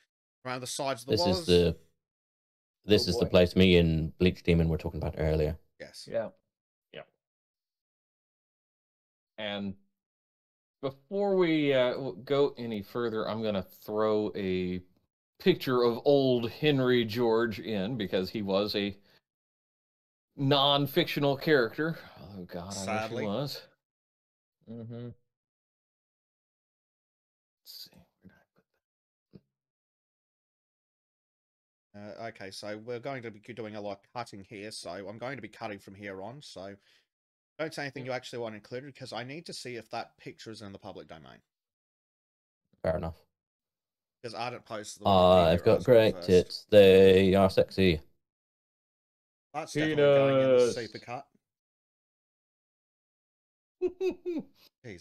Around the sides of the walls... This is the place me and Bleach Demon were talking about earlier. Yes. Yeah. And before we go any further, I'm going to throw a picture of old Henry George in, because he was a non-fictional character. Oh, God, sadly. I wish he was. Mm-hmm. Let's see. Where did I put that? Okay, so we're going to be doing a lot of cutting here, so I'm going to be cutting from here on, so don't say anything you actually want included, because I need to see if that picture is in the public domain. Fair enough. Because I didn't post the I've got great tits. They are sexy. That's definitely going in the supercut. Do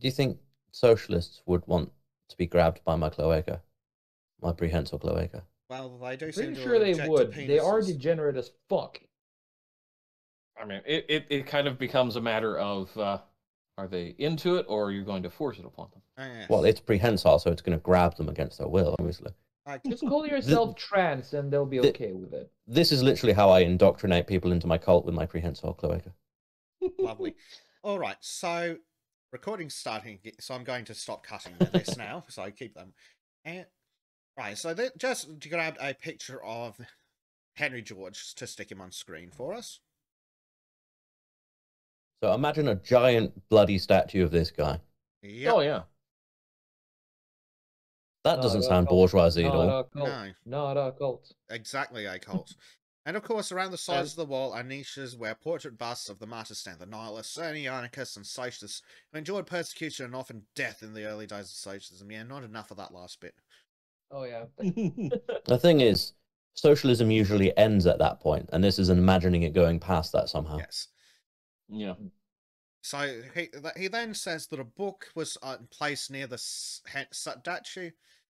you think socialists would want to be grabbed by my cloaca? My prehensile cloaca? Well, they do seem to sure they would. They are degenerate as fuck. I mean, it kind of becomes a matter of, are they into it, or are you going to force it upon them? Yes. Well, it's prehensile, so it's going to grab them against their will, obviously. Just call yourself trans, and they'll be okay with it. This is literally how I indoctrinate people into my cult with my prehensile cloaca. Lovely. All right, so recording's starting, so I'm going to stop cutting this now, so I keep them. And right, so they just grabbed a picture of Henry George to stick him on screen for us. So imagine a giant bloody statue of this guy. Yep. Oh, yeah. That doesn't sound bourgeoisie at all. No. Not a cult. Exactly a cult. And of course, around the sides of the wall are niches where portrait busts of the martyrs stand, the nihilists, anarchists, and socialists who endured persecution and often death in the early days of socialism. Yeah, not enough of that last bit. Oh, yeah. The thing is, socialism usually ends at that point, and this is imagining it going past that somehow. Yes. Yeah. So he then says that a book was placed near the statue,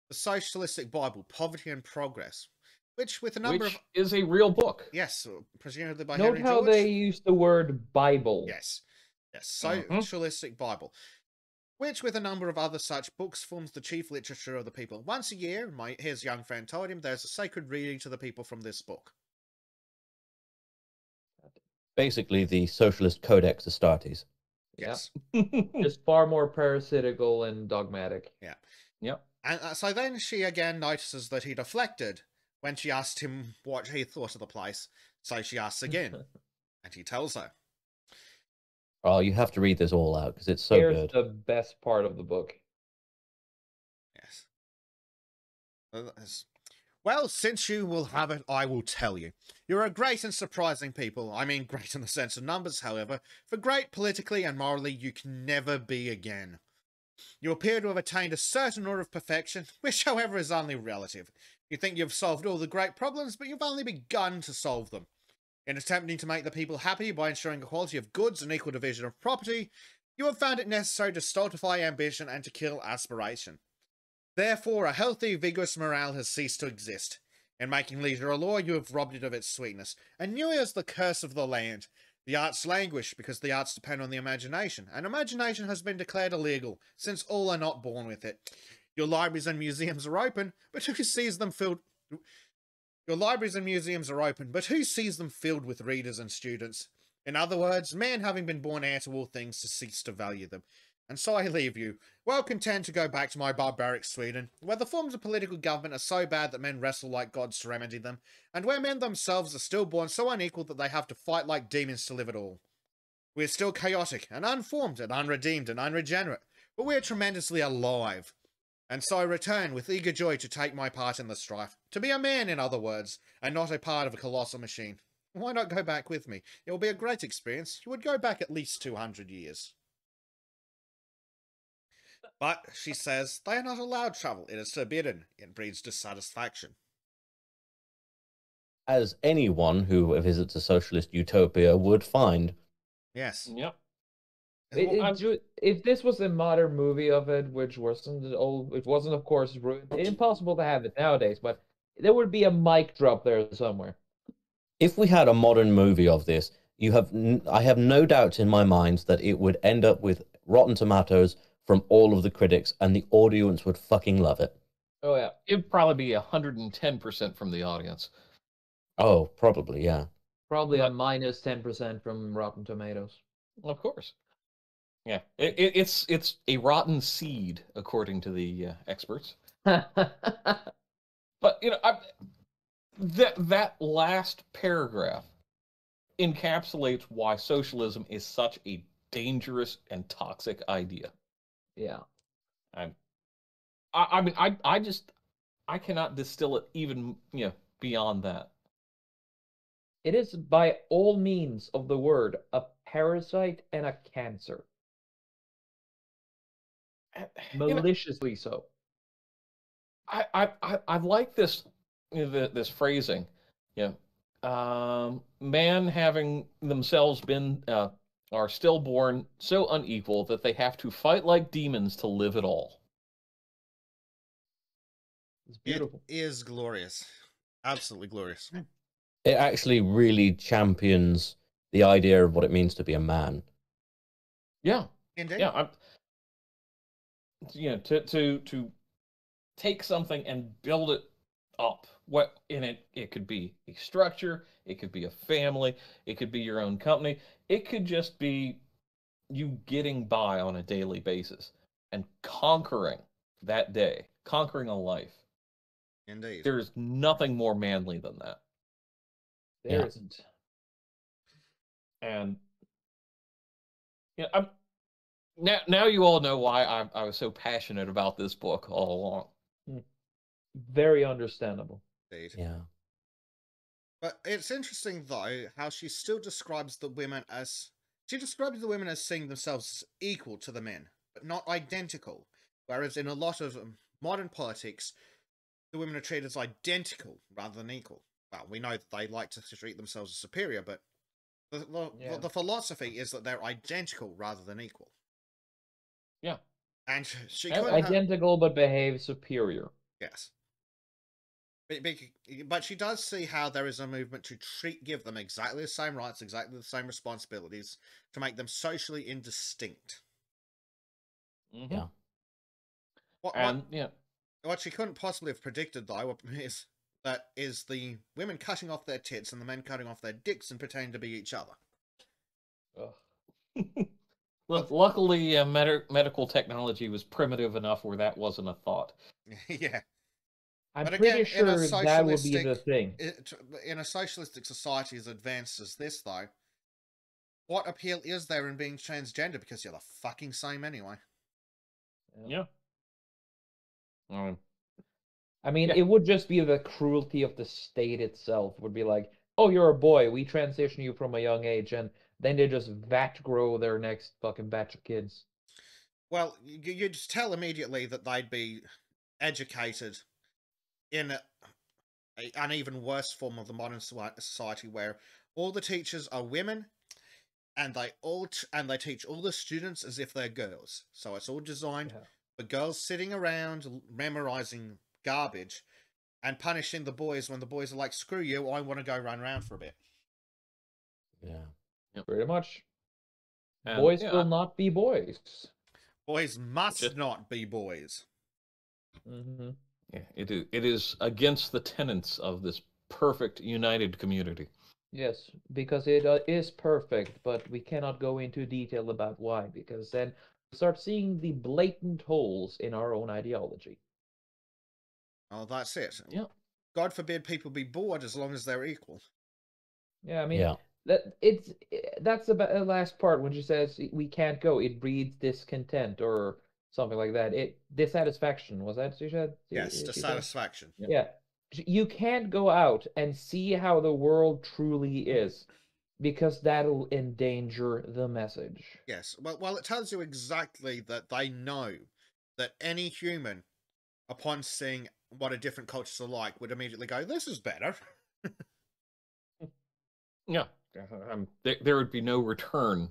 the Socialistic Bible, Poverty and Progress, which with a number which is a real book. Yes, presumably by Henry George. Note how they use the word Bible. Yes. Socialistic Bible, which with a number of other such books forms the chief literature of the people. Once a year, his young friend told him, there's a sacred reading to the people from this book. Basically, the Socialist Codex Astartes. Yes. Just far more parasitical and dogmatic. Yeah. Yep. And so then she again notices that he deflected When she asked him what he thought of the place, so she asks again, and he tells her. Oh, you have to read this all out, because it's so Here's good. the best part of the book. Yes. Well, since you will have it, I will tell you. You're a great and surprising people. I mean, great in the sense of numbers, however. For great politically and morally, you can never be again. You appear to have attained a certain order of perfection, which, however, is only relative. You think you've solved all the great problems, but you've only begun to solve them. In attempting to make the people happy by ensuring equality of goods and equal division of property, you have found it necessary to stultify ambition and to kill aspiration. Therefore, a healthy, vigorous morale has ceased to exist. In making leisure a law, you have robbed it of its sweetness, and new is the curse of the land. The arts languish because the arts depend on the imagination, and imagination has been declared illegal, since all are not born with it. Your libraries and museums are open, but who sees them filled... Your libraries and museums are open, but who sees them filled with readers and students? In other words, man having been born heir to all things has ceased to value them. And so I leave you, well content to go back to my barbaric Sweden, where the forms of political government are so bad that men wrestle like gods to remedy them, and where men themselves are still born so unequal that they have to fight like demons to live at all. We are still chaotic, and unformed, and unredeemed, and unregenerate, but we are tremendously alive. And so I return with eager joy to take my part in the strife, to be a man, in other words, and not a part of a colossal machine. Why not go back with me? It will be a great experience. You would go back at least 200 years. But, she says, they are not allowed travel. It is forbidden. It breeds dissatisfaction. As anyone who visits a socialist utopia would find. Yes. Yep. If this was a modern movie of it, which wasn't it wasn't, of course, impossible to have it nowadays, but there would be a mic drop there somewhere. If we had a modern movie of this, I have no doubt in my mind that it would end up with Rotten Tomatoes from all of the critics, and the audience would fucking love it. Oh, yeah. It'd probably be 110% from the audience. Oh, probably, yeah. Probably a minus 10% from Rotten Tomatoes. Of course. Yeah, it's a rotten seed, according to the experts. But, you know, that last paragraph encapsulates why socialism is such a dangerous and toxic idea. Yeah. I mean, I cannot distill it even, beyond that. It is, by all means of the word, a parasite and a cancer. Maliciously so. I like this, this phrasing. Man having themselves been are stillborn so unequal that they have to fight like demons to live at all. It's beautiful. It is glorious. Absolutely glorious. It actually really champions the idea of what it means to be a man. Yeah. Indeed. Yeah. To take something and build it up. What in it could be a structure, it could be a family, it could be your own company, it could just be you getting by on a daily basis and conquering that day, conquering a life. Indeed. There is nothing more manly than that. There isn't. And now you all know why I was so passionate about this book all along. Very understandable. Indeed. Yeah. But it's interesting, though, how she still describes the women as... She describes the women as seeing themselves as equal to the men, but not identical. Whereas in a lot of modern politics, the women are treated as identical rather than equal. Well, we know that they like to treat themselves as superior, but the philosophy is that they're identical rather than equal. Yeah. And she identical but behave superior. Yes. But she does see how there is a movement to give them exactly the same rights, exactly the same responsibilities, to make them socially indistinct. Mm-hmm. Yeah. What she couldn't possibly have predicted, though, is the women cutting off their tits and the men cutting off their dicks and pretending to be each other. Luckily, medical technology was primitive enough where that wasn't a thought. Yeah. I'm but pretty again, sure that would be the thing. In a socialistic society as advanced as this, though, what appeal is there in being transgender? Because you're the fucking same anyway. Yeah. I mean, it would just be the cruelty of the state itself. Would be like, oh, you're a boy, we transition you from a young age, and then they just vat grow their next fucking batch of kids. Well, you'd tell immediately that they'd be educated in an even worse form of the modern society, where all the teachers are women, and they teach all the students as if they're girls. So it's all designed for girls sitting around memorizing garbage and punishing the boys when the boys are like, "Screw you! I want to go run around for a bit." Yeah, pretty much. And, boys will not be boys. Boys must not be boys. Mm-hmm. Yeah, it is against the tenets of this perfect united community. Yes, because it is perfect, but we cannot go into detail about why, because then we start seeing the blatant holes in our own ideology. Oh, that's it. Yeah. God forbid people be bored as long as they're equal. Yeah, I mean, that's the last part when she says we can't go. It breeds discontent or something like that. Dissatisfaction, was that she said? Yes, dissatisfaction. Yeah. You can't go out and see how the world truly is, because that'll endanger the message. Yes, well, it tells you exactly that they know that any human, upon seeing what a different cultures are like, would immediately go, "This is better." Yeah, there would be no return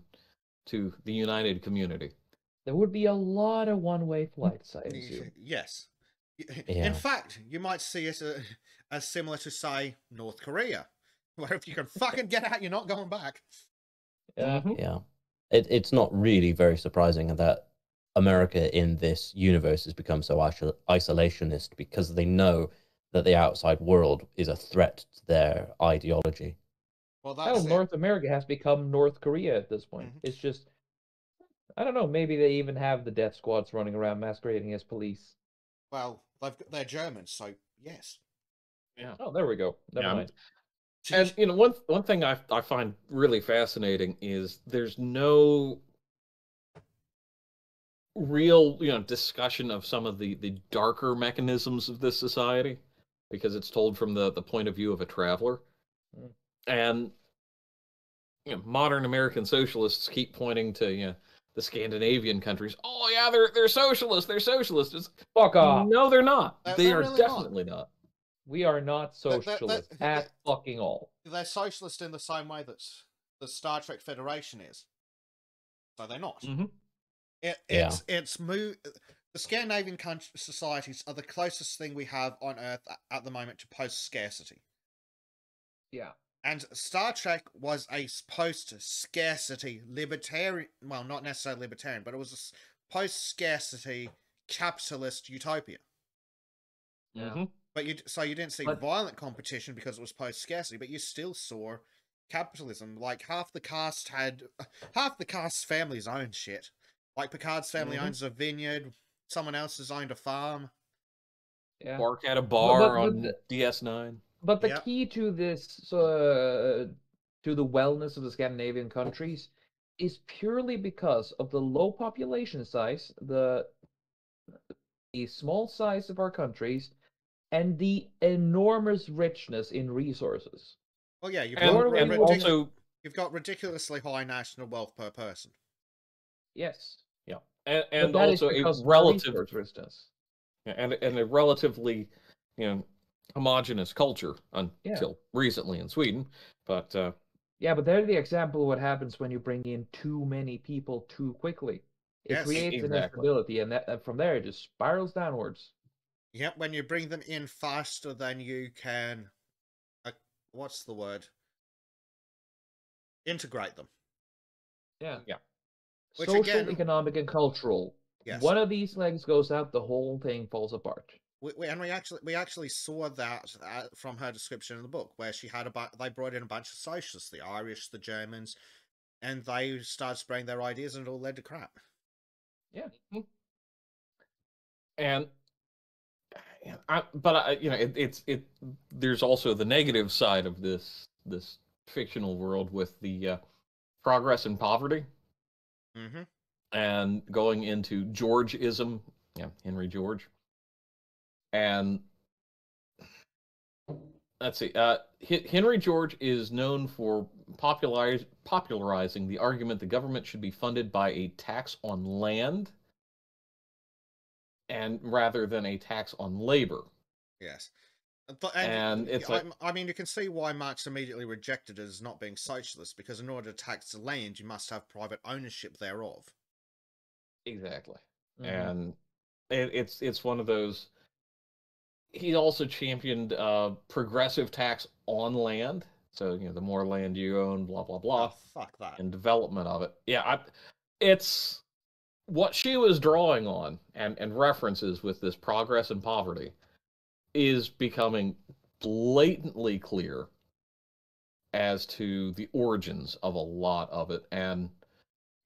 to the united community. There would be a lot of one-way flights, I assume. Yes. In fact, you might see it as similar to, say, North Korea, where if you can fucking get out, you're not going back. Yeah. It's not really very surprising that America in this universe has become so isolationist, because they know that the outside world is a threat to their ideology. Well, North America has become North Korea at this point. It's just, I don't know, maybe they even have the death squads running around masquerading as police. Well, they're Germans, so yes. Yeah. Oh, there we go. Never mind. And one thing I find really fascinating is there's no real discussion of some of the darker mechanisms of this society, because it's told from the point of view of a traveler. And modern American socialists keep pointing to the Scandinavian countries. Oh yeah, they're socialists. They're socialists. It's, fuck off. No, they're not. They are really definitely not. We are not socialists at fucking all. They're socialist in the same way that the Star Trek Federation is. So they're not. The Scandinavian societies are the closest thing we have on Earth at the moment to post-scarcity. Yeah. And Star Trek was a post-scarcity libertarian, well, not necessarily libertarian, but it was a post-scarcity capitalist utopia. Yeah. But you didn't see violent competition because it was post-scarcity, but you still saw capitalism. Like half the cast's families owned shit. Like Picard's family owns a vineyard, someone else has owned a farm. Yeah. Bark at a bar on DS9. But the key to this, to the wellness of the Scandinavian countries, is purely because of the low population size, the small size of our countries, and the enormous richness in resources. Well, yeah, you've got ridiculously high national wealth per person. Yes. Yeah, and also a relative and a relatively homogenous culture until recently in Sweden, but yeah, but there's the example of what happens when you bring in too many people too quickly. It creates an instability, and that from there it just spirals downwards. Yep, when you bring them in faster than you can, what's the word? Integrate them. Yeah. Which, social, economic, and cultural. Yes. One of these legs goes out, the whole thing falls apart. We actually saw that from her description in the book, where she had they brought in a bunch of socialists, the Irish, the Germans, and they started spreading their ideas, and it all led to crap. Yeah. And There's also the negative side of this fictional world with the progress and poverty, and going into Georgeism, Henry George, and let's see, Henry George is known for popularizing the argument the government should be funded by a tax on land, and rather than a tax on labor. Yes. And it's I mean, you can see why Marx immediately rejected it as not being socialist, because in order to tax the land, you must have private ownership thereof. Exactly. And it's one of those. He also championed progressive tax on land. So, the more land you own, blah, blah, blah. Oh, fuck that. And development of it. Yeah, it's what she was drawing on and references with this progress and poverty is becoming blatantly clear as to the origins of a lot of it, and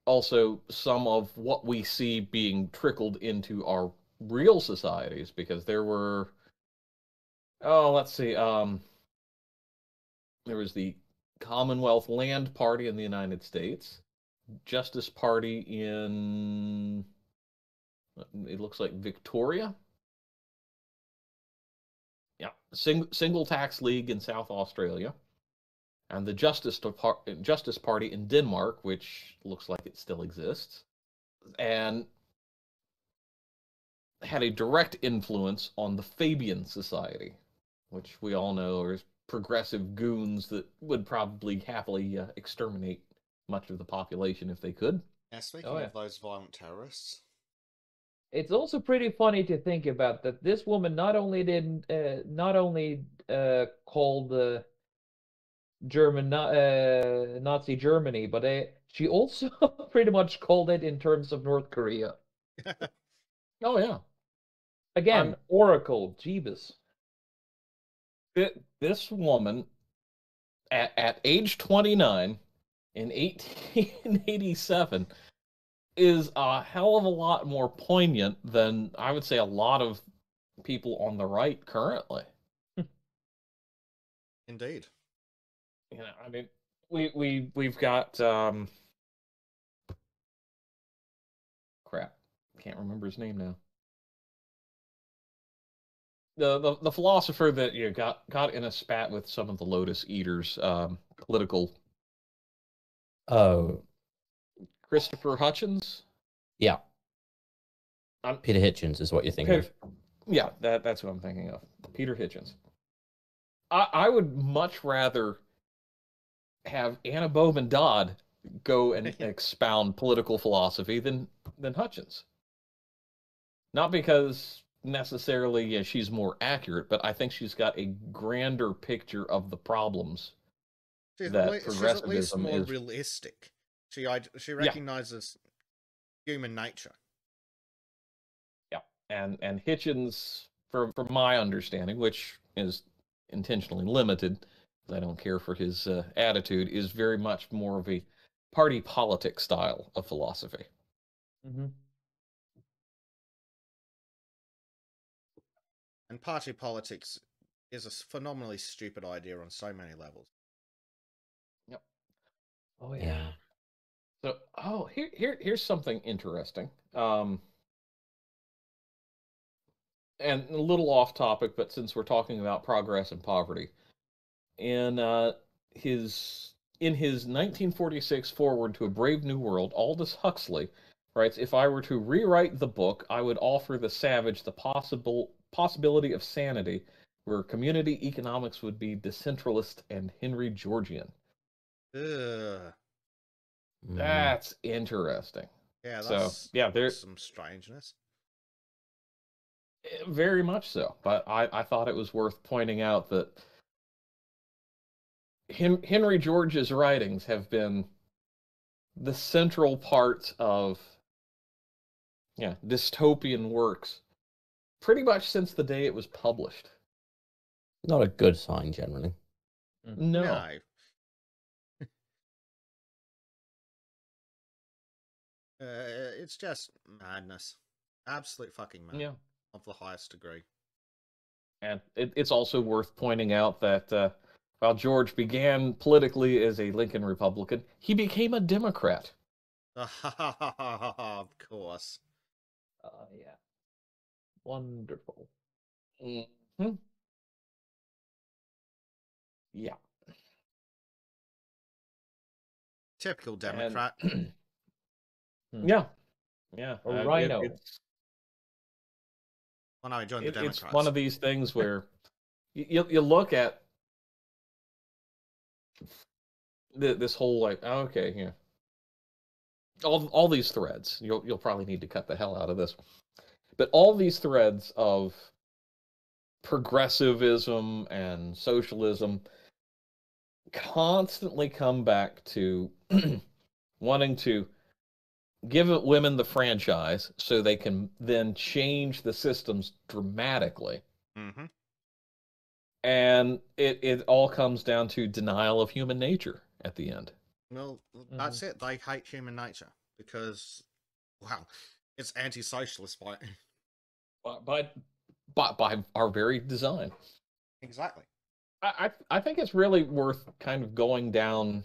also some of what we see being trickled into our real societies, because there were, let's see, there was the Commonwealth Land Party in the United States, Justice Party in, it looks like Victoria. Yeah, Single Tax League in South Australia, and the Justice Party in Denmark, which looks like it still exists, and had a direct influence on the Fabian Society, which we all know are progressive goons that would probably happily exterminate much of the population if they could. Yeah, speaking of those violent terrorists. It's also pretty funny to think about that this woman not only called the German Nazi Germany, but she also pretty much called it in terms of North Korea. Oh yeah. Again, Oracle, Jeebus. This woman, at age 29 in 1887, is a hell of a lot more poignant than, I would say, a lot of people on the right currently. Indeed. I mean, we've got crap, can't remember his name now. The philosopher that got in a spat with some of the Lotus Eaters, political. Oh, Christopher Hitchens. Yeah. Peter Hitchens is what you're thinking of. Yeah, that's who I'm thinking of. Peter Hitchens. I would much rather have Anna Bowman Dodd go and expound political philosophy than Hitchens. Not because necessarily she's more accurate, but I think she's got a grander picture of the problems that progressivism she's at least more realistic. She recognizes human nature. Yeah, and Hitchens, from my understanding, which is intentionally limited, because I don't care for his attitude, is very much more of a party politic style of philosophy. And party politics is a phenomenally stupid idea on so many levels. Yep. Oh yeah. So here's something interesting. And a little off topic, but since we're talking about progress and poverty, in his 1946 foreword to A Brave New World, Aldous Huxley writes, "If I were to rewrite the book, I would offer the savage the possibility of sanity, where community economics would be decentralist and Henry Georgian." Ugh. That's interesting. Yeah, there's some strangeness. Very much so, but I thought it was worth pointing out that Henry George's writings have been the central part of dystopian works pretty much since the day it was published. Not a good sign, generally. No. It's just madness. Absolute fucking madness. Yeah. Of the highest degree. And it's also worth pointing out that while George began politically as a Lincoln Republican, he became a Democrat. Of course. Yeah. Wonderful. Mm-hmm. Yeah. Typical Democrat. And, yeah. Yeah. A rhino. Well, no, I joined the Democrats. It's one of these things where you look at this whole like, okay, yeah, all these threads. You'll probably need to cut the hell out of this, but all these threads of progressivism and socialism constantly come back to wanting to give women the franchise so they can then change the systems dramatically. Mm-hmm. And it all comes down to denial of human nature at the end. Well, that's it. They hate human nature because, well, it's anti-socialist by our very design. Exactly. I think it's really worth kind of going down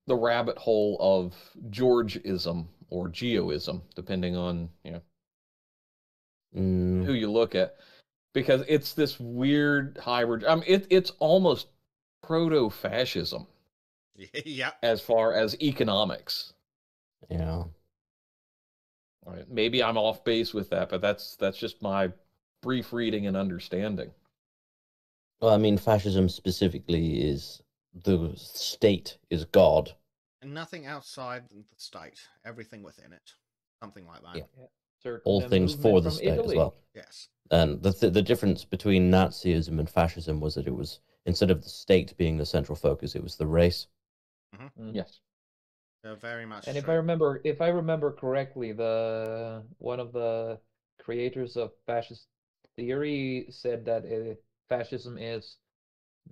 the rabbit hole of Georgeism or Geoism, depending on who you look at, because it's this weird hybrid. I mean, it's almost proto-fascism. Yeah. As far as economics. Yeah. All right. Maybe I'm off base with that, but that's just my brief reading and understanding. Well, I mean, fascism specifically is the state is God. And nothing outside the state. Everything within it. Something like that. Yeah. All things for the state Italy. as well. Yes. And the difference between Nazism and fascism was that it was, instead of the state being the central focus, it was the race. Mm-hmm. Yes. Very much. And true. if I remember correctly, one of the creators of fascist theory said that fascism is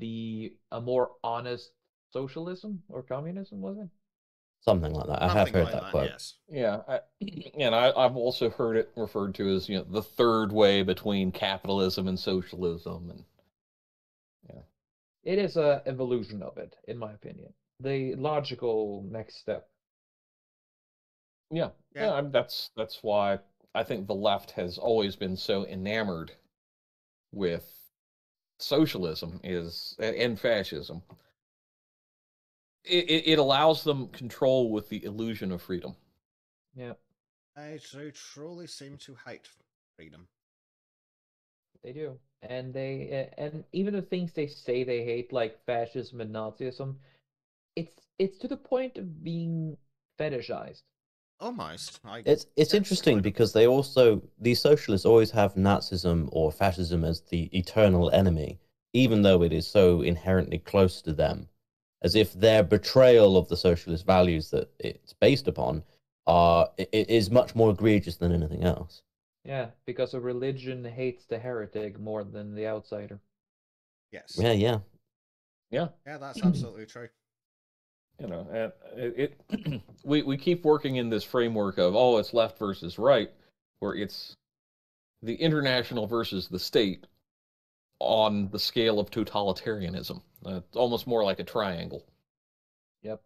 a more honest socialism or communism, was it? Something like that. I have heard that quote. Yes. Yeah, I've also heard it referred to as the third way between capitalism and socialism, and it is a evolution of it, in my opinion. The logical next step. Yeah. That's why I think the left has always been so enamored with socialism and fascism. It allows them control with the illusion of freedom. Yeah. They do truly seem to hate freedom. They do. And and even the things they say they hate, like fascism and Nazism, it's to the point of being fetishized. Almost. It's interesting because these socialists always have Nazism or fascism as the eternal enemy, even though it is so inherently close to them, as if their betrayal of the socialist values that it's based upon is much more egregious than anything else. Yeah, because a religion hates the heretic more than the outsider. Yes. Yeah. Yeah, that's absolutely true. We keep working in this framework of it's left versus right, where it's the international versus the state on the scale of totalitarianism. It's almost more like a triangle. Yep.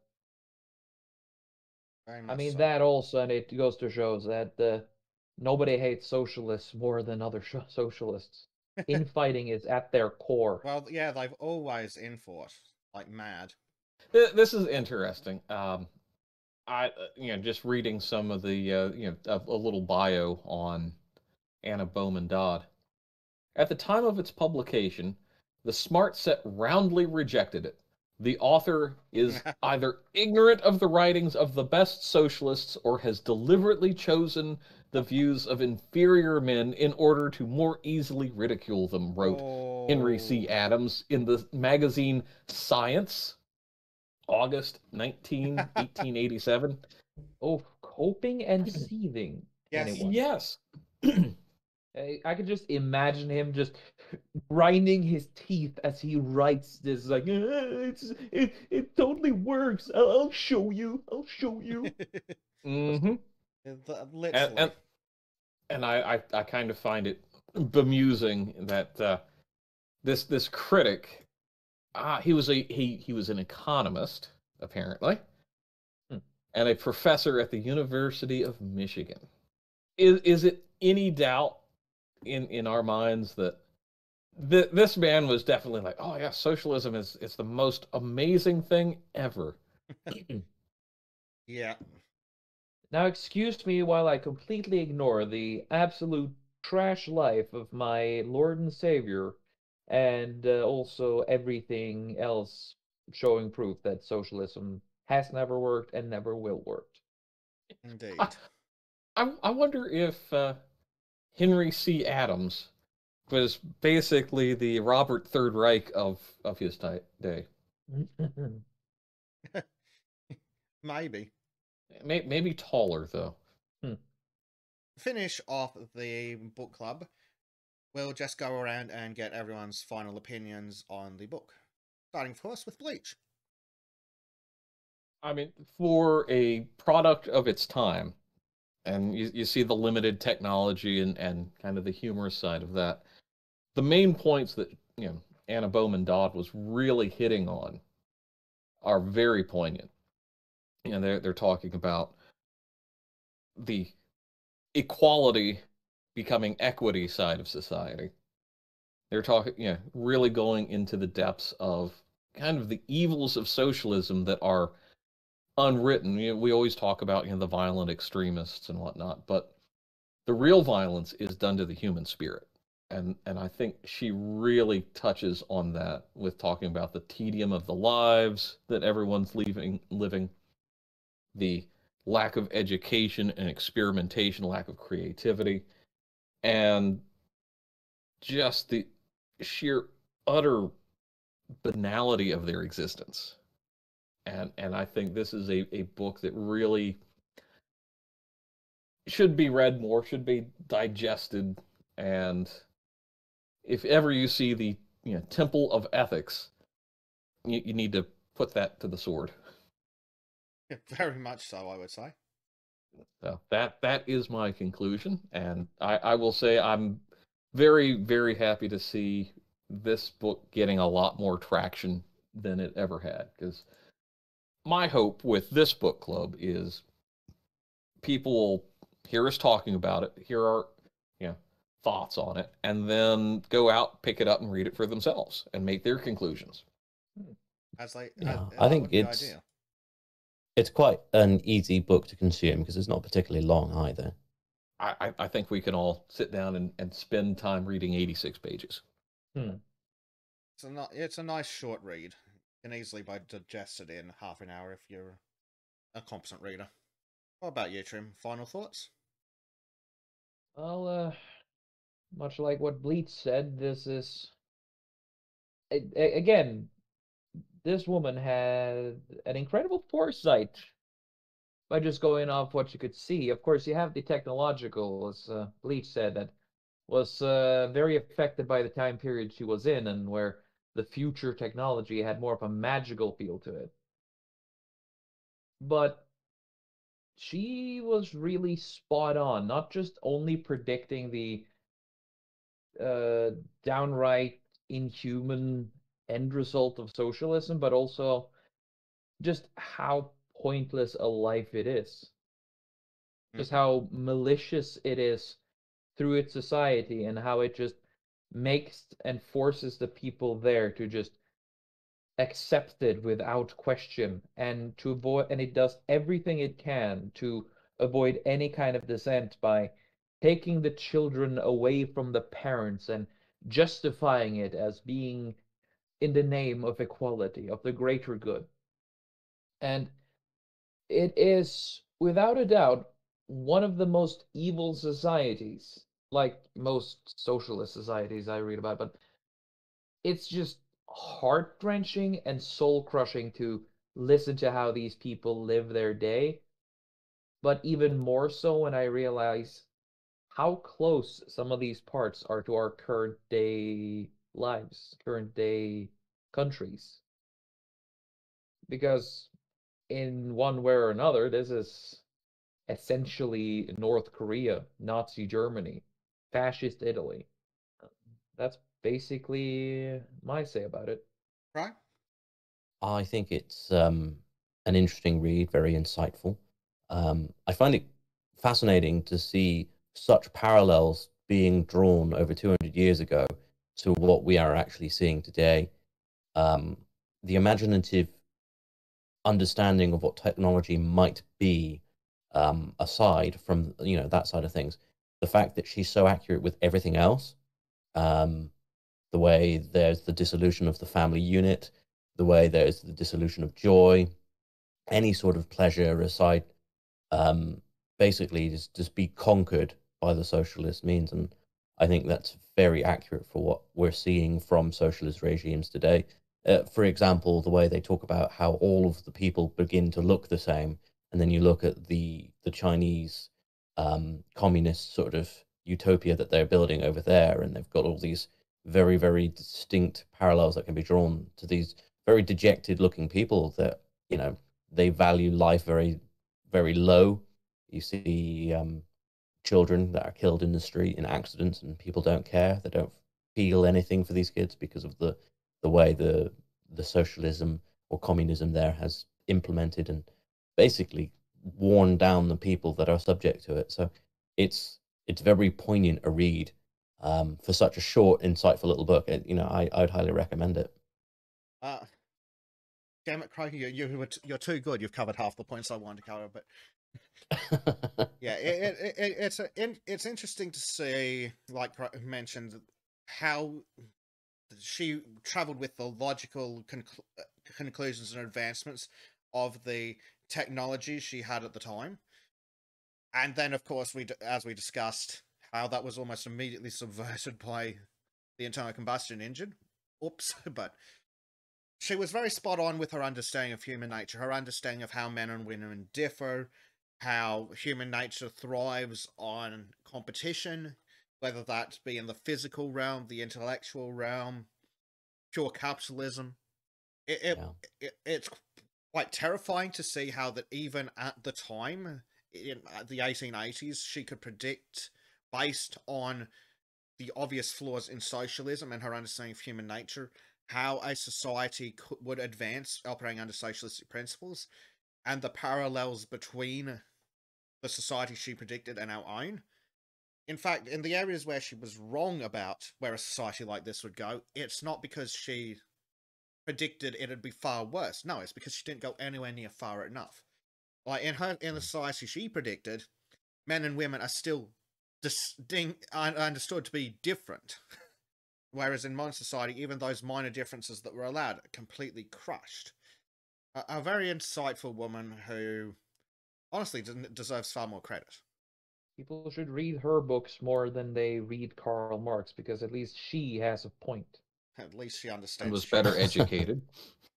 Very I mean so. that also, and it goes to show that nobody hates socialists more than other socialists. Infighting is at their core. Well, yeah, they've always infought like mad. This is interesting. I just reading some of the a little bio on Anna Bowman Dodd. At the time of its publication, the Smart Set roundly rejected it. The author is either ignorant of the writings of the best socialists or has deliberately chosen the views of inferior men in order to more easily ridicule them, wrote Henry C. Adams in the magazine Science, August 1887. Oh, coping and seething. Yes. Anyone? Yes. I could just imagine him just grinding his teeth as he writes this, like, it totally works. I'll show you. Mm-hmm. Literally. And I kind of find it bemusing that this critic, he was an economist apparently, and a professor at the University of Michigan. Is it any doubt in our minds that this man was definitely like, oh yeah, socialism is the most amazing thing ever? Yeah. Now excuse me while I completely ignore the absolute trash life of my Lord and Savior, and also everything else showing proof that socialism has never worked and never will work. Indeed. I wonder if Henry C. Adams was basically the Robert Third Reich of his day. Maybe. Maybe taller, though. Finish off the book club. We'll just go around and get everyone's final opinions on the book. Starting first with Bleach. I mean, for a product of its time, and you see the limited technology and kind of the humorous side of that, the main points that, Anna Bowman Dodd was really hitting on are very poignant. They're talking about the equality becoming equity side of society. They're talking, really going into the depths of kind of the evils of socialism that are unwritten. We always talk about, the violent extremists and whatnot, but the real violence is done to the human spirit. And I think she really touches on that with talking about the tedium of the lives that everyone's living, the lack of education and experimentation, lack of creativity, and just the sheer utter banality of their existence. And I think this is a book that really should be read more, should be digested, and if ever you see the Temple of Ethics, you need to put that to the sword. Very much so, I would say. So that is my conclusion, and I will say I'm very, very happy to see this book getting a lot more traction than it ever had, because my hope with this book club is people will hear us talking about it, hear our thoughts on it, and then go out, pick it up, and read it for themselves and make their conclusions. I think it's quite an easy book to consume because it's not particularly long either. I think we can all sit down and spend time reading 86 pages. It's a nice short read. You can easily digest it in half an hour if you're a competent reader. What about you, Trim? Final thoughts? Well, much like what Bleach said, this is again, this woman had an incredible foresight by just going off what you could see. Of course, you have the technological, as Bleach said, that was very affected by the time period she was in, and where the future technology had more of a magical feel to it. But she was really spot on, not just only predicting the downright inhuman end result of socialism, but also just how pointless a life it is. Just how malicious it is through its society, and how it just makes and forces the people there to just accept it without question, and to avoid, and it does everything it can to avoid any kind of dissent by taking the children away from the parents and justifying it as being in the name of equality, of the greater good. And it is, without a doubt, one of the most evil societies, like most socialist societies I read about, but it's just heart-wrenching and soul-crushing to listen to how these people live their day. But even more so when I realize how close some of these parts are to our current day lives, current day countries. Because in one way or another, this is essentially North Korea, Nazi Germany, fascist Italy. That's basically my say about it. Right? I think it's an interesting read, very insightful. I find it fascinating to see such parallels being drawn over 200 years ago to what we are actually seeing today. The imaginative understanding of what technology might be, aside from that side of things, the fact that she's so accurate with everything else, the way there's the dissolution of the family unit, the way there's the dissolution of joy, any sort of pleasure aside, basically just be conquered by the socialist means. And I think that's very accurate for what we're seeing from socialist regimes today. For example, the way they talk about how all of the people begin to look the same, and then you look at the Chinese communist sort of utopia that they're building over there, and they've got all these very, very distinct parallels that can be drawn to these very dejected looking people that, they value life very, very low. You see children that are killed in the street in accidents, and people don't care. They don't feel anything for these kids because of the way the socialism or communism there has implemented and basically worn down the people that are subject to it. So it's very poignant a read for such a short, insightful little book. I'd highly recommend it. Damn it, Crikey, you're too good. You've covered half the points I wanted to cover, but yeah, it's interesting to see, like I mentioned, how she traveled with the logical conclusions and advancements of the technology she had at the time, and then of course as we discussed, how that was almost immediately subverted by the internal combustion engine. Oops, but she was very spot on with her understanding of human nature, her understanding of how men and women differ, how human nature thrives on competition, whether that be in the physical realm, the intellectual realm, pure capitalism. It's quite terrifying to see how that even at the time, in the 1880s, she could predict, based on the obvious flaws in socialism and her understanding of human nature, how a society would advance operating under socialistic principles, and the parallels between the society she predicted and our own. In fact, in the areas where she was wrong about where a society like this would go, it's not because she predicted it'd be far worse. No, it's because she didn't go anywhere near far enough. Like in the society she predicted, men and women are still understood to be different. Whereas in modern society, even those minor differences that were allowed are completely crushed. A very insightful woman who, honestly, deserves far more credit. People should read her books more than they read Karl Marx, because at least she has a point. At least she understands. And was better educated.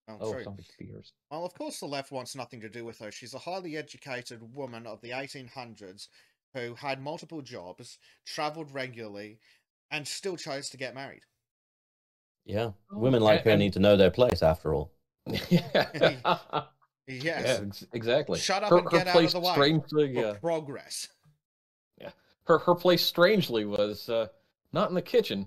Something fierce. Well, of course the left wants nothing to do with her. She's a highly educated woman of the 1800s who had multiple jobs, travelled regularly, and still chose to get married. Yeah, women like her need to know their place, after all. Yeah. Yes. Yeah, exactly. Shut up and get out of the way. Strangely, for progress. Yeah. Her place strangely was not in the kitchen,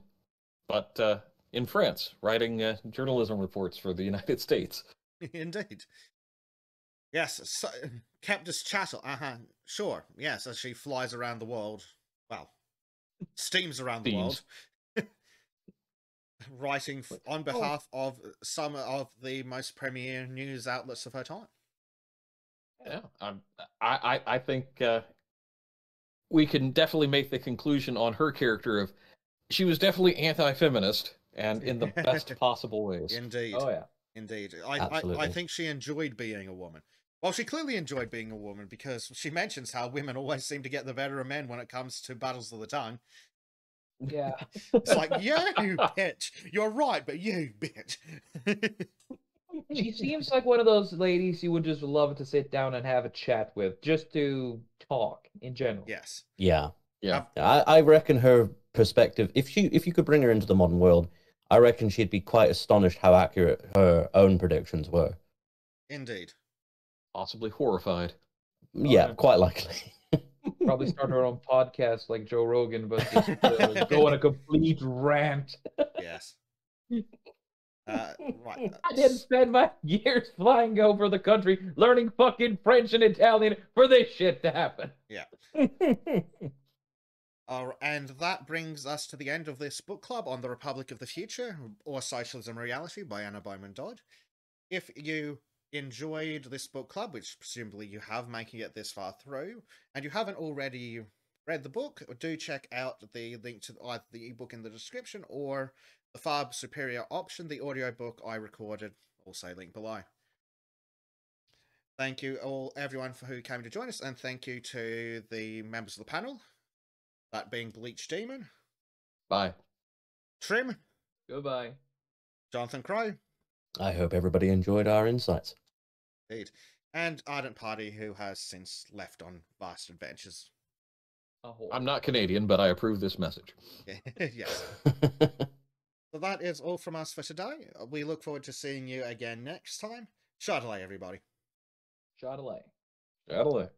but in France, writing journalism reports for the United States. Indeed. Yes, so, Captain Chattel, sure, yes, as she flies around the world, well, steams around the world, writing on behalf of some of the most premier news outlets of her time. Yeah, I think we can definitely make the conclusion on her character of she was definitely anti-feminist, and in the best possible ways. Indeed. Oh, yeah. Indeed. I think she enjoyed being a woman. Well, she clearly enjoyed being a woman, because she mentions how women always seem to get the better of men when it comes to battles of the tongue. Yeah. It's like, you bitch. You're right, but you bitch. She seems like one of those ladies you would just love to sit down and have a chat with, just to talk in general. Yes. Yeah. Yeah. I reckon her perspective, if you could bring her into the modern world, I reckon she'd be quite astonished how accurate her own predictions were. Indeed. Possibly horrified. Yeah, quite likely. Probably start her own podcast like Joe Rogan, but just go on a complete rant. Yeah. Right. I didn't spend my years flying over the country learning fucking French and Italian for this shit to happen. Yeah. And that brings us to the end of this book club on the Republic of the Future, or Socialism Reality by Anna Bowman Dodd. If you enjoyed this book club, which presumably you have, making it this far through, and you haven't already read the book, do check out the link to either the ebook in the description or the far superior option, the audiobook I recorded, also linked below. Thank you everyone who came to join us, and thank you to the members of the panel, that being Bleach Demon. Bye. Trim. Goodbye. Jonathan Crow. I hope everybody enjoyed our insights. Indeed. And Ardent Party, who has since left on vast adventures. I'm not Canadian, but I approve this message. Yes. So that is all from us for today. We look forward to seeing you again next time. Chatelet, everybody. Chatelet. Chatelet.